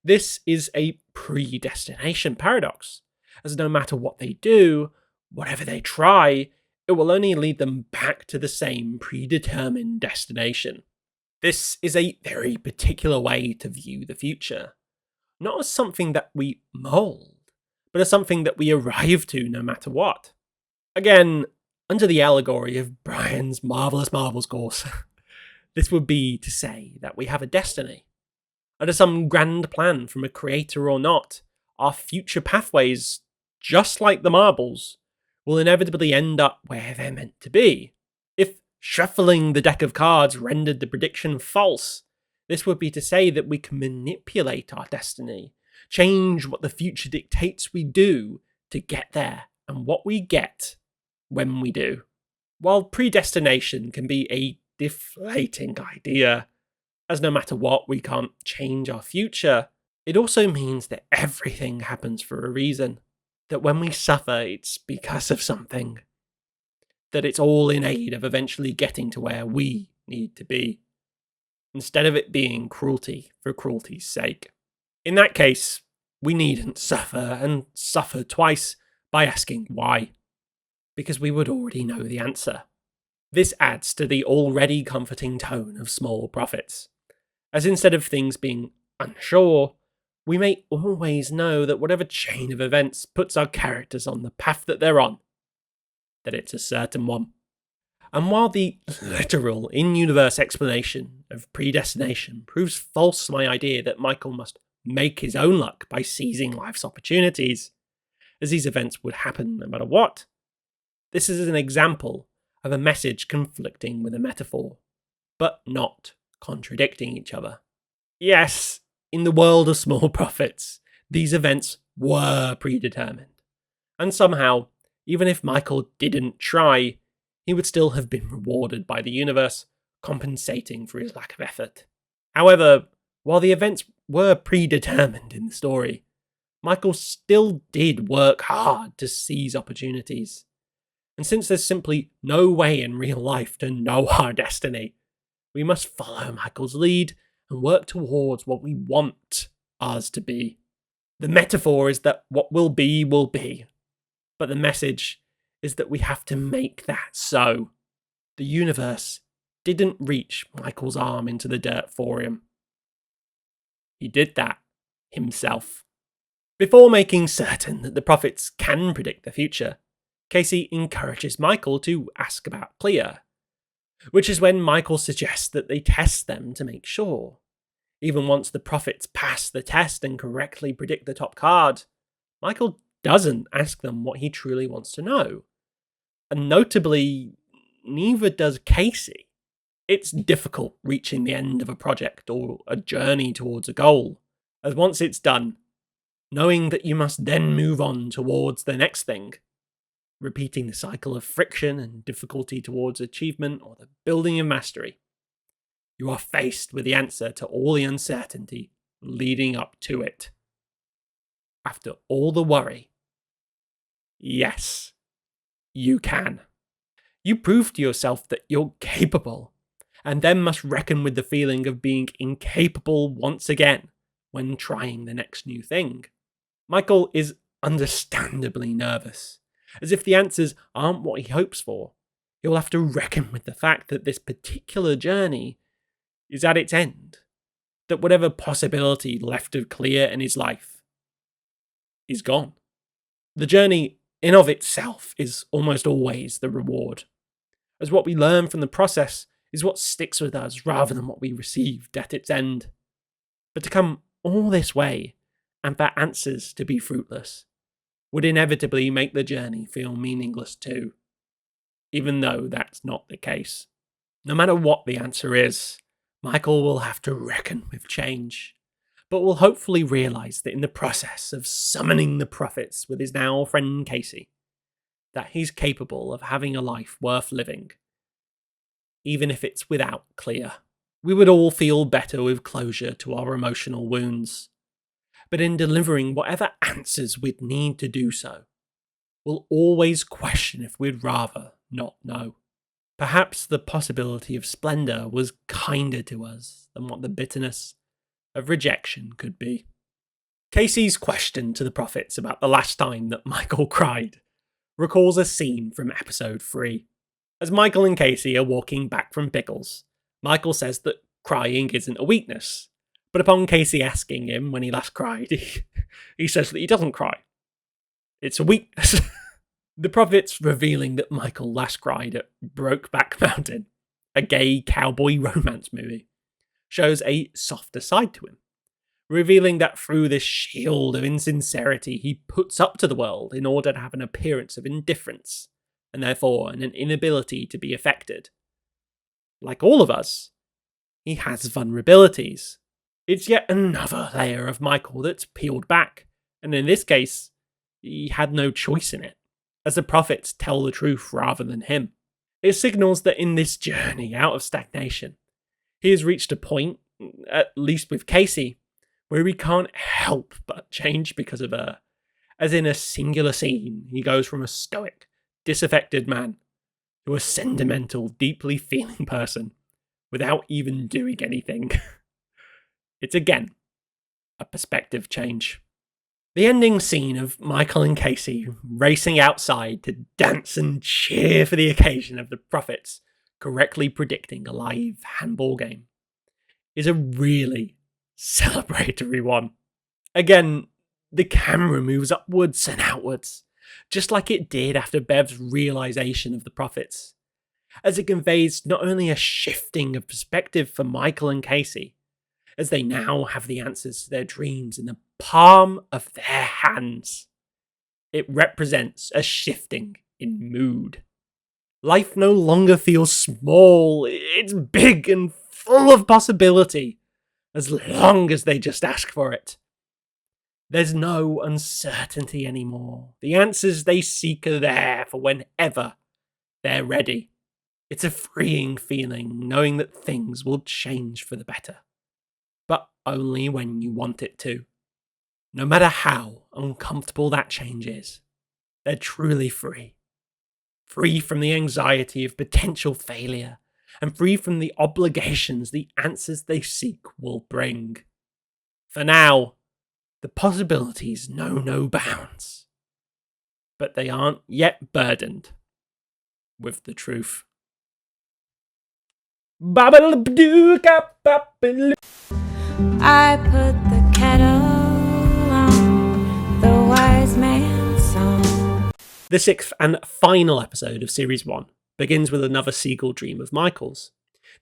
This is a predestination paradox, as no matter what they do, whatever they try, it will only lead them back to the same predetermined destination. This is a very particular way to view the future, not as something that we mould, but as something that we arrive to no matter what. Again, under the allegory of Brian's Marvellous Marbles course, this would be to say that we have a destiny. Under some grand plan from a creator or not, our future pathways, just like the marbles, will inevitably end up where they're meant to be. If shuffling the deck of cards rendered the prediction false. This would be to say that we can manipulate our destiny, change what the future dictates we do to get there, and what we get when we do. While predestination can be a deflating idea, as no matter what, we can't change our future, it also means that everything happens for a reason. That when we suffer, it's because of something. That it's all in aid of eventually getting to where we need to be, instead of it being cruelty for cruelty's sake. In that case, we needn't suffer and suffer twice by asking why, because we would already know the answer. This adds to the already comforting tone of Small Prophets, as instead of things being unsure, we may always know that whatever chain of events puts our characters on the path that they're on, that it's a certain one. And while the literal in-universe explanation of predestination proves false to my idea that Michael must make his own luck by seizing life's opportunities, as these events would happen no matter what, this is an example of a message conflicting with a metaphor, but not contradicting each other. Yes, in the world of Small Prophets, these events were predetermined, and somehow, even if Michael didn't try, he would still have been rewarded by the universe, compensating for his lack of effort. However, while the events were predetermined in the story, Michael still did work hard to seize opportunities. And since there's simply no way in real life to know our destiny, we must follow Michael's lead and work towards what we want ours to be. The metaphor is that what will be, but the message is that we have to make that so. The universe didn't reach Michael's arm into the dirt for him. He did that himself. Before making certain that the prophets can predict the future, Casey encourages Michael to ask about Clea, which is when Michael suggests that they test them to make sure. Even once the prophets pass the test and correctly predict the top card, Michael doesn't ask them what he truly wants to know. And notably, neither does Casey. It's difficult reaching the end of a project or a journey towards a goal, as once it's done, knowing that you must then move on towards the next thing, repeating the cycle of friction and difficulty towards achievement or the building of mastery. You are faced with the answer to all the uncertainty leading up to it. After all the worry, yes, you can. You prove to yourself that you're capable, and then must reckon with the feeling of being incapable once again when trying the next new thing. Michael is understandably nervous, as if the answers aren't what he hopes for. He'll have to reckon with the fact that this particular journey is at its end, that whatever possibility left of Clea in his life is gone. The journey in of itself is almost always the reward, as what we learn from the process is what sticks with us rather than what we received at its end. But to come all this way and for answers to be fruitless would inevitably make the journey feel meaningless too, even though that's not the case. No matter what the answer is, Michael will have to reckon with change, but will hopefully realise that in the process of summoning the prophets with his now friend Casey, that he's capable of having a life worth living, even if it's without Clea. We would all feel better with closure to our emotional wounds, but in delivering whatever answers we'd need to do so, we'll always question if we'd rather not know. Perhaps the possibility of splendour was kinder to us than what the bitterness of rejection could be. Casey's question to the prophets about the last time that Michael cried recalls a scene from episode 3. As Michael and Casey are walking back from Pickles, Michael says that crying isn't a weakness, but upon Casey asking him when he last cried, he says that he doesn't cry. It's a weakness. The prophets revealing that Michael last cried at Brokeback Mountain, a gay cowboy romance movie, shows a softer side to him, revealing that through this shield of insincerity he puts up to the world in order to have an appearance of indifference, and therefore an inability to be affected, like all of us, he has vulnerabilities. It's yet another layer of Michael that's peeled back, and in this case, he had no choice in it, as the prophets tell the truth rather than him. It signals that in this journey out of stagnation, he has reached a point, at least with Casey, where he can't help but change because of her. As in a singular scene, he goes from a stoic, disaffected man to a sentimental, deeply feeling person without even doing anything. It's again a perspective change. The ending scene of Michael and Casey racing outside to dance and cheer for the occasion of the prophets correctly predicting a live handball game is a really celebratory one. Again, the camera moves upwards and outwards, just like it did after Bev's realization of the prophets, as it conveys not only a shifting of perspective for Michael and Casey, as they now have the answers to their dreams in the palm of their hands. It represents a shifting in mood. Life no longer feels small, it's big and full of possibility, as long as they just ask for it. There's no uncertainty anymore. The answers they seek are there for whenever they're ready. It's a freeing feeling knowing that things will change for the better, but only when you want it to. No matter how uncomfortable that change is, they're truly free. Free from the anxiety of potential failure, and free from the obligations the answers they seek will bring. For now, the possibilities know no bounds, but they aren't yet burdened with the truth. I put the kettle on, the wise man's song. The sixth and final episode of Series 1 begins with another seagull dream of Michael's.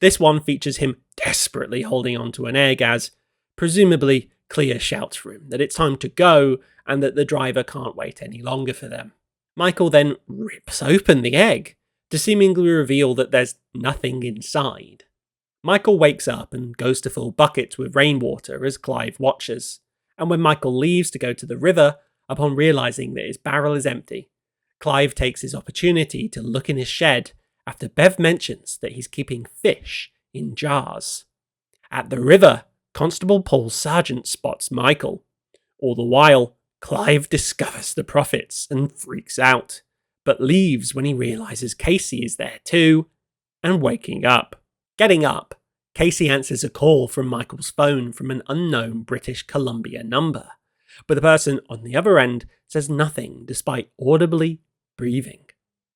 This one features him desperately holding on to an egg as, presumably, Clea shouts for him that it's time to go and that the driver can't wait any longer for them. Michael then rips open the egg to seemingly reveal that there's nothing inside. Michael wakes up and goes to fill buckets with rainwater as Clive watches, and when Michael leaves to go to the river, upon realising that his barrel is empty, Clive takes his opportunity to look in his shed after Bev mentions that he's keeping fish in jars. At the river, Constable Paul Sargent spots Michael. All the while, Clive discovers the prophets and freaks out, but leaves when he realises Casey is there too, and waking up. Getting up, Casey answers a call from Michael's phone from an unknown British Columbia number, but the person on the other end says nothing despite audibly breathing.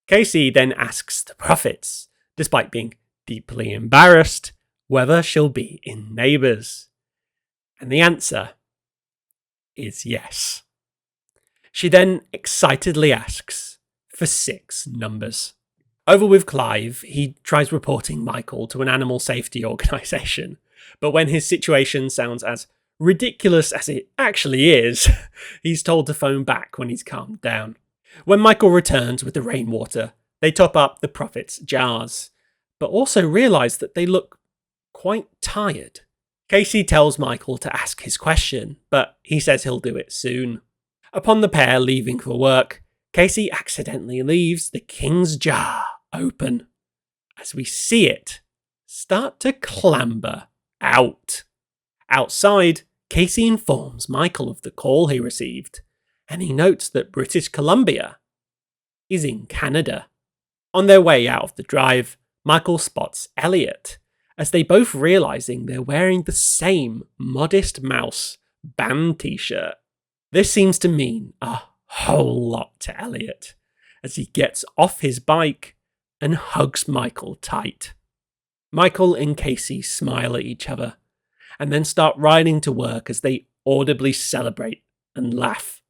Casey then asks the prophets, despite being deeply embarrassed, whether she'll be in Neighbours. And the answer is yes. She then excitedly asks for 6 numbers. Over with Clive, he tries reporting Michael to an animal safety organisation, but when his situation sounds as ridiculous as it actually is, he's told to phone back when he's calmed down. When Michael returns with the rainwater, they top up the prophets' jars, but also realise that they look quite tired. Casey tells Michael to ask his question, but he says he'll do it soon. Upon the pair leaving for work, Casey accidentally leaves the king's jar open, as we see it start to clamber out. Outside, Casey informs Michael of the call he received, and he notes that British Columbia is in Canada. On their way out of the drive, Michael spots Elliot, as they both realising they're wearing the same Modest Mouse band t-shirt. This seems to mean a whole lot to Elliot, as he gets off his bike and hugs Michael tight. Michael and Casey smile at each other, and then start riding to work as they audibly celebrate and laugh,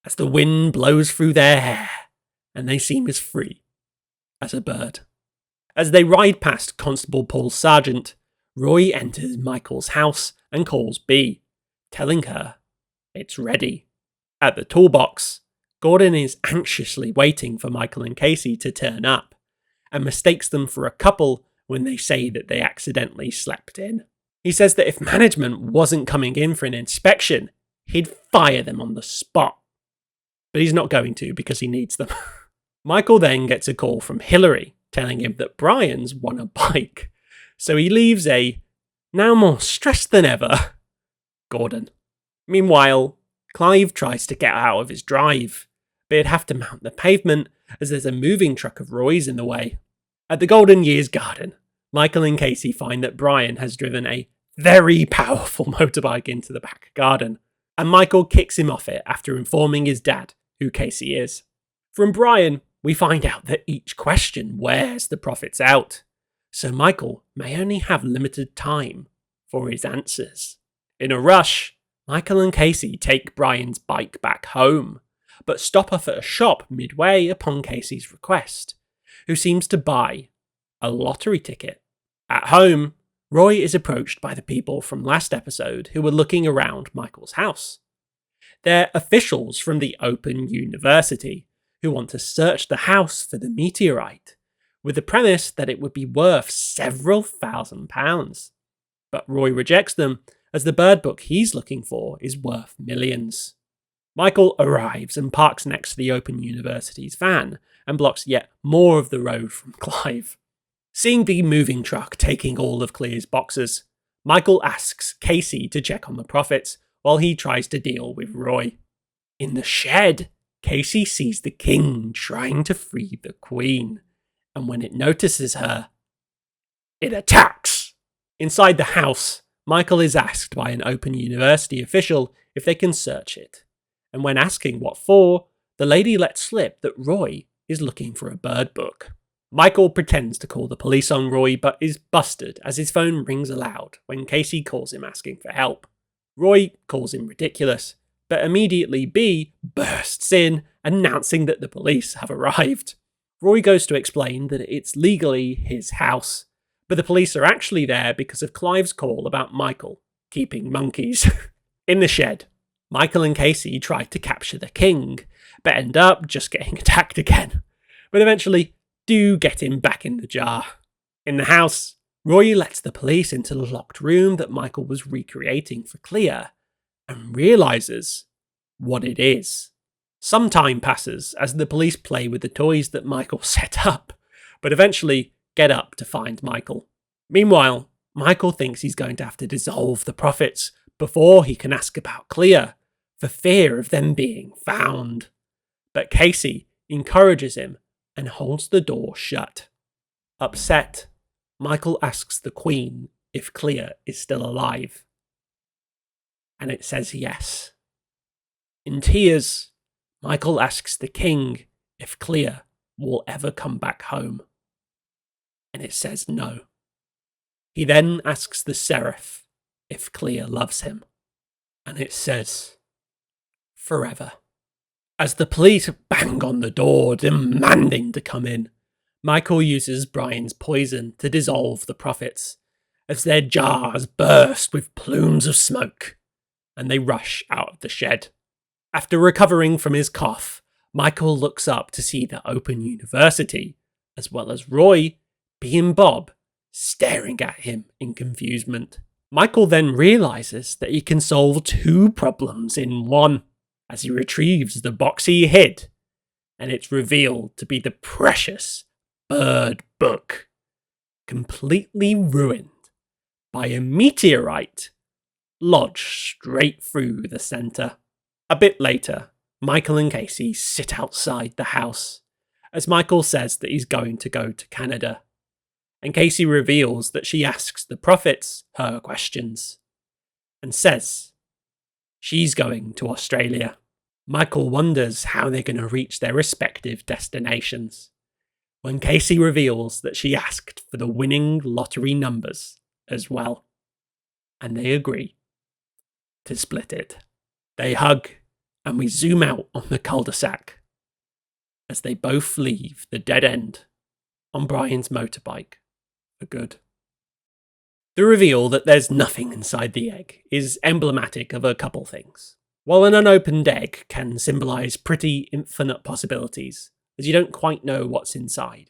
as the wind blows through their hair, and they seem as free as a bird. As they ride past Constable Paul Sargent, Roy enters Michael's house and calls Bea, telling her it's ready. At the toolbox, Gordon is anxiously waiting for Michael and Casey to turn up, and mistakes them for a couple when they say that they accidentally slept in. He says that if management wasn't coming in for an inspection, he'd fire them on the spot. But he's not going to because he needs them. Michael then gets a call from Hillary telling him that Brian's won a bike. So he leaves a, now more stressed than ever, Gordon. Meanwhile, Clive tries to get out of his drive, but he'd have to mount the pavement as there's a moving truck of Roy's in the way. At the Golden Years Garden, Michael and Casey find that Brian has driven a very powerful motorbike into the back garden, and Michael kicks him off it after informing his dad who Casey is. From Brian, we find out that each question wears the profits out, so Michael may only have limited time for his answers. In a rush, Michael and Casey take Brian's bike back home, but stop off at a shop midway upon Casey's request, who seems to buy a lottery ticket. At home, Roy is approached by the people from last episode who were looking around Michael's house. They're officials from the Open University who want to search the house for the meteorite, with the premise that it would be worth several £1,000s. But Roy rejects them, as the bird book he's looking for is worth millions. Michael arrives and parks next to the Open University's van and blocks yet more of the road from Clive. Seeing the moving truck taking all of Clear's boxes, Michael asks Casey to check on the profits while he tries to deal with Roy. In the shed, Casey sees the king trying to free the queen, and when it notices her, it attacks. Inside the house, Michael is asked by an Open University official if they can search it, and when asking what for, the lady lets slip that Roy is looking for a bird book. Michael pretends to call the police on Roy but is busted as his phone rings aloud when Casey calls him asking for help. Roy calls him ridiculous, but immediately B bursts in announcing that the police have arrived. Roy goes to explain that it's legally his house, but the police are actually there because of Clive's call about Michael keeping monkeys. In the shed, Michael and Casey try to capture the king, but end up just getting attacked again, but eventually do get him back in the jar. In the house, Roy lets the police into the locked room that Michael was recreating for Clea, and realises what it is. Some time passes as the police play with the toys that Michael set up, but eventually get up to find Michael. Meanwhile, Michael thinks he's going to have to dissolve the profits before he can ask about Clea, for fear of them being found. But Casey encourages him and holds the door shut. Upset, Michael asks the Queen if Clea is still alive. And it says yes. In tears, Michael asks the King if Clea will ever come back home. And it says no. He then asks the Seraph if Clea loves him. And it says forever. As the police bang on the door, demanding to come in, Michael uses Brian's poison to dissolve the profits, as their jars burst with plumes of smoke, and they rush out of the shed. After recovering from his cough, Michael looks up to see the Open University, as well as Roy, B and Bob, staring at him in confusement. Michael then realises that he can solve two problems in one, as he retrieves the box he hid, and it's revealed to be the precious bird book, completely ruined by a meteorite lodged straight through the centre. A bit later, Michael and Casey sit outside the house, as Michael says that he's going to go to Canada, and Casey reveals that she asks the prophets her questions, and says she's going to Australia. Michael wonders how they're going to reach their respective destinations, when Casey reveals that she asked for the winning lottery numbers as well, and they agree to split it. They hug, and we zoom out on the cul-de-sac as they both leave the dead end on Brian's motorbike for good. The reveal that there's nothing inside the egg is emblematic of a couple things. While an unopened egg can symbolise pretty infinite possibilities, as you don't quite know what's inside,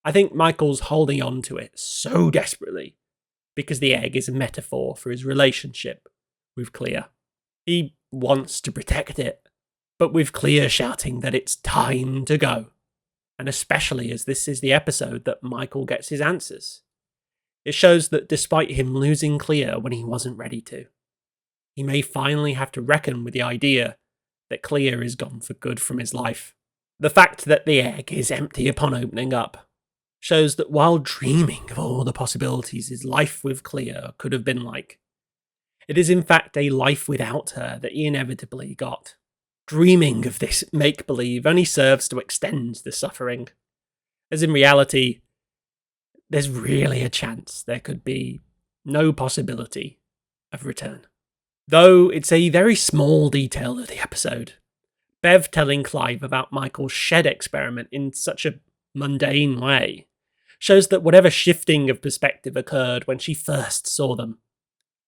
I think Michael's holding on to it so desperately because the egg is a metaphor for his relationship with Clea. He wants to protect it, but with Clea shouting that it's time to go. And especially as this is the episode that Michael gets his answers. It shows that despite him losing Clea when he wasn't ready to, he may finally have to reckon with the idea that Clea is gone for good from his life. The fact that the egg is empty upon opening up shows that while dreaming of all the possibilities his life with Clea could have been like, it is in fact a life without her that he inevitably got. Dreaming of this make-believe only serves to extend the suffering, as in reality, there's really a chance there could be no possibility of return. Though it's a very small detail of the episode, Bev telling Clive about Michael's shed experiment in such a mundane way shows that whatever shifting of perspective occurred when she first saw them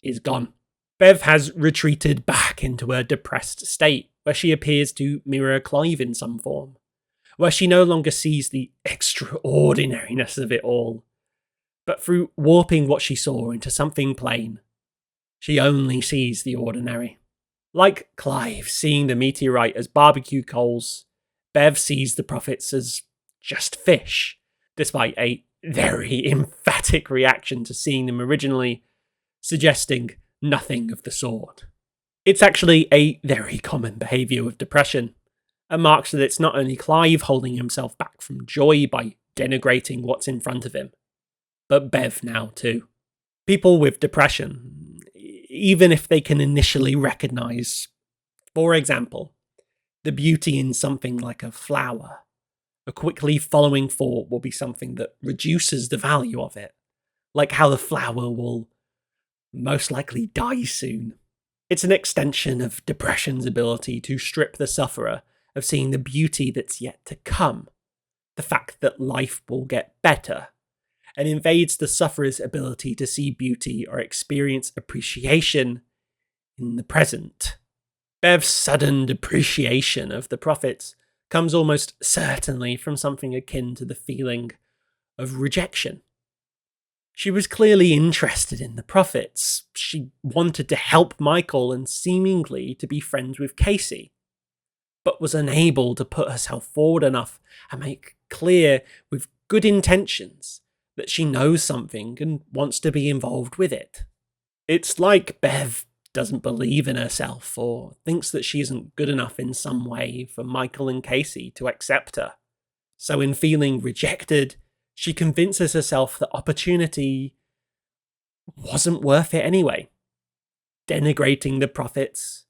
is gone. Bev has retreated back into a depressed state where she appears to mirror Clive in some form, where she no longer sees the extraordinariness of it all, but through warping what she saw into something plain, she only sees the ordinary. Like Clive seeing the meteorite as barbecue coals, Bev sees the prophets as just fish, despite a very emphatic reaction to seeing them originally, suggesting nothing of the sort. It's actually a very common behaviour of depression, and marks that it's not only Clive holding himself back from joy by denigrating what's in front of him, but Bev now too. People with depression, even if they can initially recognise, for example, the beauty in something like a flower, a quickly following thought will be something that reduces the value of it, like how the flower will most likely die soon. It's an extension of depression's ability to strip the sufferer of seeing the beauty that's yet to come, the fact that life will get better, and invades the sufferer's ability to see beauty or experience appreciation in the present. Bev's sudden depreciation of the prophets comes almost certainly from something akin to the feeling of rejection. She was clearly interested in the prophets. She wanted to help Michael and seemingly to be friends with Casey, but was unable to put herself forward enough and make clear with good intentions that she knows something and wants to be involved with it. It's like Bev doesn't believe in herself or thinks that she isn't good enough in some way for Michael and Casey to accept her. So in feeling rejected, she convinces herself that opportunity wasn't worth it anyway, denigrating the prophets,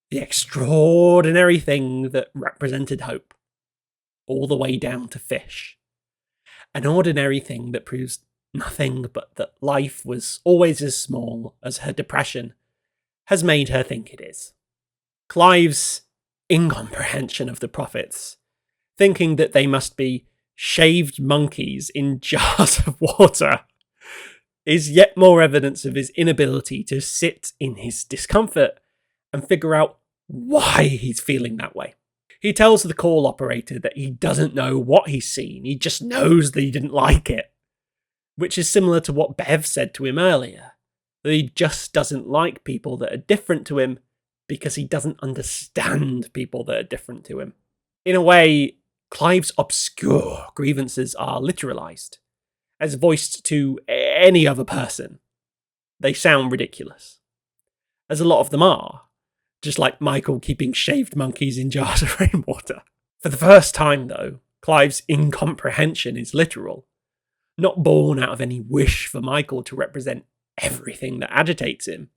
the extraordinary thing that represented hope, all the way down to fish. An ordinary thing that proves nothing but that life was always as small as her depression has made her think it is. Clive's incomprehension of the prophets, thinking that they must be shaved monkeys in jars of water, is yet more evidence of his inability to sit in his discomfort and figure out why he's feeling that way. He tells the call operator that he doesn't know what he's seen, he just knows that he didn't like it, which is similar to what Bev said to him earlier, that he just doesn't like people that are different to him because he doesn't understand people that are different to him. In a way, Clive's obscure grievances are literalized, as voiced to any other person. They sound ridiculous, as a lot of them are, just like Michael keeping shaved monkeys in jars of rainwater. For the first time, though, Clive's incomprehension is literal, not born out of any wish for Michael to represent everything that agitates him,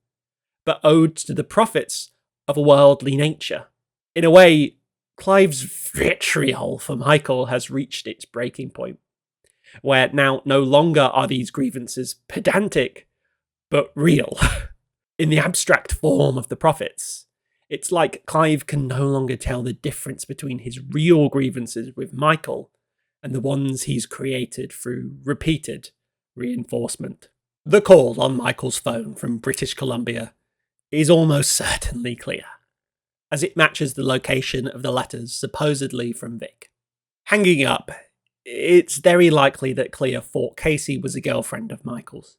but owed to the prophets of a worldly nature. In a way, Clive's vitriol for Michael has reached its breaking point, where now no longer are these grievances pedantic, but real. In the abstract form of the prophets, it's like Clive can no longer tell the difference between his real grievances with Michael and the ones he's created through repeated reinforcement. The call on Michael's phone from British Columbia is almost certainly clear, as it matches the location of the letters supposedly from Vic. Hanging up, It's very likely that Clea thought Casey was a girlfriend of Michael's,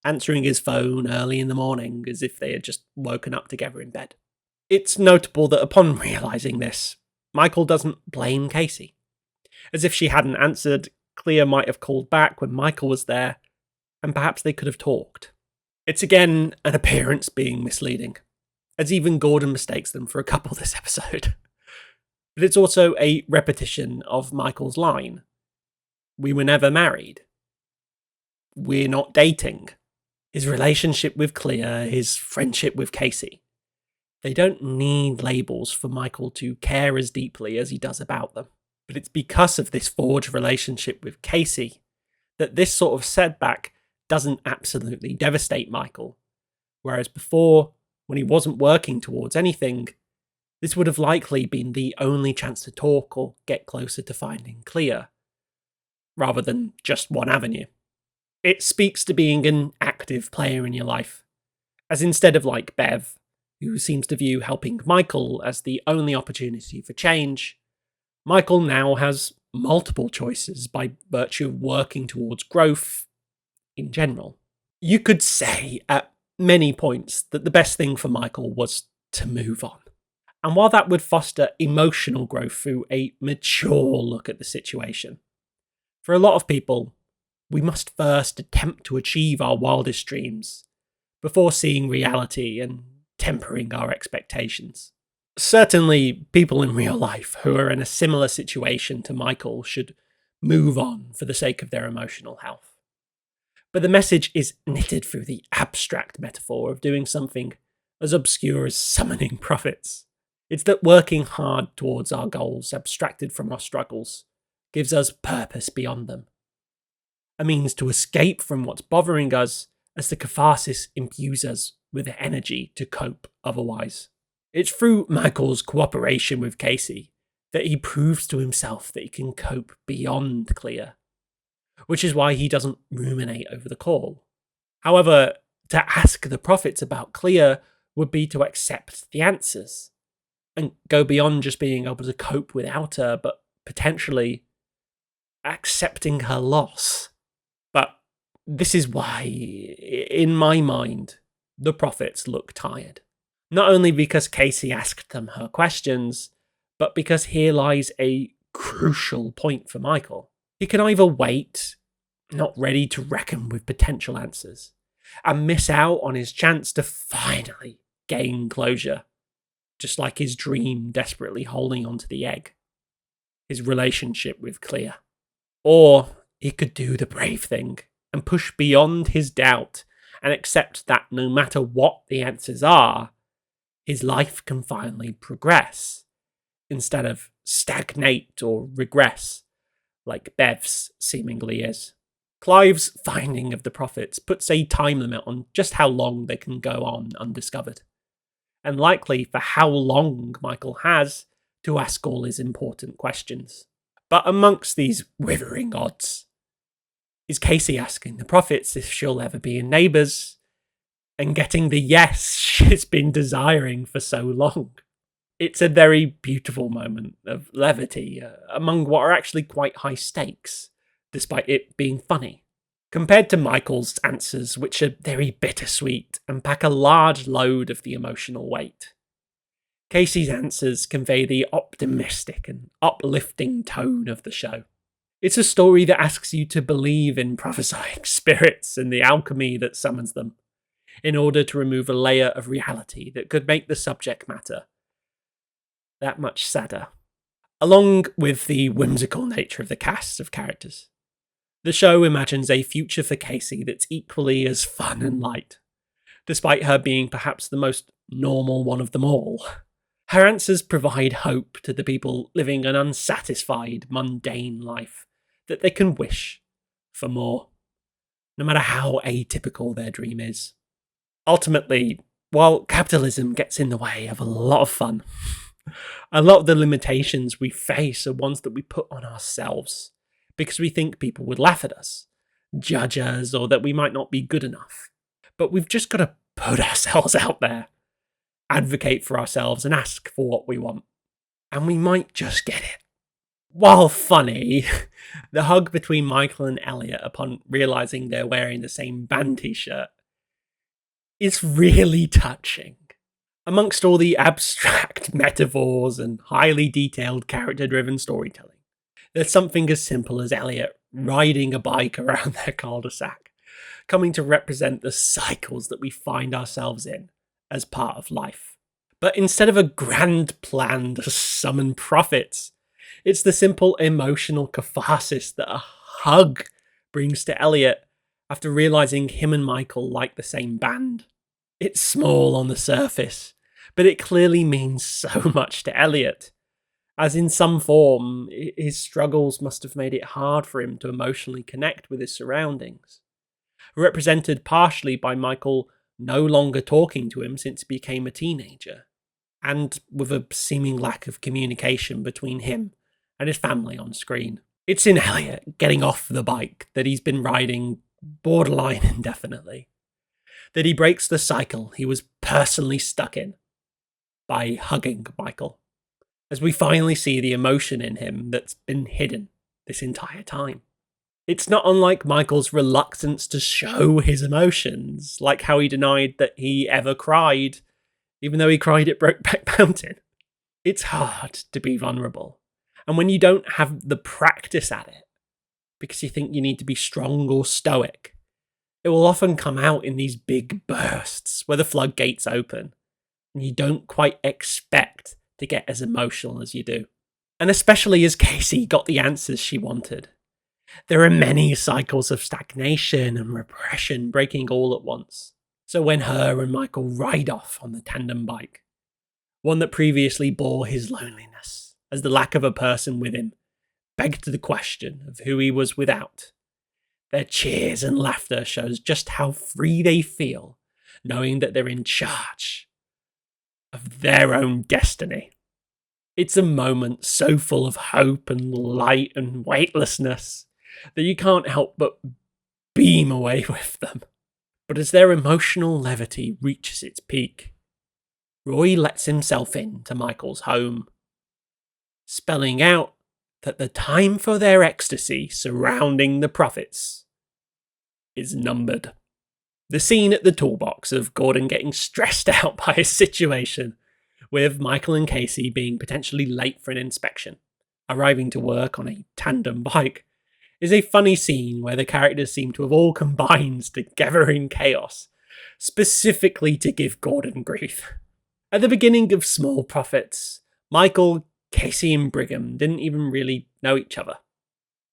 answering his phone early in the morning as if they had just woken up together in bed. It's notable that upon realising this, Michael doesn't blame Casey. As if she hadn't answered, Clea might have called back when Michael was there, and perhaps they could have talked. It's again an appearance being misleading, as even Gordon mistakes them for a couple this episode. But it's also a repetition of Michael's line. We were never married. We're not dating. His relationship with Clea, his friendship with Casey. They don't need labels for Michael to care as deeply as he does about them. But it's because of this forged relationship with Casey that this sort of setback doesn't absolutely devastate Michael. Whereas before, when he wasn't working towards anything, this would have likely been the only chance to talk or get closer to finding Clea, rather than just one avenue. It speaks to being an active player in your life, as instead of like Bev, who seems to view helping Michael as the only opportunity for change, Michael now has multiple choices by virtue of working towards growth in general. You could say at many points that the best thing for Michael was to move on. And while that would foster emotional growth through a mature look at the situation, for a lot of people, we must first attempt to achieve our wildest dreams before seeing reality and tempering our expectations. Certainly, people in real life who are in a similar situation to Michael should move on for the sake of their emotional health. But the message is knitted through the abstract metaphor of doing something as obscure as summoning prophets. It's that working hard towards our goals, abstracted from our struggles, gives us purpose beyond them. A means to escape from what's bothering us as the catharsis imbues us with the energy to cope otherwise. It's through Michael's cooperation with Casey that he proves to himself that he can cope beyond Clea, which is why he doesn't ruminate over the call. However, to ask the prophets about Clea would be to accept the answers and go beyond just being able to cope without her, but potentially accepting her loss. But this is why, in my mind, the prophets look tired. Not only because Casey asked them her questions, but because here lies a crucial point for Michael. He can either wait, not ready to reckon with potential answers, and miss out on his chance to finally gain closure, just like his dream desperately holding onto the egg, his relationship with Clea. Or he could do the brave thing and push beyond his doubt and accept that no matter what the answers are, his life can finally progress, instead of stagnate or regress, like Bev's seemingly is. Clive's finding of the prophets puts a time limit on just how long they can go on undiscovered, and likely for how long Michael has to ask all his important questions. But amongst these withering odds, is Casey asking the prophets if she'll ever be in Neighbours, and getting the yes she's been desiring for so long. It's a very beautiful moment of levity among what are actually quite high stakes, despite it being funny. Compared to Michael's answers, which are very bittersweet and pack a large load of the emotional weight, Casey's answers convey the optimistic and uplifting tone of the show. It's a story that asks you to believe in prophesying spirits and the alchemy that summons them, in order to remove a layer of reality that could make the subject matter that much sadder. Along with the whimsical nature of the cast of characters, the show imagines a future for Casey that's equally as fun and light, despite her being perhaps the most normal one of them all. Her answers provide hope to the people living an unsatisfied, mundane life that they can wish for more, no matter how atypical their dream is. Ultimately, while capitalism gets in the way of a lot of fun, a lot of the limitations we face are ones that we put on ourselves because we think people would laugh at us, judge us, or that we might not be good enough. But we've just got to put ourselves out there, advocate for ourselves, and ask for what we want. And we might just get it. While funny, the hug between Michael and Elliot upon realising they're wearing the same band t-shirt is really touching. Amongst all the abstract metaphors and highly detailed character-driven storytelling, there's something as simple as Elliot riding a bike around their cul-de-sac, coming to represent the cycles that we find ourselves in as part of life. But instead of a grand plan to summon prophets, it's the simple emotional catharsis that a hug brings to Elliot after realising him and Michael like the same band. It's small on the surface, but it clearly means so much to Elliot, as in some form, his struggles must have made it hard for him to emotionally connect with his surroundings. Represented partially by Michael no longer talking to him since he became a teenager, and with a seeming lack of communication between him and his family on screen. It's in Elliot getting off the bike that he's been riding borderline indefinitely, that he breaks the cycle he was personally stuck in by hugging Michael, as we finally see the emotion in him that's been hidden this entire time. It's not unlike Michael's reluctance to show his emotions, like how he denied that he ever cried, even though he cried at Brokeback Mountain. It's hard to be vulnerable, and when you don't have the practice at it, because you think you need to be strong or stoic, it will often come out in these big bursts where the floodgates open, and you don't quite expect to get as emotional as you do. And especially as Casey got the answers she wanted. There are many cycles of stagnation and repression breaking all at once. So when her and Michael ride off on the tandem bike, one that previously bore his loneliness, as the lack of a person with him begged the question of who he was without, their cheers and laughter shows just how free they feel, knowing that they're in charge of their own destiny. It's a moment so full of hope and light and weightlessness that you can't help but beam away with them. But as their emotional levity reaches its peak, Roy lets himself into Michael's home, spelling out that the time for their ecstasy surrounding the prophets is numbered. The scene at the toolbox of Gordon getting stressed out by a situation, with Michael and Casey being potentially late for an inspection, arriving to work on a tandem bike, is a funny scene where the characters seem to have all combined together in chaos, specifically to give Gordon grief. At the beginning of Small Prophets, Michael, Casey and Brigham didn't even really know each other,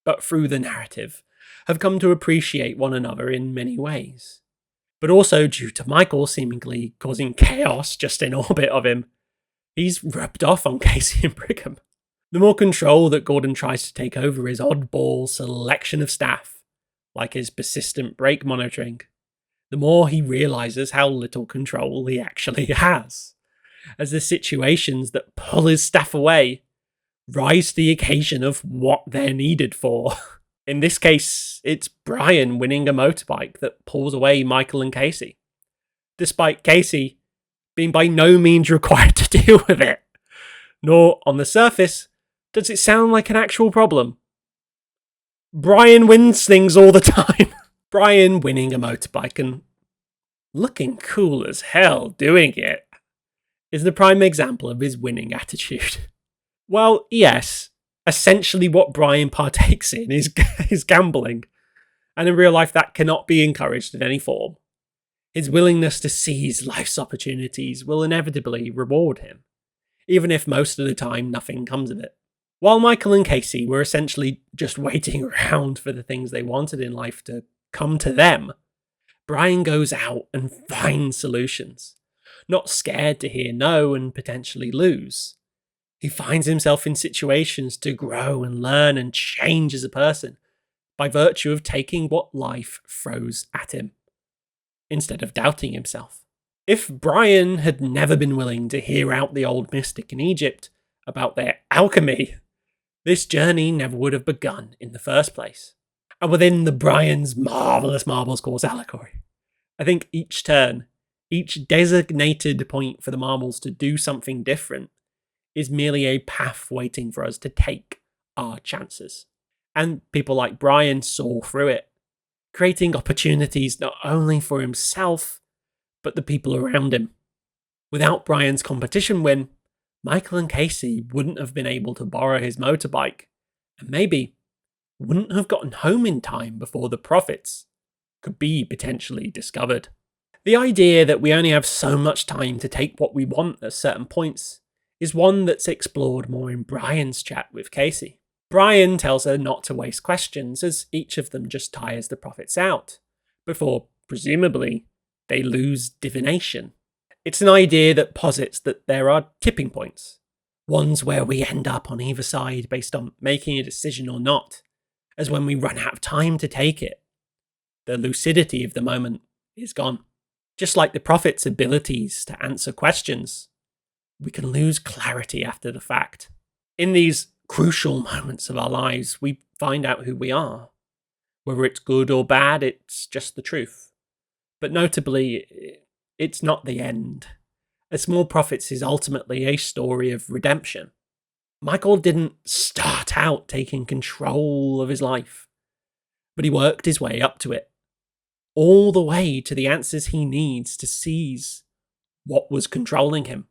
but through the narrative, have come to appreciate one another in many ways. But also due to Michael seemingly causing chaos just in orbit of him, he's rubbed off on Casey and Brigham. The more control that Gordon tries to take over his oddball selection of staff, like his persistent brake monitoring, the more he realises how little control he actually has, as the situations that pull his staff away rise to the occasion of what they're needed for. In this case, it's Brian winning a motorbike that pulls away Michael and Casey, despite Casey being by no means required to deal with it, nor, on the surface, does it sound like an actual problem. Brian wins things all the time. Brian winning a motorbike and looking cool as hell doing it is the prime example of his winning attitude. Well, yes, essentially what Brian partakes in is gambling, and in real life that cannot be encouraged in any form. His willingness to seize life's opportunities will inevitably reward him, even if most of the time nothing comes of it. While Michael and Casey were essentially just waiting around for the things they wanted in life to come to them, Brian goes out and finds solutions, not scared to hear no and potentially lose. He finds himself in situations to grow and learn and change as a person by virtue of taking what life throws at him, instead of doubting himself. If Brian had never been willing to hear out the old mystic in Egypt about their alchemy, this journey never would have begun in the first place. And within the Brian's marvellous marbles course allegory, I think each turn, each designated point for the marbles to do something different, is merely a path waiting for us to take our chances. And people like Brian saw through it, creating opportunities not only for himself, but the people around him. Without Brian's competition win, Michael and Casey wouldn't have been able to borrow his motorbike, and maybe wouldn't have gotten home in time before the profits could be potentially discovered. The idea that we only have so much time to take what we want at certain points is one that's explored more in Brian's chat with Casey. Brian tells her not to waste questions as each of them just tires the profits out, before, presumably, they lose divination. It's an idea that posits that there are tipping points, ones where we end up on either side based on making a decision or not, as when we run out of time to take it, the lucidity of the moment is gone. Just like the prophet's abilities to answer questions, we can lose clarity after the fact. In these crucial moments of our lives, we find out who we are. Whether it's good or bad, it's just the truth. But notably, it's not the end. A Small Profits is ultimately a story of redemption. Michael didn't start out taking control of his life, but he worked his way up to it, all the way to the answers he needs to seize what was controlling him.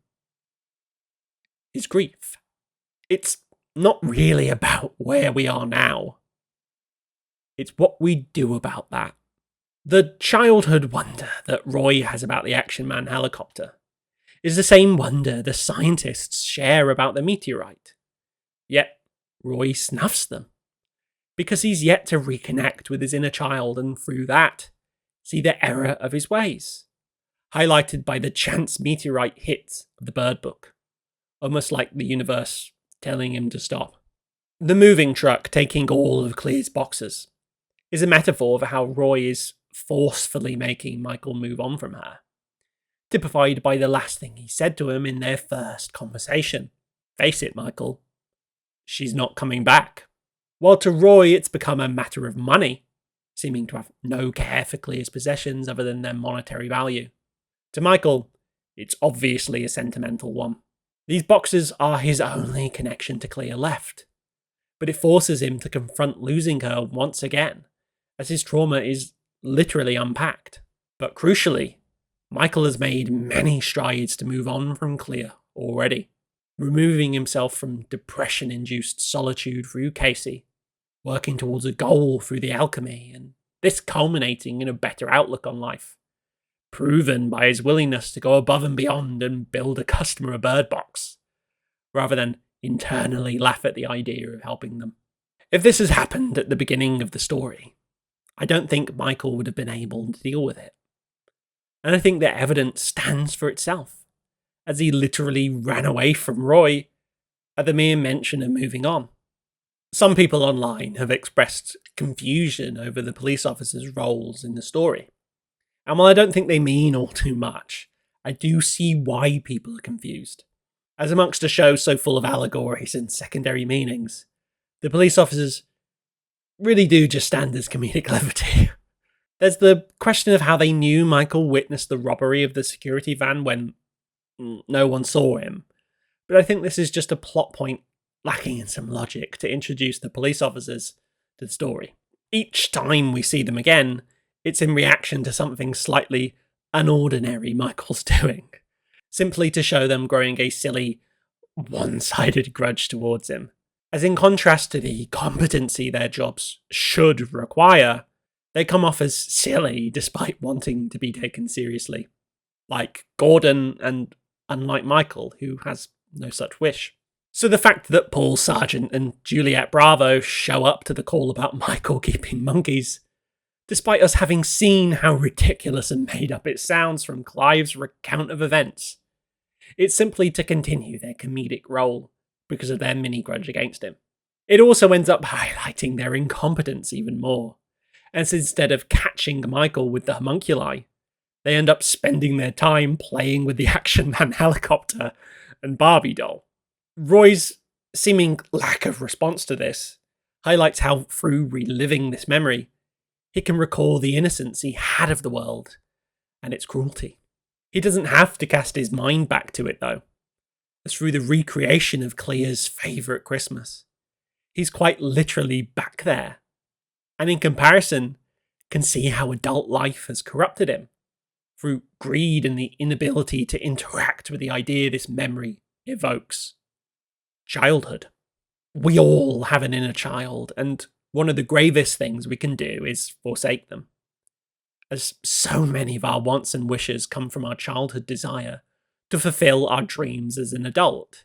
His grief. It's not really about where we are now. It's what we do about that. The childhood wonder that Roy has about the Action Man helicopter is the same wonder the scientists share about the meteorite. Yet, Roy snuffs them, because he's yet to reconnect with his inner child and through that, see the error of his ways, highlighted by the chance meteorite hit of the Bird Book, almost like the universe telling him to stop. The moving truck taking all of Clear's boxes is a metaphor for how Roy is forcefully making Michael move on from her, typified by the last thing he said to him in their first conversation. Face it, Michael, she's not coming back. While to Roy it's become a matter of money, seeming to have no care for Clear's possessions other than their monetary value. To Michael, it's obviously a sentimental one. These boxes are his only connection to Clear left, but it forces him to confront losing her once again, as his trauma is literally unpacked. But crucially, Michael has made many strides to move on from Clear already, removing himself from depression-induced solitude through Casey, working towards a goal through the alchemy, and this culminating in a better outlook on life, proven by his willingness to go above and beyond and build a customer a bird box, rather than internally laugh at the idea of helping them. If this has happened at the beginning of the story, I don't think Michael would have been able to deal with it. And I think the evidence stands for itself, as he literally ran away from Roy at the mere mention of moving on. Some people online have expressed confusion over the police officers' roles in the story. And while I don't think they mean all too much, I do see why people are confused. As amongst a show so full of allegories and secondary meanings, the police officers really do just stand as comedic levity. There's the question of how they knew Michael witnessed the robbery of the security van when no one saw him. But I think this is just a plot point lacking in some logic to introduce the police officers to the story. Each time we see them again, it's in reaction to something slightly unordinary Michael's doing, simply to show them growing a silly, one-sided grudge towards him. As in contrast to the competency their jobs should require, they come off as silly despite wanting to be taken seriously. Like Gordon, and unlike Michael, who has no such wish. So the fact that Paul Sargent and Juliet Bravo show up to the call about Michael keeping monkeys, despite us having seen how ridiculous and made up it sounds from Clive's recount of events, it's simply to continue their comedic role because of their mini-grudge against him. It also ends up highlighting their incompetence even more, as instead of catching Michael with the homunculi, they end up spending their time playing with the Action Man helicopter and Barbie doll. Roy's seeming lack of response to this highlights how, through reliving this memory, he can recall the innocence he had of the world and its cruelty. He doesn't have to cast his mind back to it, though, as through the recreation of Clear's favourite Christmas, He's quite literally back there. And in comparison, can see how adult life has corrupted him through greed and the inability to interact with the idea this memory evokes. Childhood. We all have an inner child, and one of the gravest things we can do is forsake them. As so many of our wants and wishes come from our childhood desire to fulfill our dreams as an adult,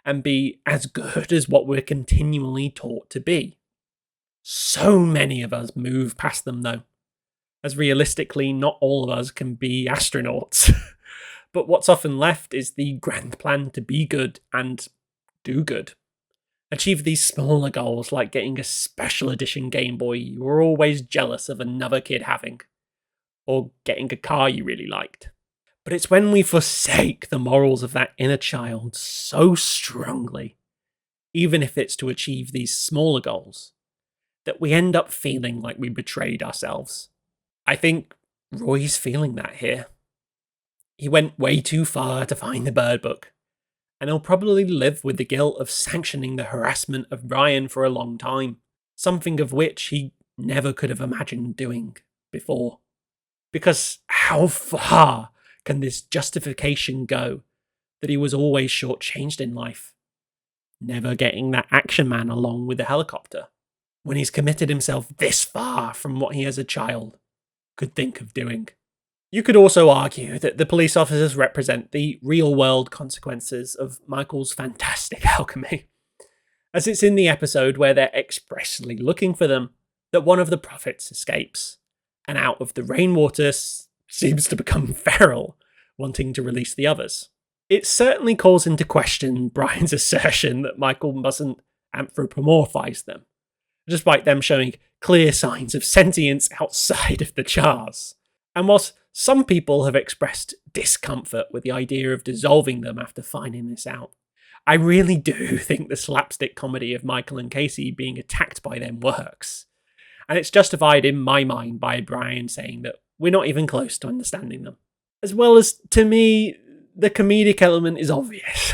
and be as good as what we're continually taught to be. So many of us move past them though, as realistically not all of us can be astronauts. But what's often left is the grand plan to be good and do good. Achieve these smaller goals like getting a special edition Game Boy you were always jealous of another kid having, or getting a car you really liked. But it's when we forsake the morals of that inner child so strongly, even if it's to achieve these smaller goals, that we end up feeling like we betrayed ourselves. I think Roy's feeling that here. He went way too far to find the bird book, and he'll probably live with the guilt of sanctioning the harassment of Brian for a long time, something of which he never could have imagined doing before. Because how far can this justification go that he was always shortchanged in life, never getting that action man along with the helicopter, when he's committed himself this far from what he as a child could think of doing? You could also argue that the police officers represent the real-world consequences of Michael's fantastic alchemy, as it's in the episode where they're expressly looking for them that one of the prophets escapes, and out of the rainwater seems to become feral, wanting to release the others. It certainly calls into question Brian's assertion that Michael mustn't anthropomorphize them, despite them showing clear signs of sentience outside of the jars. And whilst some people have expressed discomfort with the idea of dissolving them after finding this out, I really do think the slapstick comedy of Michael and Casey being attacked by them works. And it's justified in my mind by Brian saying that we're not even close to understanding them. As well as, to me, the comedic element is obvious,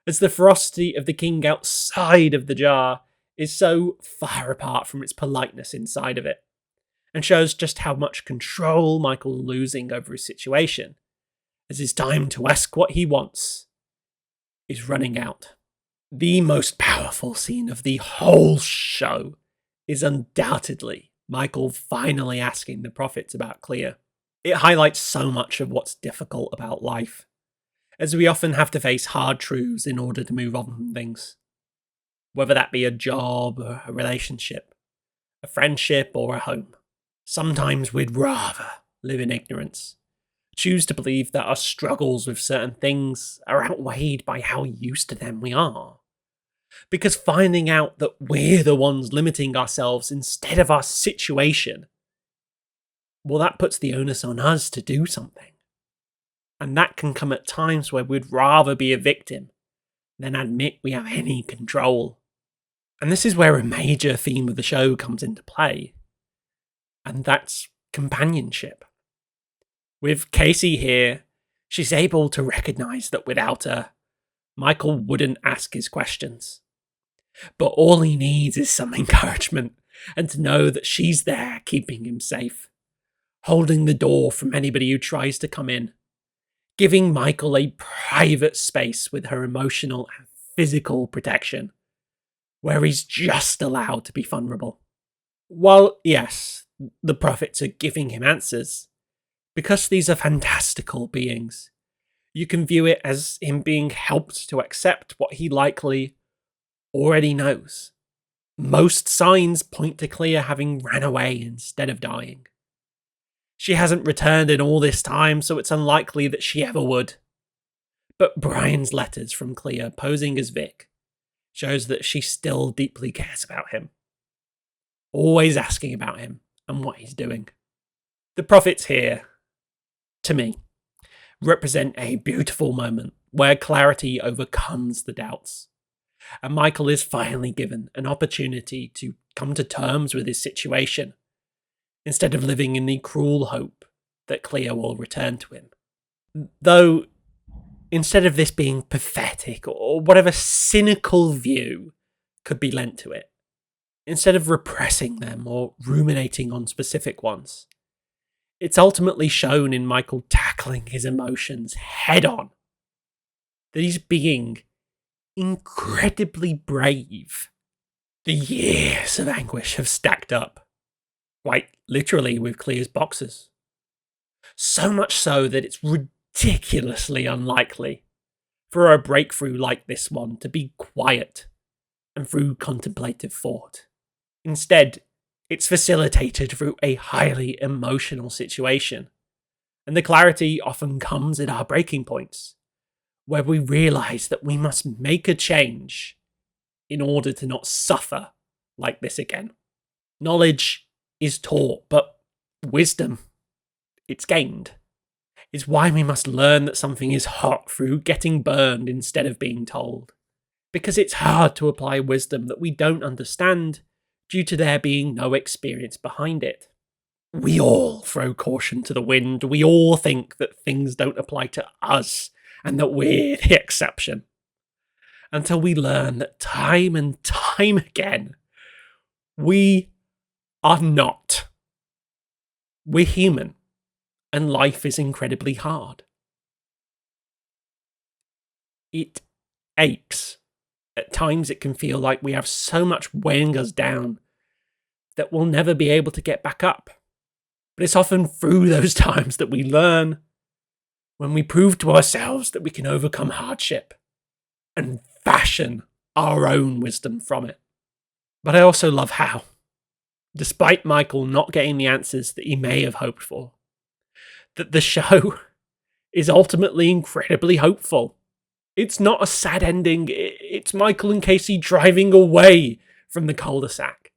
as the ferocity of the king outside of the jar is so far apart from its politeness inside of it, and shows just how much control Michael's losing over his situation, as his time to ask what he wants is running out. The most powerful scene of the whole show is undoubtedly Michael finally asking the prophets about Clea. It highlights so much of what's difficult about life, as we often have to face hard truths in order to move on from things. Whether that be a job, or a relationship, a friendship, or a home. Sometimes we'd rather live in ignorance, choose to believe that our struggles with certain things are outweighed by how used to them we are. Because finding out that we're the ones limiting ourselves instead of our situation, well, that puts the onus on us to do something. And that can come at times where we'd rather be a victim than admit we have any control. And this is where a major theme of the show comes into play. And that's companionship. With Casey here, she's able to recognise that without her, Michael wouldn't ask his questions. But all he needs is some encouragement, and to know that she's there keeping him safe, holding the door from anybody who tries to come in, giving Michael a private space with her emotional and physical protection, where he's just allowed to be vulnerable. While, yes, the prophets are giving him answers, because these are fantastical beings, you can view it as him being helped to accept what he likely already knows. Most signs point to Clea having ran away instead of dying. She hasn't returned in all this time, so it's unlikely that she ever would. But Brian's letters from Clea posing as Vic shows that she still deeply cares about him, always asking about him and what he's doing. The prophets here, to me, represent a beautiful moment where clarity overcomes the doubts, and Michael is finally given an opportunity to come to terms with his situation, instead of living in the cruel hope that Clea will return to him. Though, instead of this being pathetic or whatever cynical view could be lent to it, instead of repressing them or ruminating on specific ones. It's ultimately shown in Michael tackling his emotions head on, that he's being incredibly brave. The years of anguish have stacked up, quite literally with Clea's boxes. So much so that it's ridiculously unlikely for a breakthrough like this one to be quiet and through contemplative thought. Instead, it's facilitated through a highly emotional situation, and the clarity often comes at our breaking points, where we realise that we must make a change in order to not suffer like this again. Knowledge is taught, but wisdom, it's gained. It's why we must learn that something is hot through getting burned instead of being told. Because it's hard to apply wisdom that we don't understand due to there being no experience behind it. We all throw caution to the wind. We all think that things don't apply to us and that we're the exception. Until we learn that time and time again, we are not. We're human, and life is incredibly hard. It aches. At times it can feel like we have so much weighing us down that we'll never be able to get back up. But it's often through those times that we learn, when we prove to ourselves that we can overcome hardship and fashion our own wisdom from it. But I also love how, despite Michael not getting the answers that he may have hoped for, that the show is ultimately incredibly hopeful. It's not a sad ending, it's Michael and Casey driving away from the cul-de-sac,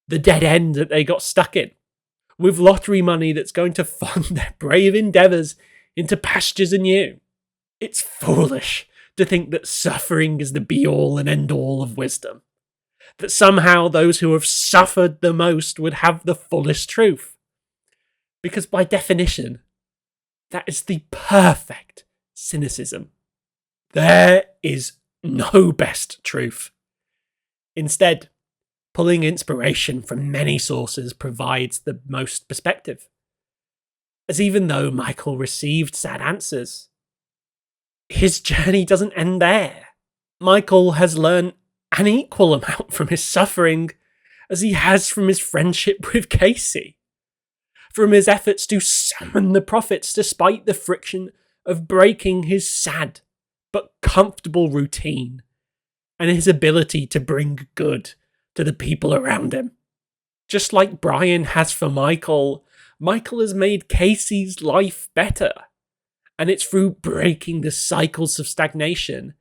the dead end that they got stuck in, with lottery money that's going to fund their brave endeavours into pastures anew. It's foolish to think that suffering is the be-all and end-all of wisdom, that somehow those who have suffered the most would have the fullest truth. Because by definition, that is the perfect cynicism. There is no best truth. Instead, pulling inspiration from many sources provides the most perspective. As even though Michael received sad answers, his journey doesn't end there. Michael has learned an equal amount from his suffering as he has from his friendship with Casey, from his efforts to summon the prophets despite the friction of breaking his sad but comfortable routine, and his ability to bring good to the people around him. Just like Brian has for Michael, Michael has made Casey's life better, and it's through breaking the cycles of stagnation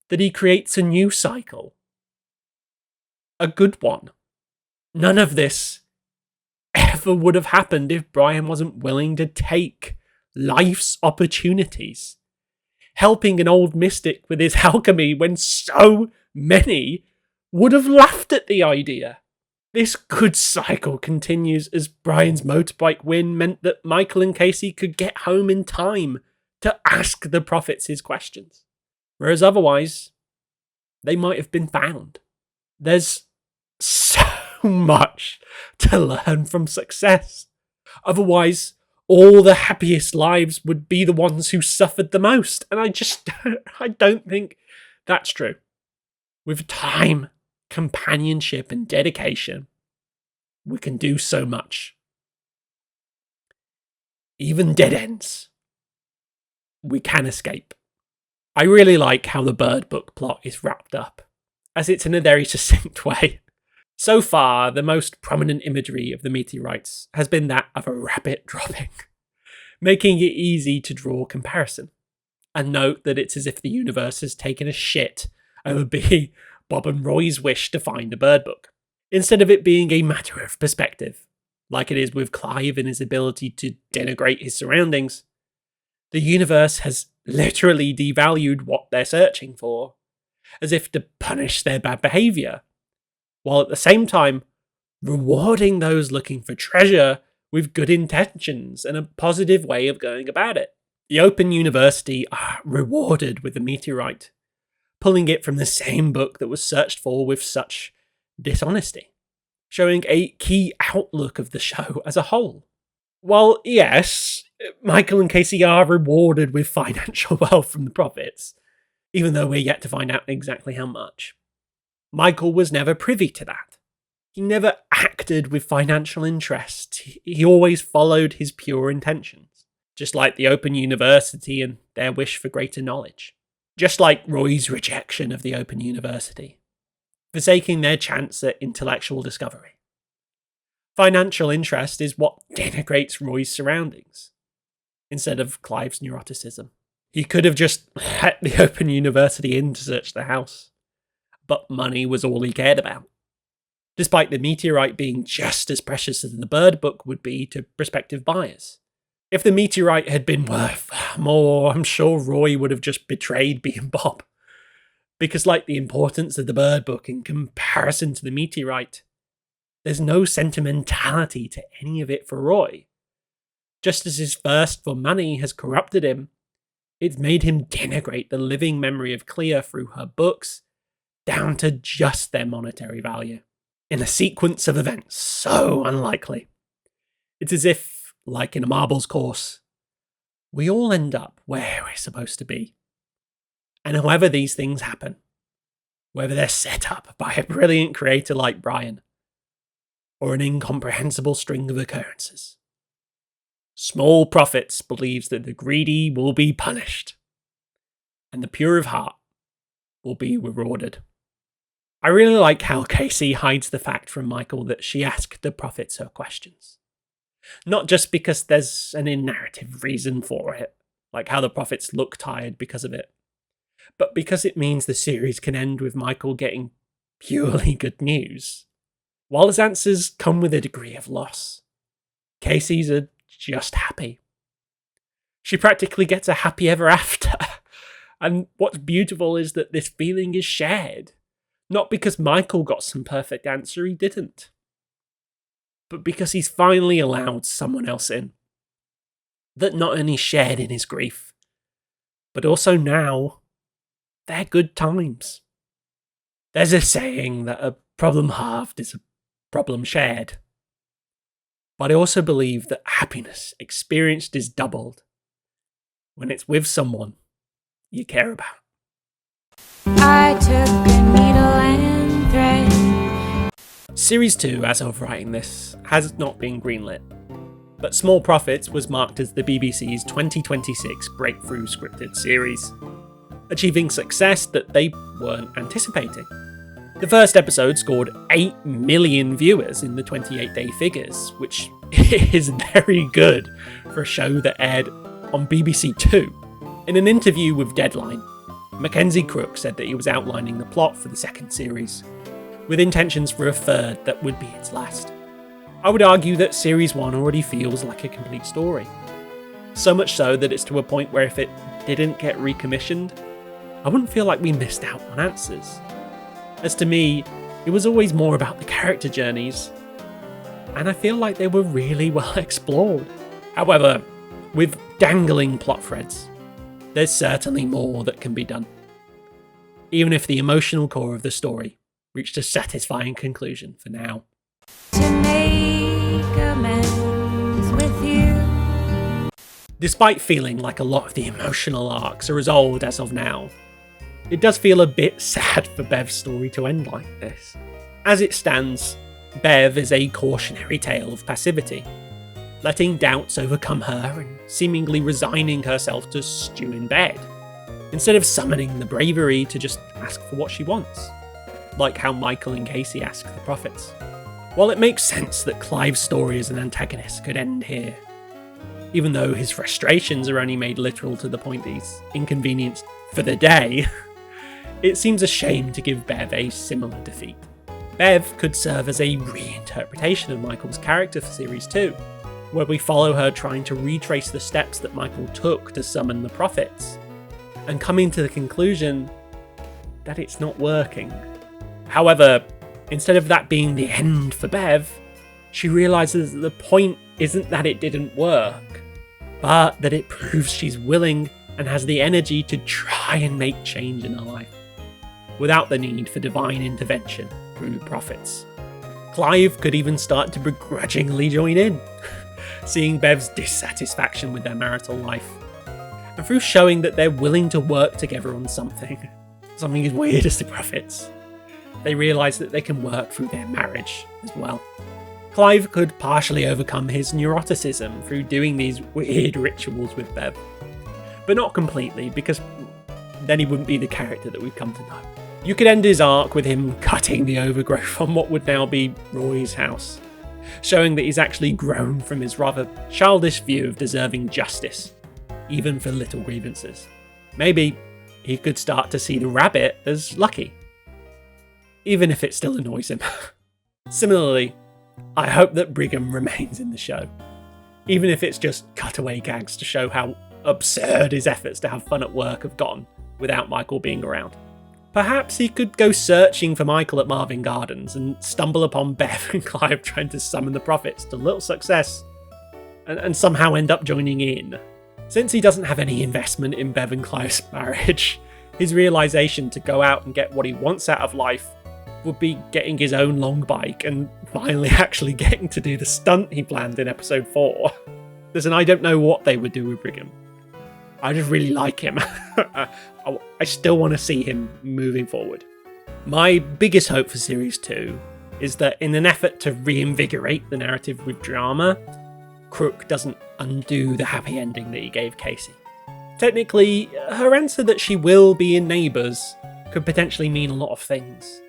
that he creates a new cycle. A good one. None of this ever would have happened if Brian wasn't willing to take life's opportunities, helping an old mystic with his alchemy when so many would have laughed at the idea. This good cycle continues as Brian's motorbike win meant that Michael and Casey could get home in time to ask the prophets his questions, whereas otherwise, they might have been found. There's so much to learn from success. Otherwise, all the happiest lives would be the ones who suffered the most. And I don't think that's true. With time, companionship, and dedication, we can do so much. Even dead ends, we can escape. I really like how the Bird Book plot is wrapped up, as it's in a very succinct way. So far, the most prominent imagery of the meteorites has been that of a rabbit dropping, making it easy to draw comparison. And note that it's as if the universe has taken a shit over Bob and Roy's wish to find a bird book, instead of it being a matter of perspective, like it is with Clive and his ability to denigrate his surroundings. The universe has literally devalued what they're searching for, as if to punish their bad behaviour, while at the same time rewarding those looking for treasure with good intentions and a positive way of going about it. The Open University are rewarded with the meteorite, pulling it from the same book that was searched for with such dishonesty. showing a key outlook of the show as a whole. While, yes, Michael and Casey are rewarded with financial wealth from the Prophets, even though we're yet to find out exactly how much, Michael was never privy to that. He never acted with financial interest. He always followed his pure intentions, just like the Open University and their wish for greater knowledge. Just like Roy's rejection of the Open University, forsaking their chance at intellectual discovery. Financial interest is what denigrates Roy's surroundings, instead of Clive's neuroticism. He could have just let the Open University in to search the house, but money was all he cared about. Despite the meteorite being just as precious as the Bird Book would be to prospective buyers. If the meteorite had been worth more, I'm sure Roy would have just betrayed Bea and Bob. Because like the importance of the Bird Book in comparison to the meteorite, there's no sentimentality to any of it for Roy. Just as his thirst for money has corrupted him, it's made him denigrate the living memory of Clea through her books, down to just their monetary value. In a sequence of events so unlikely. It's as if, like in a marbles course, we all end up where we're supposed to be. And however these things happen, whether they're set up by a brilliant creator like Brian, or an incomprehensible string of occurrences, Small Prophets believes that the greedy will be punished, and the pure of heart will be rewarded. I really like how Casey hides the fact from Michael that she asked the Prophets her questions. Not just because there's an in-narrative reason for it, like how the Prophets look tired because of it, but because it means the series can end with Michael getting purely good news. While his answers come with a degree of loss, Casey's are just happy. She practically gets a happy ever after. And what's beautiful is that this feeling is shared. Not because Michael got some perfect answer, he didn't. But because he's finally allowed someone else in. That not only shared in his grief, but also now, they're good times. There's a saying that a problem halved is a problem shared. But I also believe that happiness experienced is doubled when it's with someone you care about. I took a needle and thread. Series 2, as of writing this, has not been greenlit, but Small Prophets was marked as the BBC's 2026 breakthrough scripted series, achieving success that they weren't anticipating. The first episode scored 8 million viewers in the 28-day figures, which is very good for a show that aired on BBC Two. In an interview with Deadline, Mackenzie Crook said that he was outlining the plot for the second series, with intentions for a third that would be its last. I would argue that Series 1 already feels like a complete story. So much so that it's to a point where if it didn't get recommissioned, I wouldn't feel like we missed out on answers. As to me, it was always more about the character journeys, and I feel like they were really well explored. However, with dangling plot threads, there's certainly more that can be done. Even if the emotional core of the story reached a satisfying conclusion for now. To make amends with you. Despite feeling like a lot of the emotional arcs are resolved as of now, it does feel a bit sad for Bev's story to end like this. As it stands, Bev is a cautionary tale of passivity, letting doubts overcome her and seemingly resigning herself to stew in bed, instead of summoning the bravery to just ask for what she wants, like how Michael and Casey ask the Prophets. While it makes sense that Clive's story as an antagonist could end here, even though his frustrations are only made literal to the point that he's inconvenienced for the day, it seems a shame to give Bev a similar defeat. Bev could serve as a reinterpretation of Michael's character for Series 2, where we follow her trying to retrace the steps that Michael took to summon the Prophets, and coming to the conclusion that it's not working. However, instead of that being the end for Bev, she realises that the point isn't that it didn't work, but that it proves she's willing and has the energy to try and make change in her life, without the need for divine intervention through prophets. Clive could even start to begrudgingly join in, seeing Bev's dissatisfaction with their marital life. And through showing that they're willing to work together on something as weird as the Prophets, they realise that they can work through their marriage as well. Clive could partially overcome his neuroticism through doing these weird rituals with Bev. But not completely, because then he wouldn't be the character that we've come to know. You could end his arc with him cutting the overgrowth on what would now be Roy's house, showing that he's actually grown from his rather childish view of deserving justice, even for little grievances. Maybe he could start to see the rabbit as lucky, even if it still annoys him. Similarly, I hope that Brigham remains in the show, even if it's just cutaway gags to show how absurd his efforts to have fun at work have gone without Michael being around. Perhaps he could go searching for Michael at Marvin Gardens and stumble upon Bev and Clive trying to summon the Prophets to little success, and somehow end up joining in. Since he doesn't have any investment in Bev and Clive's marriage, his realisation to go out and get what he wants out of life would be getting his own long bike and finally actually getting to do the stunt he planned in episode 4. Listen, I don't know what they would do with Brigham. I just really like him. I still want to see him moving forward. My biggest hope for Series 2 is that in an effort to reinvigorate the narrative with drama, Crook doesn't undo the happy ending that he gave Casey. Technically, her answer that she will be in Neighbours could potentially mean a lot of things.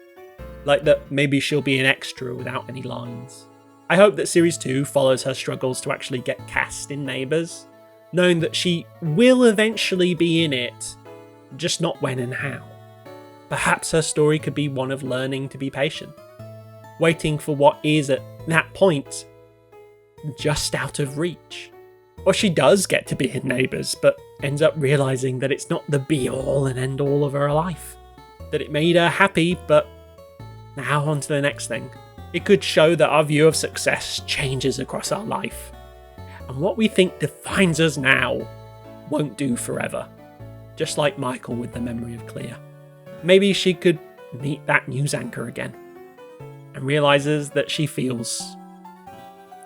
Like that maybe she'll be an extra without any lines. I hope that Series 2 follows her struggles to actually get cast in Neighbours, knowing that she will eventually be in it, just not when and how. Perhaps her story could be one of learning to be patient, waiting for what is at that point just out of reach. Or she does get to be in Neighbours, but ends up realising that it's not the be-all and end-all of her life. That it made her happy, but now on to the next thing. It could show that our view of success changes across our life, and what we think defines us now won't do forever. Just like Michael with the memory of Clea. Maybe she could meet that news anchor again, and realises that she feels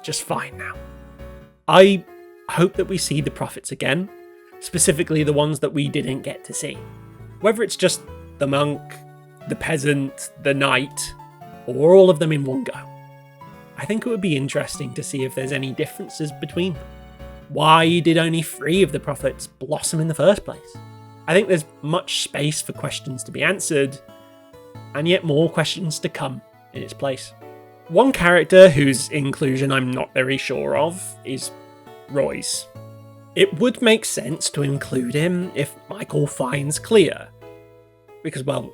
just fine now. I hope that we see the Prophets again, specifically the ones that we didn't get to see. Whether it's just the monk, the peasant, the knight, or all of them in one go. I think it would be interesting to see if there's any differences between them. Why did only 3 of the Prophets blossom in the first place? I think there's much space for questions to be answered, and yet more questions to come in its place. One character whose inclusion I'm not very sure of is Roy's. It would make sense to include him if Michael finds Clea, because, well,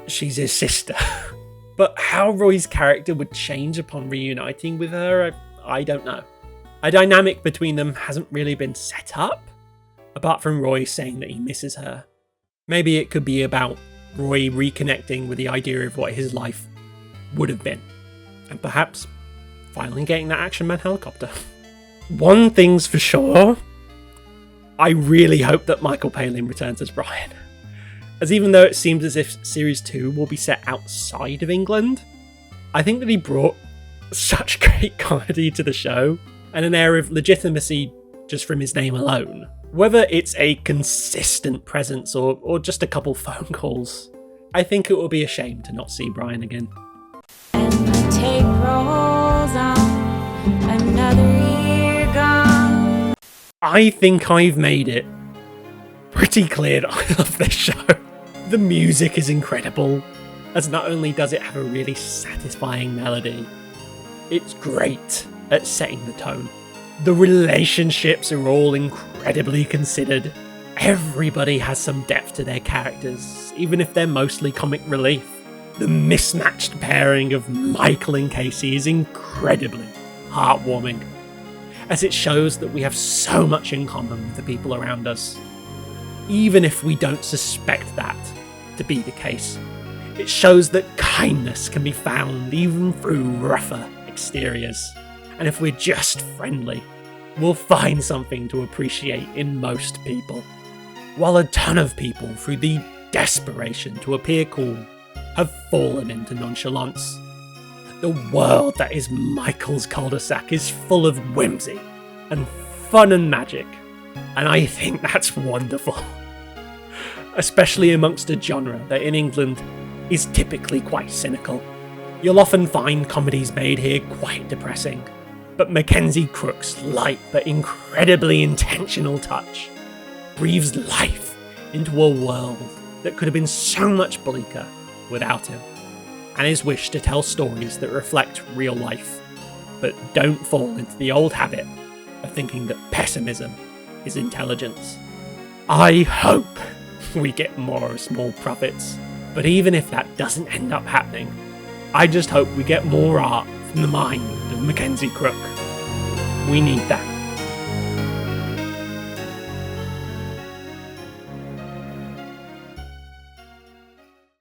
she's his sister. But how Roy's character would change upon reuniting with her, I don't know. A dynamic between them hasn't really been set up, apart from Roy saying that he misses her. Maybe it could be about Roy reconnecting with the idea of what his life would have been, and perhaps finally getting that Action Man helicopter. One thing's for sure, I really hope that Michael Palin returns as Brian. As even though it seems as if Series 2 will be set outside of England, I think that he brought such great comedy to the show, and an air of legitimacy just from his name alone. Whether it's a consistent presence or just a couple phone calls, I think it will be a shame to not see Brian again. And the tape rolls on, another year gone. I think I've made it pretty clear that I love this show. The music is incredible, as not only does it have a really satisfying melody, it's great at setting the tone. The relationships are all incredibly considered. Everybody has some depth to their characters, even if they're mostly comic relief. The mismatched pairing of Michael and Casey is incredibly heartwarming, as it shows that we have so much in common with the people around us, even if we don't suspect that to be the case. It shows that kindness can be found even through rougher exteriors, and if we're just friendly, we'll find something to appreciate in most people. While a ton of people, through the desperation to appear cool, have fallen into nonchalance, The world that is Michael's cul-de-sac is full of whimsy and fun and magic, and I think that's wonderful. Especially amongst a genre that in England is typically quite cynical. You'll often find comedies made here quite depressing, but Mackenzie Crook's light but incredibly intentional touch breathes life into a world that could have been so much bleaker without him, and his wish to tell stories that reflect real life, but don't fall into the old habit of thinking that pessimism is intelligence. I hope we get more Small Prophets, but even if that doesn't end up happening, I just hope we get more art from the mind of Mackenzie Crook. We need that.